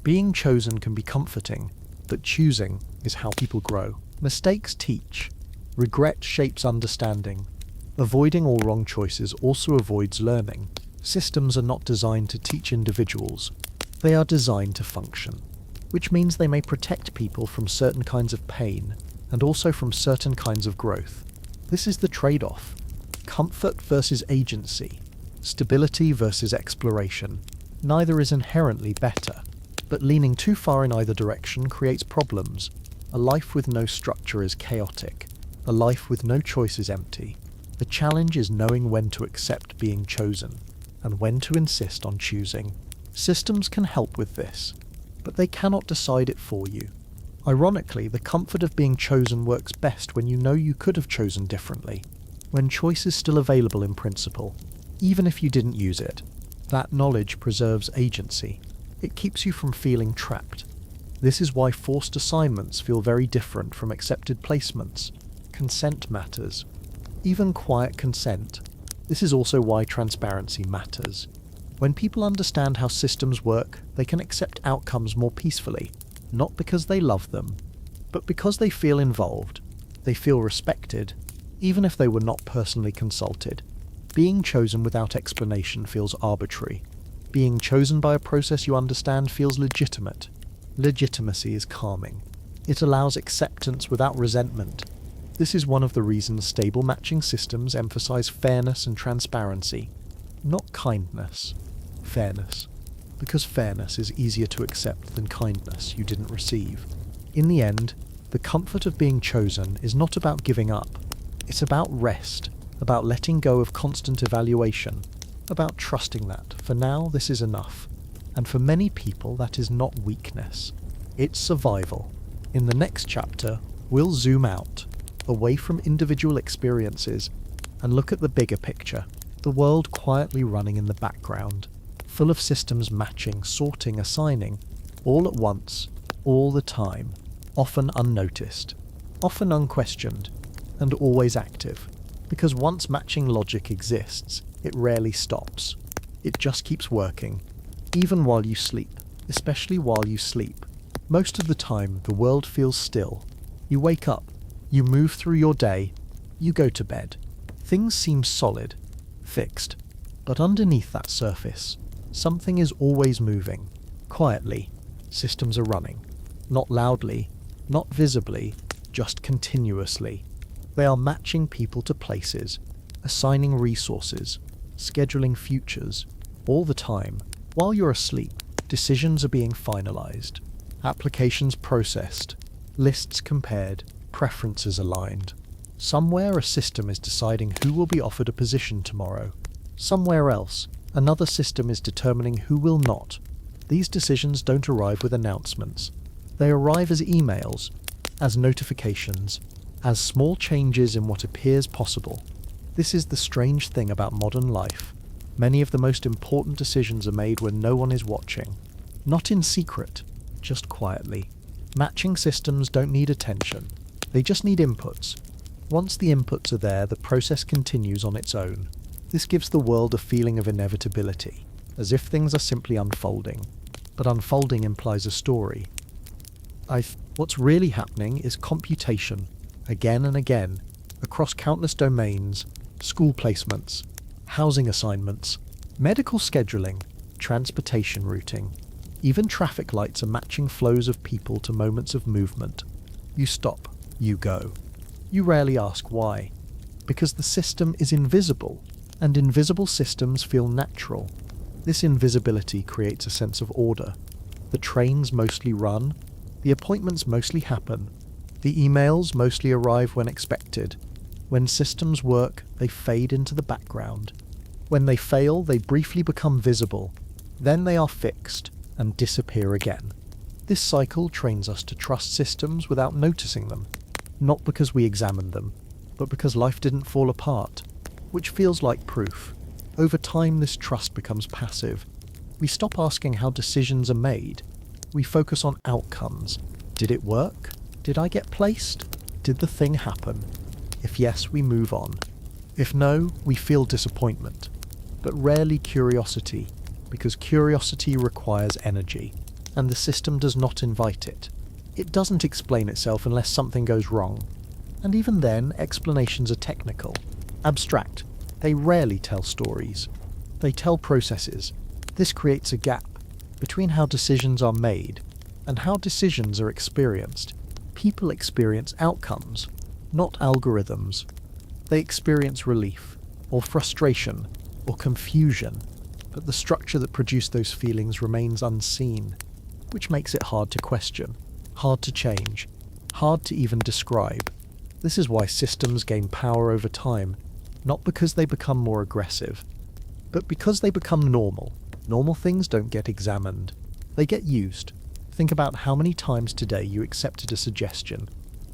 Being chosen can be comforting, but choosing is how people grow. Mistakes teach. Regret shapes understanding. Avoiding all wrong choices also avoids learning. Systems are not designed to teach individuals, they are designed to function, which means they may protect people from certain kinds of pain and also from certain kinds of growth. This is the trade-off: comfort versus agency, stability versus exploration. Neither is inherently better, but leaning too far in either direction creates problems. A life with no structure is chaotic. A life with no choice is empty. The challenge is knowing when to accept being chosen and when to insist on choosing. Systems can help with this, but they cannot decide it for you. Ironically, the comfort of being chosen works best when you know you could have chosen differently, when choice is still available in principle, even if you didn't use it. That knowledge preserves agency. It keeps you from feeling trapped. This is why forced assignments feel very different from accepted placements. Consent matters. Even quiet consent. This is also why transparency matters. When people understand how systems work, they can accept outcomes more peacefully, not because they love them, but because they feel involved. They feel respected, even if they were not personally consulted. Being chosen without explanation feels arbitrary. Being chosen by a process you understand feels legitimate. Legitimacy is calming. It allows acceptance without resentment. This is one of the reasons stable matching systems emphasize fairness and transparency, not kindness. Fairness. Because fairness is easier to accept than kindness you didn't receive. In the end, the comfort of being chosen is not about giving up. It's about rest, about letting go of constant evaluation, about trusting that, for now, this is enough. And for many people, that is not weakness. It's survival. In the next chapter, we'll zoom out, away from individual experiences, and look at the bigger picture, the world quietly running in the background, full of systems matching, sorting, assigning, all at once, all the time, often unnoticed, often unquestioned, and always active. Because once matching logic exists, it rarely stops. It just keeps working, even while you sleep, especially while you sleep. Most of the time, the world feels still. You wake up, you move through your day, you go to bed. Things seem solid, fixed, but underneath that surface, something is always moving. Quietly, systems are running. Not loudly, not visibly, just continuously. They are matching people to places, assigning resources, scheduling futures, all the time. While you're asleep, decisions are being finalized, applications processed, lists compared, preferences aligned. Somewhere a system is deciding who will be offered a position tomorrow. Somewhere else, another system is determining who will not. These decisions don't arrive with announcements. They arrive as emails, as notifications, as small changes in what appears possible. This is the strange thing about modern life. Many of the most important decisions are made when no one is watching. Not in secret, just quietly. Matching systems don't need attention. They just need inputs. Once the inputs are there, the process continues on its own. This gives the world a feeling of inevitability, as if things are simply unfolding. But unfolding implies a story. What's really happening is computation, again and again, across countless domains, school placements, housing assignments, medical scheduling, transportation routing. Even traffic lights are matching flows of people to moments of movement. You stop, you go. You rarely ask why. Because the system is invisible, and invisible systems feel natural. This invisibility creates a sense of order. The trains mostly run, the appointments mostly happen, the emails mostly arrive when expected. When systems work, they fade into the background. When they fail, they briefly become visible. Then they are fixed and disappear again. This cycle trains us to trust systems without noticing them, not because we examined them, but because life didn't fall apart, which feels like proof. Over time, this trust becomes passive. We stop asking how decisions are made. We focus on outcomes. Did it work? Did I get placed? Did the thing happen? If yes, we move on. If no, we feel disappointment, but rarely curiosity, because curiosity requires energy, and the system does not invite it. It doesn't explain itself unless something goes wrong. And even then, explanations are technical, abstract. They rarely tell stories. They tell processes. This creates a gap between how decisions are made and how decisions are experienced. People experience outcomes, not algorithms. They experience relief, or frustration, or confusion, but the structure that produced those feelings remains unseen, which makes it hard to question, hard to change, hard to even describe. This is why systems gain power over time, not because they become more aggressive, but because they become normal. Normal things don't get examined, they get used. Think about how many times today you accepted a suggestion,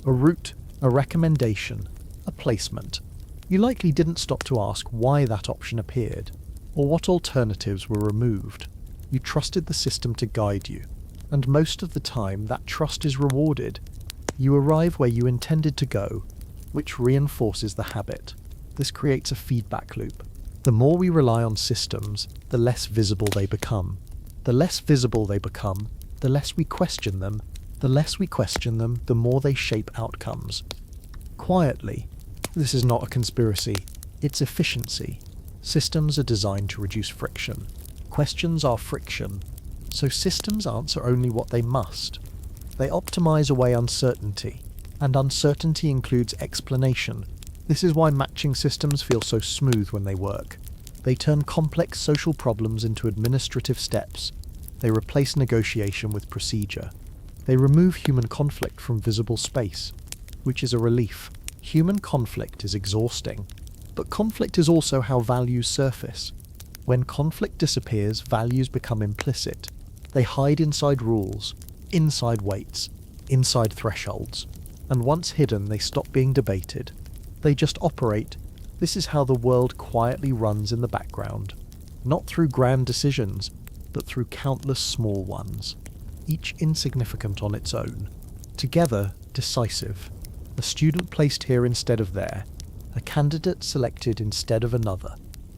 a route, a recommendation, a placement. You likely didn't stop to ask why that option appeared, or what alternatives were removed. You trusted the system to guide you, and most of the time that trust is rewarded. You arrive where you intended to go, which reinforces the habit. This creates a feedback loop. The more we rely on systems, the less visible they become. The less visible they become, the less we question them. The less we question them, the more they shape outcomes. Quietly, this is not a conspiracy, it's efficiency. Systems are designed to reduce friction. Questions are friction. So systems answer only what they must. They optimize away uncertainty, and uncertainty includes explanation. This is why matching systems feel so smooth when they work. They turn complex social problems into administrative steps. They replace negotiation with procedure. They remove human conflict from visible space, which is a relief. Human conflict is exhausting, but conflict is also how values surface. When conflict disappears, values become implicit. They hide inside rules, inside weights, inside thresholds, and once hidden, they stop being debated. They just operate. This is how the world quietly runs in the background, not through grand decisions, but through countless small ones, each insignificant on its own, together decisive. A student placed here instead of there, a candidate selected instead of another,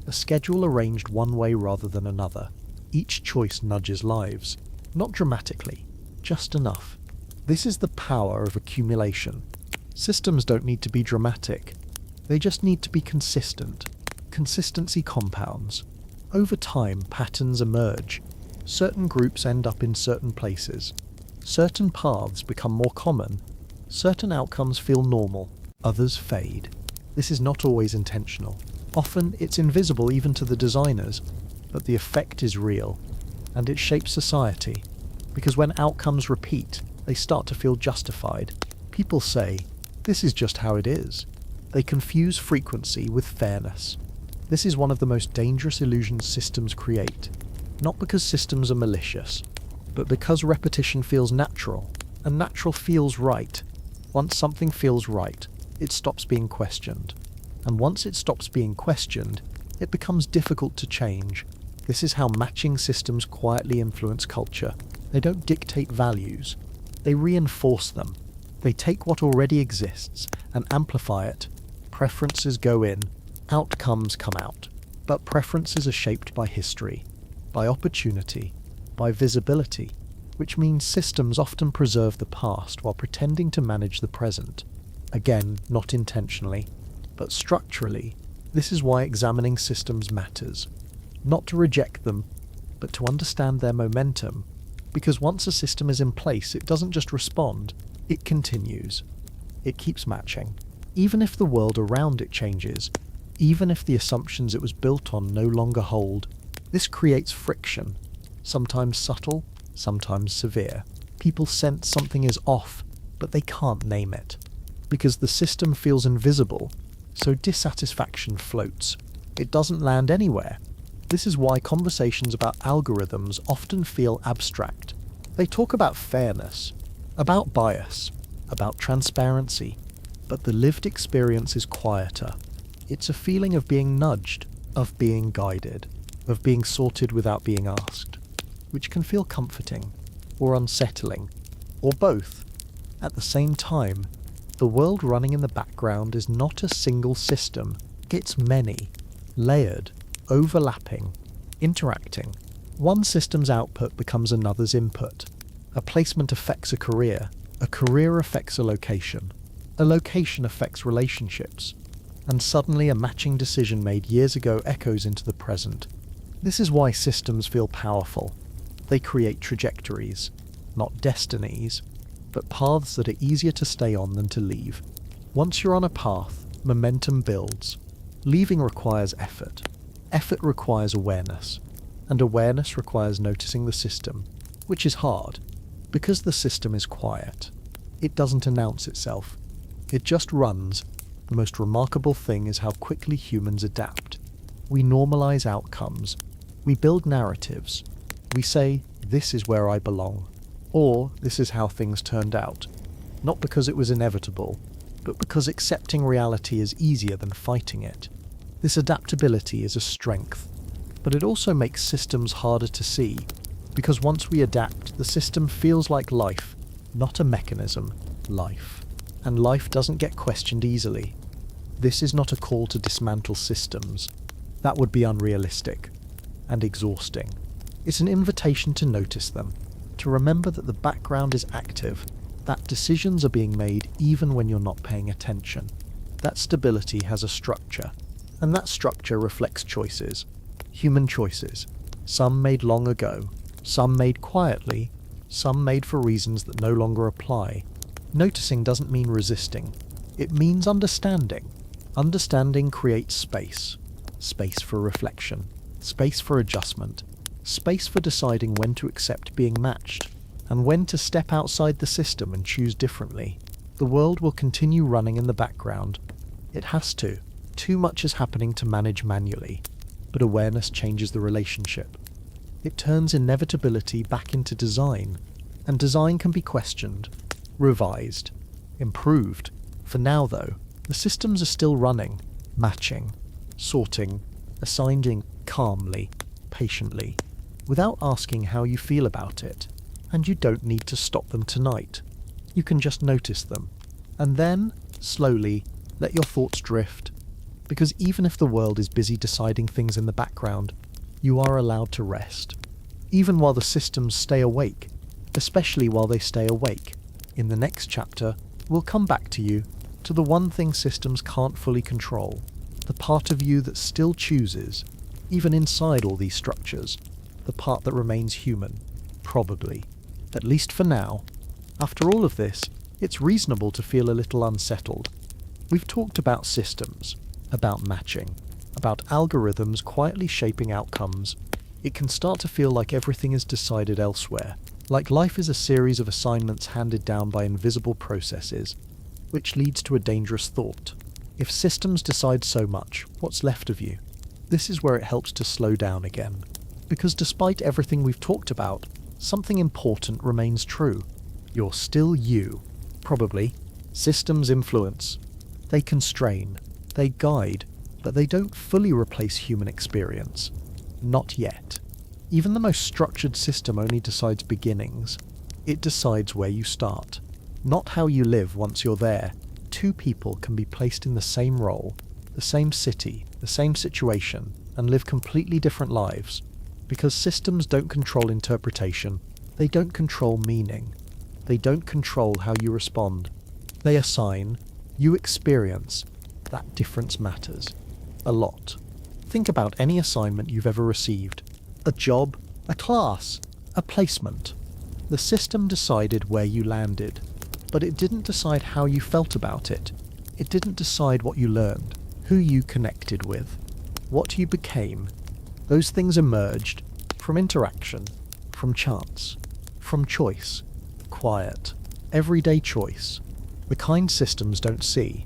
a schedule arranged one way rather than another. Each choice nudges lives, not dramatically, just enough. This is the power of accumulation. Systems don't need to be dramatic, they just need to be consistent. Consistency compounds. Over time, patterns emerge. Certain groups end up in certain places. Certain paths become more common. Certain outcomes feel normal, others fade. This is not always intentional. Often it's invisible even to the designers, but the effect is real, and it shapes society. Because when outcomes repeat, they start to feel justified. People say, this is just how it is. They confuse frequency with fairness. This is one of the most dangerous illusions systems create, not because systems are malicious, but because repetition feels natural, and natural feels right. Once something feels right, it stops being questioned. And once it stops being questioned, it becomes difficult to change. This is how matching systems quietly influence culture. They don't dictate values, they reinforce them. They take what already exists and amplify it. Preferences go in, outcomes come out. But preferences are shaped by history, by opportunity, by visibility, which means systems often preserve the past while pretending to manage the present. Again, not intentionally, but structurally. This is why examining systems matters. Not to reject them, but to understand their momentum. Because once a system is in place, it doesn't just respond, it continues. It keeps matching. Even if the world around it changes, even if the assumptions it was built on no longer hold, this creates friction, sometimes subtle, sometimes severe. People sense something is off, but they can't name it. Because the system feels invisible, so dissatisfaction floats. It doesn't land anywhere. This is why conversations about algorithms often feel abstract. They talk about fairness, about bias, about transparency, but the lived experience is quieter. It's a feeling of being nudged, of being guided, of being sorted without being asked, which can feel comforting, or unsettling, or both. At the same time, the world running in the background is not a single system, it's many, layered, overlapping, interacting. One system's output becomes another's input. A placement affects a career affects a location affects relationships, and suddenly a matching decision made years ago echoes into the present. This is why systems feel powerful. They create trajectories, not destinies, but paths that are easier to stay on than to leave. Once you're on a path, momentum builds. Leaving requires effort. Effort requires awareness. And awareness requires noticing the system, which is hard, because the system is quiet. It doesn't announce itself. It just runs. The most remarkable thing is how quickly humans adapt. We normalize outcomes. We build narratives. We say, this is where I belong. Or, this is how things turned out. Not because it was inevitable, but because accepting reality is easier than fighting it. This adaptability is a strength, but it also makes systems harder to see, because once we adapt, the system feels like life, not a mechanism, life. And life doesn't get questioned easily. This is not a call to dismantle systems. That would be unrealistic and exhausting. It's an invitation to notice them, to remember that the background is active, that decisions are being made even when you're not paying attention. That stability has a structure, and that structure reflects choices, human choices, some made long ago, some made quietly, some made for reasons that no longer apply. Noticing doesn't mean resisting, it means understanding. Understanding creates space, space for reflection, space for adjustment, space for deciding when to accept being matched, and when to step outside the system and choose differently. The world will continue running in the background. It has to. Too much is happening to manage manually, but awareness changes the relationship. It turns inevitability back into design, and design can be questioned, revised, improved. For now, though, the systems are still running, matching, sorting, assigning calmly, patiently, without asking how you feel about it. And you don't need to stop them tonight. You can just notice them, and then, slowly, let your thoughts drift. Because even if the world is busy deciding things in the background, you are allowed to rest. Even while the systems stay awake, especially while they stay awake. In the next chapter, we'll come back to you, to the one thing systems can't fully control, the part of you that still chooses, even inside all these structures, the part that remains human, probably, at least for now. After all of this, it's reasonable to feel a little unsettled. We've talked about systems, about matching, about algorithms quietly shaping outcomes. It can start to feel like everything is decided elsewhere, like life is a series of assignments handed down by invisible processes, which leads to a dangerous thought. If systems decide so much, what's left of you? This is where it helps to slow down again. Because despite everything we've talked about, something important remains true. You're still you. Probably. Systems influence. They constrain. They guide. But they don't fully replace human experience. Not yet. Even the most structured system only decides beginnings. It decides where you start. Not how you live once you're there. Two people can be placed in the same role, the same city, the same situation, and live completely different lives. Because systems don't control interpretation, they don't control meaning, they don't control how you respond. They assign, you experience. That difference matters. A lot. Think about any assignment you've ever received. A job, a class, a placement. The system decided where you landed, but it didn't decide how you felt about it. It didn't decide what you learned, who you connected with, what you became. Those things emerged from interaction, from chance, from choice, quiet, everyday choice, the kind systems don't see.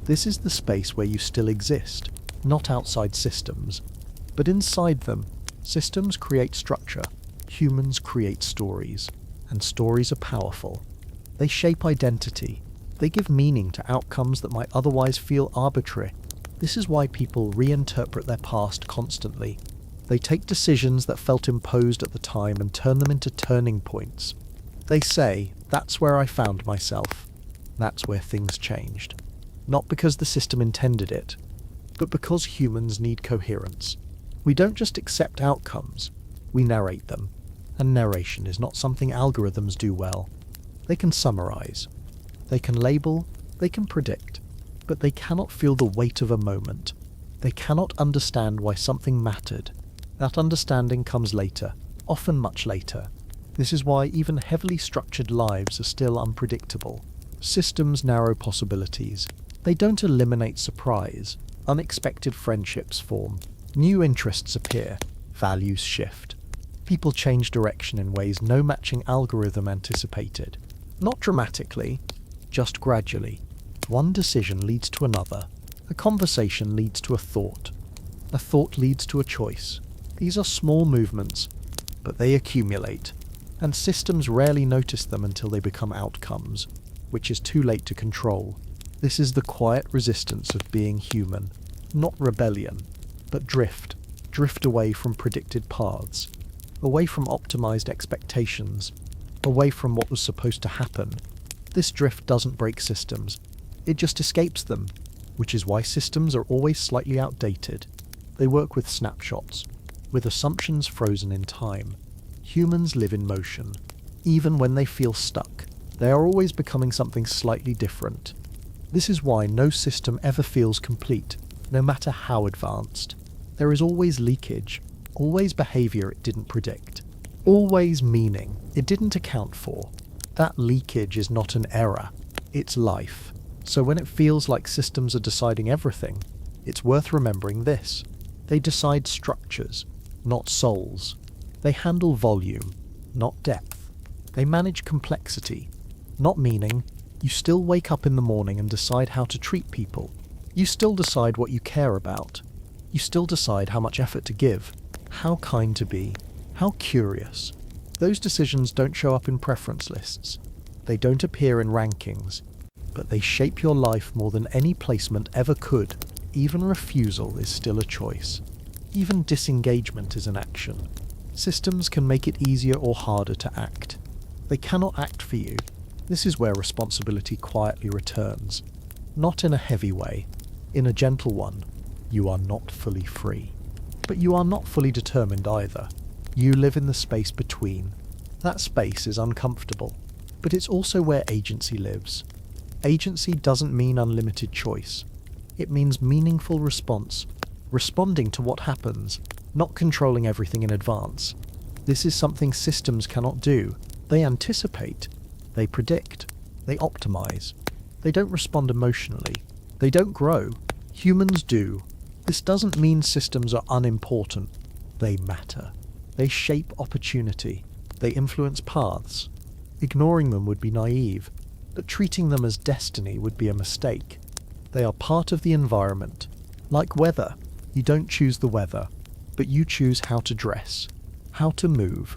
This is the space where you still exist, not outside systems, but inside them. Systems create structure, humans create stories, and stories are powerful. They shape identity, they give meaning to outcomes that might otherwise feel arbitrary. This is why people reinterpret their past constantly. They take decisions that felt imposed at the time and turn them into turning points. They say, that's where I found myself. That's where things changed. Not because the system intended it, but because humans need coherence. We don't just accept outcomes, we narrate them. And narration is not something algorithms do well. They can summarize, they can label, they can predict, but they cannot feel the weight of a moment. They cannot understand why something mattered, That understanding comes later, often much later. This is why even heavily structured lives are still unpredictable. Systems narrow possibilities. They don't eliminate surprise. Unexpected friendships form. New interests appear. Values shift. People change direction in ways no matching algorithm anticipated. Not dramatically, just gradually. One decision leads to another. A conversation leads to a thought. A thought leads to a choice. These are small movements, but they accumulate, and systems rarely notice them until they become outcomes, which is too late to control. This is the quiet resistance of being human. Not rebellion, but drift. Drift away from predicted paths. Away from optimized expectations. Away from what was supposed to happen. This drift doesn't break systems. It just escapes them, which is why systems are always slightly outdated. They work with snapshots, with assumptions frozen in time. Humans live in motion. Even when they feel stuck, they are always becoming something slightly different. This is why no system ever feels complete, no matter how advanced. There is always leakage, always behavior it didn't predict, always meaning it didn't account for. That leakage is not an error, it's life. So when it feels like systems are deciding everything, it's worth remembering this. They decide structures, not souls. They handle volume, not depth. They manage complexity, not meaning. You still wake up in the morning and decide how to treat people. You still decide what you care about. You still decide how much effort to give, how kind to be, how curious. Those decisions don't show up in preference lists. They don't appear in rankings, but they shape your life more than any placement ever could. Even refusal is still a choice. Even disengagement is an action. Systems can make it easier or harder to act. They cannot act for you. This is where responsibility quietly returns. Not in a heavy way, in a gentle one. You are not fully free. But you are not fully determined either. You live in the space between. That space is uncomfortable, but it's also where agency lives. Agency doesn't mean unlimited choice. It means meaningful response, responding to what happens, not controlling everything in advance. This is something systems cannot do. They anticipate, they predict, they optimize. They don't respond emotionally. They don't grow. Humans do. This doesn't mean systems are unimportant. They matter. They shape opportunity. They influence paths. Ignoring them would be naive, but treating them as destiny would be a mistake. They are part of the environment. Like weather, you don't choose the weather, but you choose how to dress, how to move,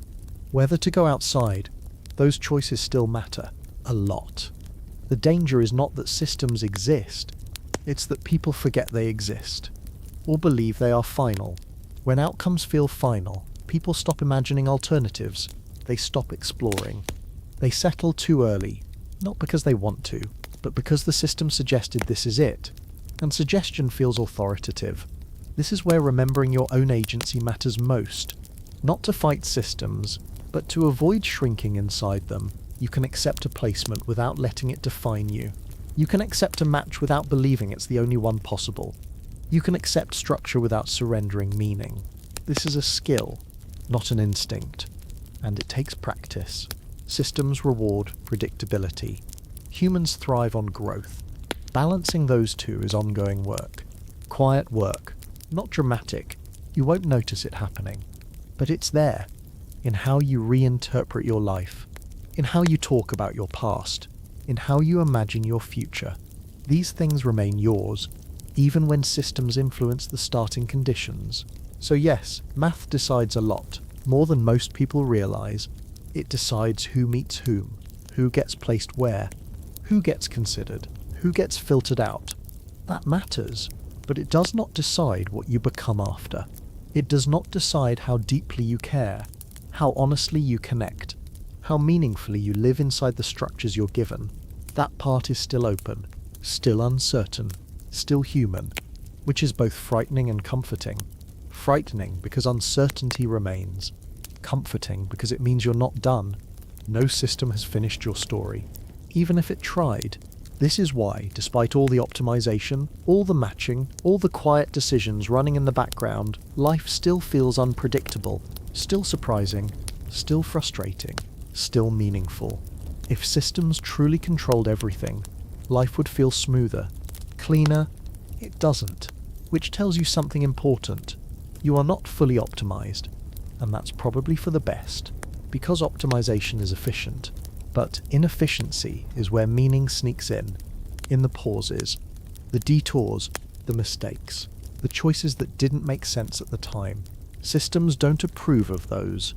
whether to go outside. Those choices still matter, a lot. The danger is not that systems exist, it's that people forget they exist, or believe they are final. When outcomes feel final, people stop imagining alternatives, they stop exploring. They settle too early, not because they want to, but because the system suggested this is it, and suggestion feels authoritative. This is where remembering your own agency matters most. Not to fight systems, but to avoid shrinking inside them. You can accept a placement without letting it define you. You can accept a match without believing it's the only one possible. You can accept structure without surrendering meaning. This is a skill, not an instinct, and it takes practice. Systems reward predictability. Humans thrive on growth. Balancing those two is ongoing work. Quiet work, not dramatic. You won't notice it happening. But it's there, in how you reinterpret your life, in how you talk about your past, in how you imagine your future. These things remain yours, even when systems influence the starting conditions. So yes, math decides a lot, more than most people realize. It decides who meets whom, who gets placed where, who gets considered, who gets filtered out. That matters, but it does not decide what you become after. It does not decide how deeply you care, how honestly you connect, how meaningfully you live inside the structures you're given. That part is still open, still uncertain, still human, which is both frightening and comforting. Frightening because uncertainty remains. Comforting because it means you're not done. No system has finished your story, even if it tried. This is why, despite all the optimization, all the matching, all the quiet decisions running in the background, life still feels unpredictable, still surprising, still frustrating, still meaningful. If systems truly controlled everything, life would feel smoother, cleaner. It doesn't, which tells you something important. You are not fully optimized, and that's probably for the best, because optimization is efficient. But inefficiency is where meaning sneaks in the pauses, the detours, the mistakes, the choices that didn't make sense at the time. Systems don't approve of those,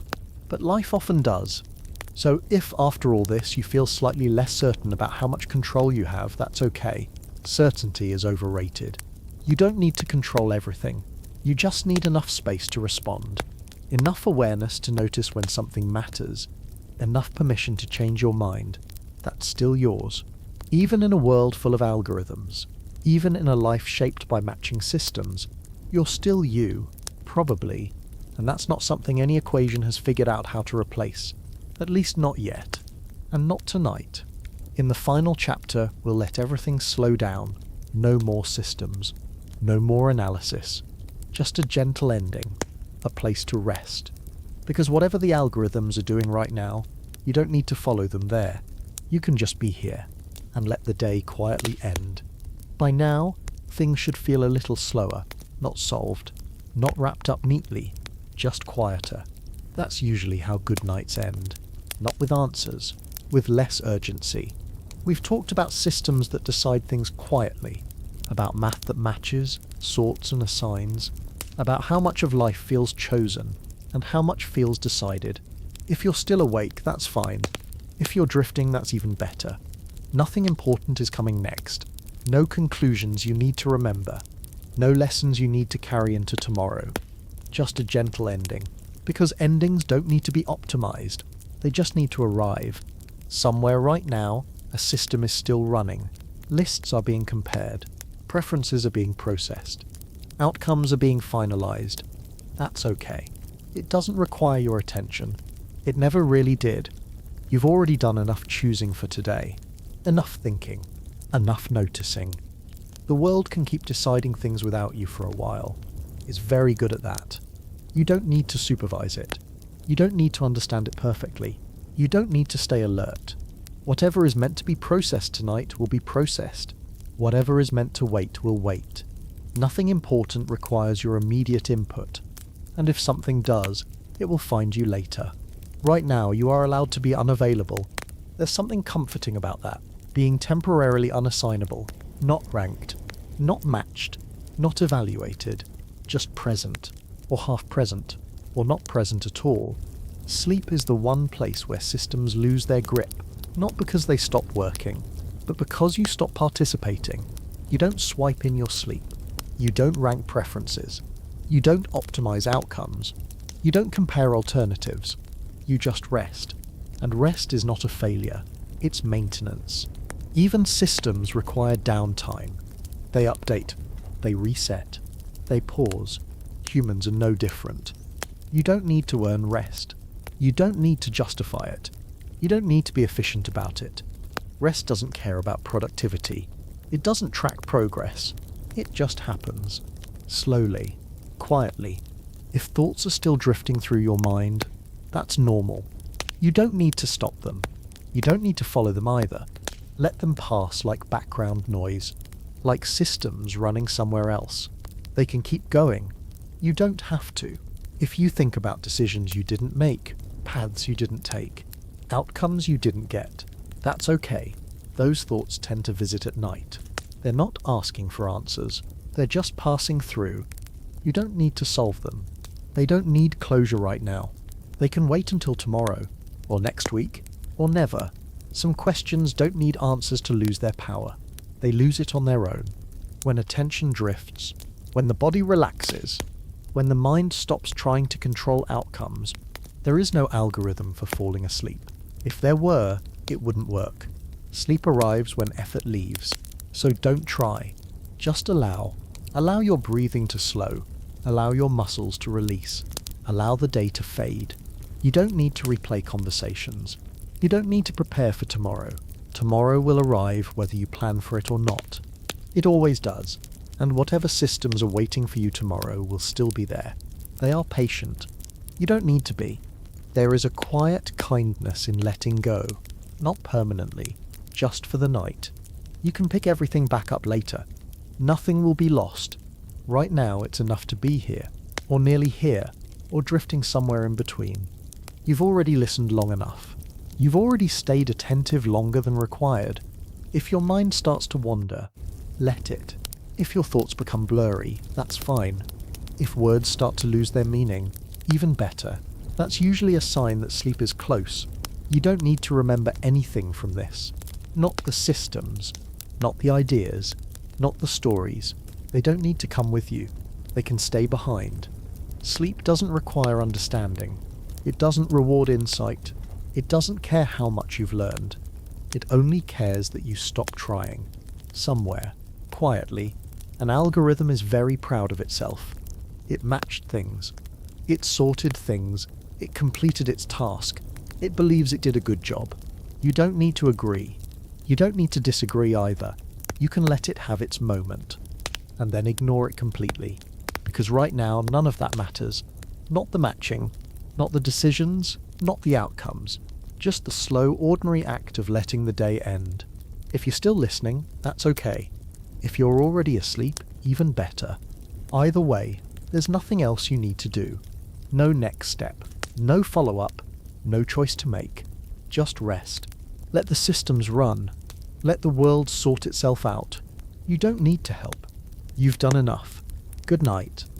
but life often does. So if after all this you feel slightly less certain about how much control you have, that's okay. Certainty is overrated. You don't need to control everything. You just need enough space to respond, enough awareness to notice when something matters, enough permission to change your mind. That's still yours. Even in a world full of algorithms, even in a life shaped by matching systems, you're still you, probably, and that's not something any equation has figured out how to replace. At least not yet. And not tonight. In the final chapter, we'll let everything slow down. No more systems. No more analysis. Just a gentle ending. A place to rest. Because whatever the algorithms are doing right now, you don't need to follow them there. You can just be here and let the day quietly end. By now, things should feel a little slower, not solved, not wrapped up neatly, just quieter. That's usually how good nights end. Not with answers, with less urgency. We've talked about systems that decide things quietly, about math that matches, sorts and assigns, about how much of life feels chosen, and how much feels decided. If you're still awake, that's fine. If you're drifting, that's even better. Nothing important is coming next. No conclusions you need to remember. No lessons you need to carry into tomorrow. Just a gentle ending. Because endings don't need to be optimized. They just need to arrive. Somewhere right now, a system is still running. Lists are being compared. Preferences are being processed. Outcomes are being finalized. That's okay. It doesn't require your attention. It never really did. You've already done enough choosing for today. Enough thinking. Enough noticing. The world can keep deciding things without you for a while. It's very good at that. You don't need to supervise it. You don't need to understand it perfectly. You don't need to stay alert. Whatever is meant to be processed tonight will be processed. Whatever is meant to wait will wait. Nothing important requires your immediate input. And if something does, it will find you later. Right now, you are allowed to be unavailable. There's something comforting about that. Being temporarily unassignable, not ranked, not matched, not evaluated, just present, or half present, or not present at all. Sleep is the one place where systems lose their grip, not because they stop working, but because you stop participating. You don't swipe in your sleep. You don't rank preferences. You don't optimize outcomes. You don't compare alternatives. You just rest. And rest is not a failure. It's maintenance. Even systems require downtime. They update. They reset. They pause. Humans are no different. You don't need to earn rest. You don't need to justify it. You don't need to be efficient about it. Rest doesn't care about productivity. It doesn't track progress. It just happens. Slowly. Quietly. If thoughts are still drifting through your mind, that's normal. You don't need to stop them. You don't need to follow them either. Let them pass like background noise, like systems running somewhere else. They can keep going. You don't have to. If you think about decisions you didn't make, paths you didn't take, outcomes you didn't get, that's okay. Those thoughts tend to visit at night. They're not asking for answers. They're just passing through. You don't need to solve them. They don't need closure right now. They can wait until tomorrow, or next week, or never. Some questions don't need answers to lose their power. They lose it on their own. When attention drifts, when the body relaxes, when the mind stops trying to control outcomes, there is no algorithm for falling asleep. If there were, it wouldn't work. Sleep arrives when effort leaves. So don't try. Just allow. Allow your breathing to slow. Allow your muscles to release. Allow the day to fade. You don't need to replay conversations. You don't need to prepare for tomorrow. Tomorrow will arrive whether you plan for it or not. It always does, and whatever systems are waiting for you tomorrow will still be there. They are patient. You don't need to be. There is a quiet kindness in letting go, not permanently, just for the night. You can pick everything back up later. Nothing will be lost. Right now it's enough to be here, or nearly here, or drifting somewhere in between. You've already listened long enough. You've already stayed attentive longer than required. If your mind starts to wander, let it. If your thoughts become blurry, that's fine. If words start to lose their meaning, even better. That's usually a sign that sleep is close. You don't need to remember anything from this. Not the systems, not the ideas, not the stories. They don't need to come with you. They can stay behind. Sleep doesn't require understanding. It doesn't reward insight. It doesn't care how much you've learned. It only cares that you stop trying. Somewhere, quietly, an algorithm is very proud of itself. It matched things. It sorted things. It completed its task. It believes it did a good job. You don't need to agree. You don't need to disagree either. You can let it have its moment. And then ignore it completely. Because right now, none of that matters. Not the matching. Not the decisions. Not the outcomes. Just the slow, ordinary act of letting the day end. If you're still listening, that's okay. If you're already asleep, even better. Either way, there's nothing else you need to do. No next step. No follow-up. No choice to make. Just rest. Let the systems run. Let the world sort itself out. You don't need to help. You've done enough. Good night.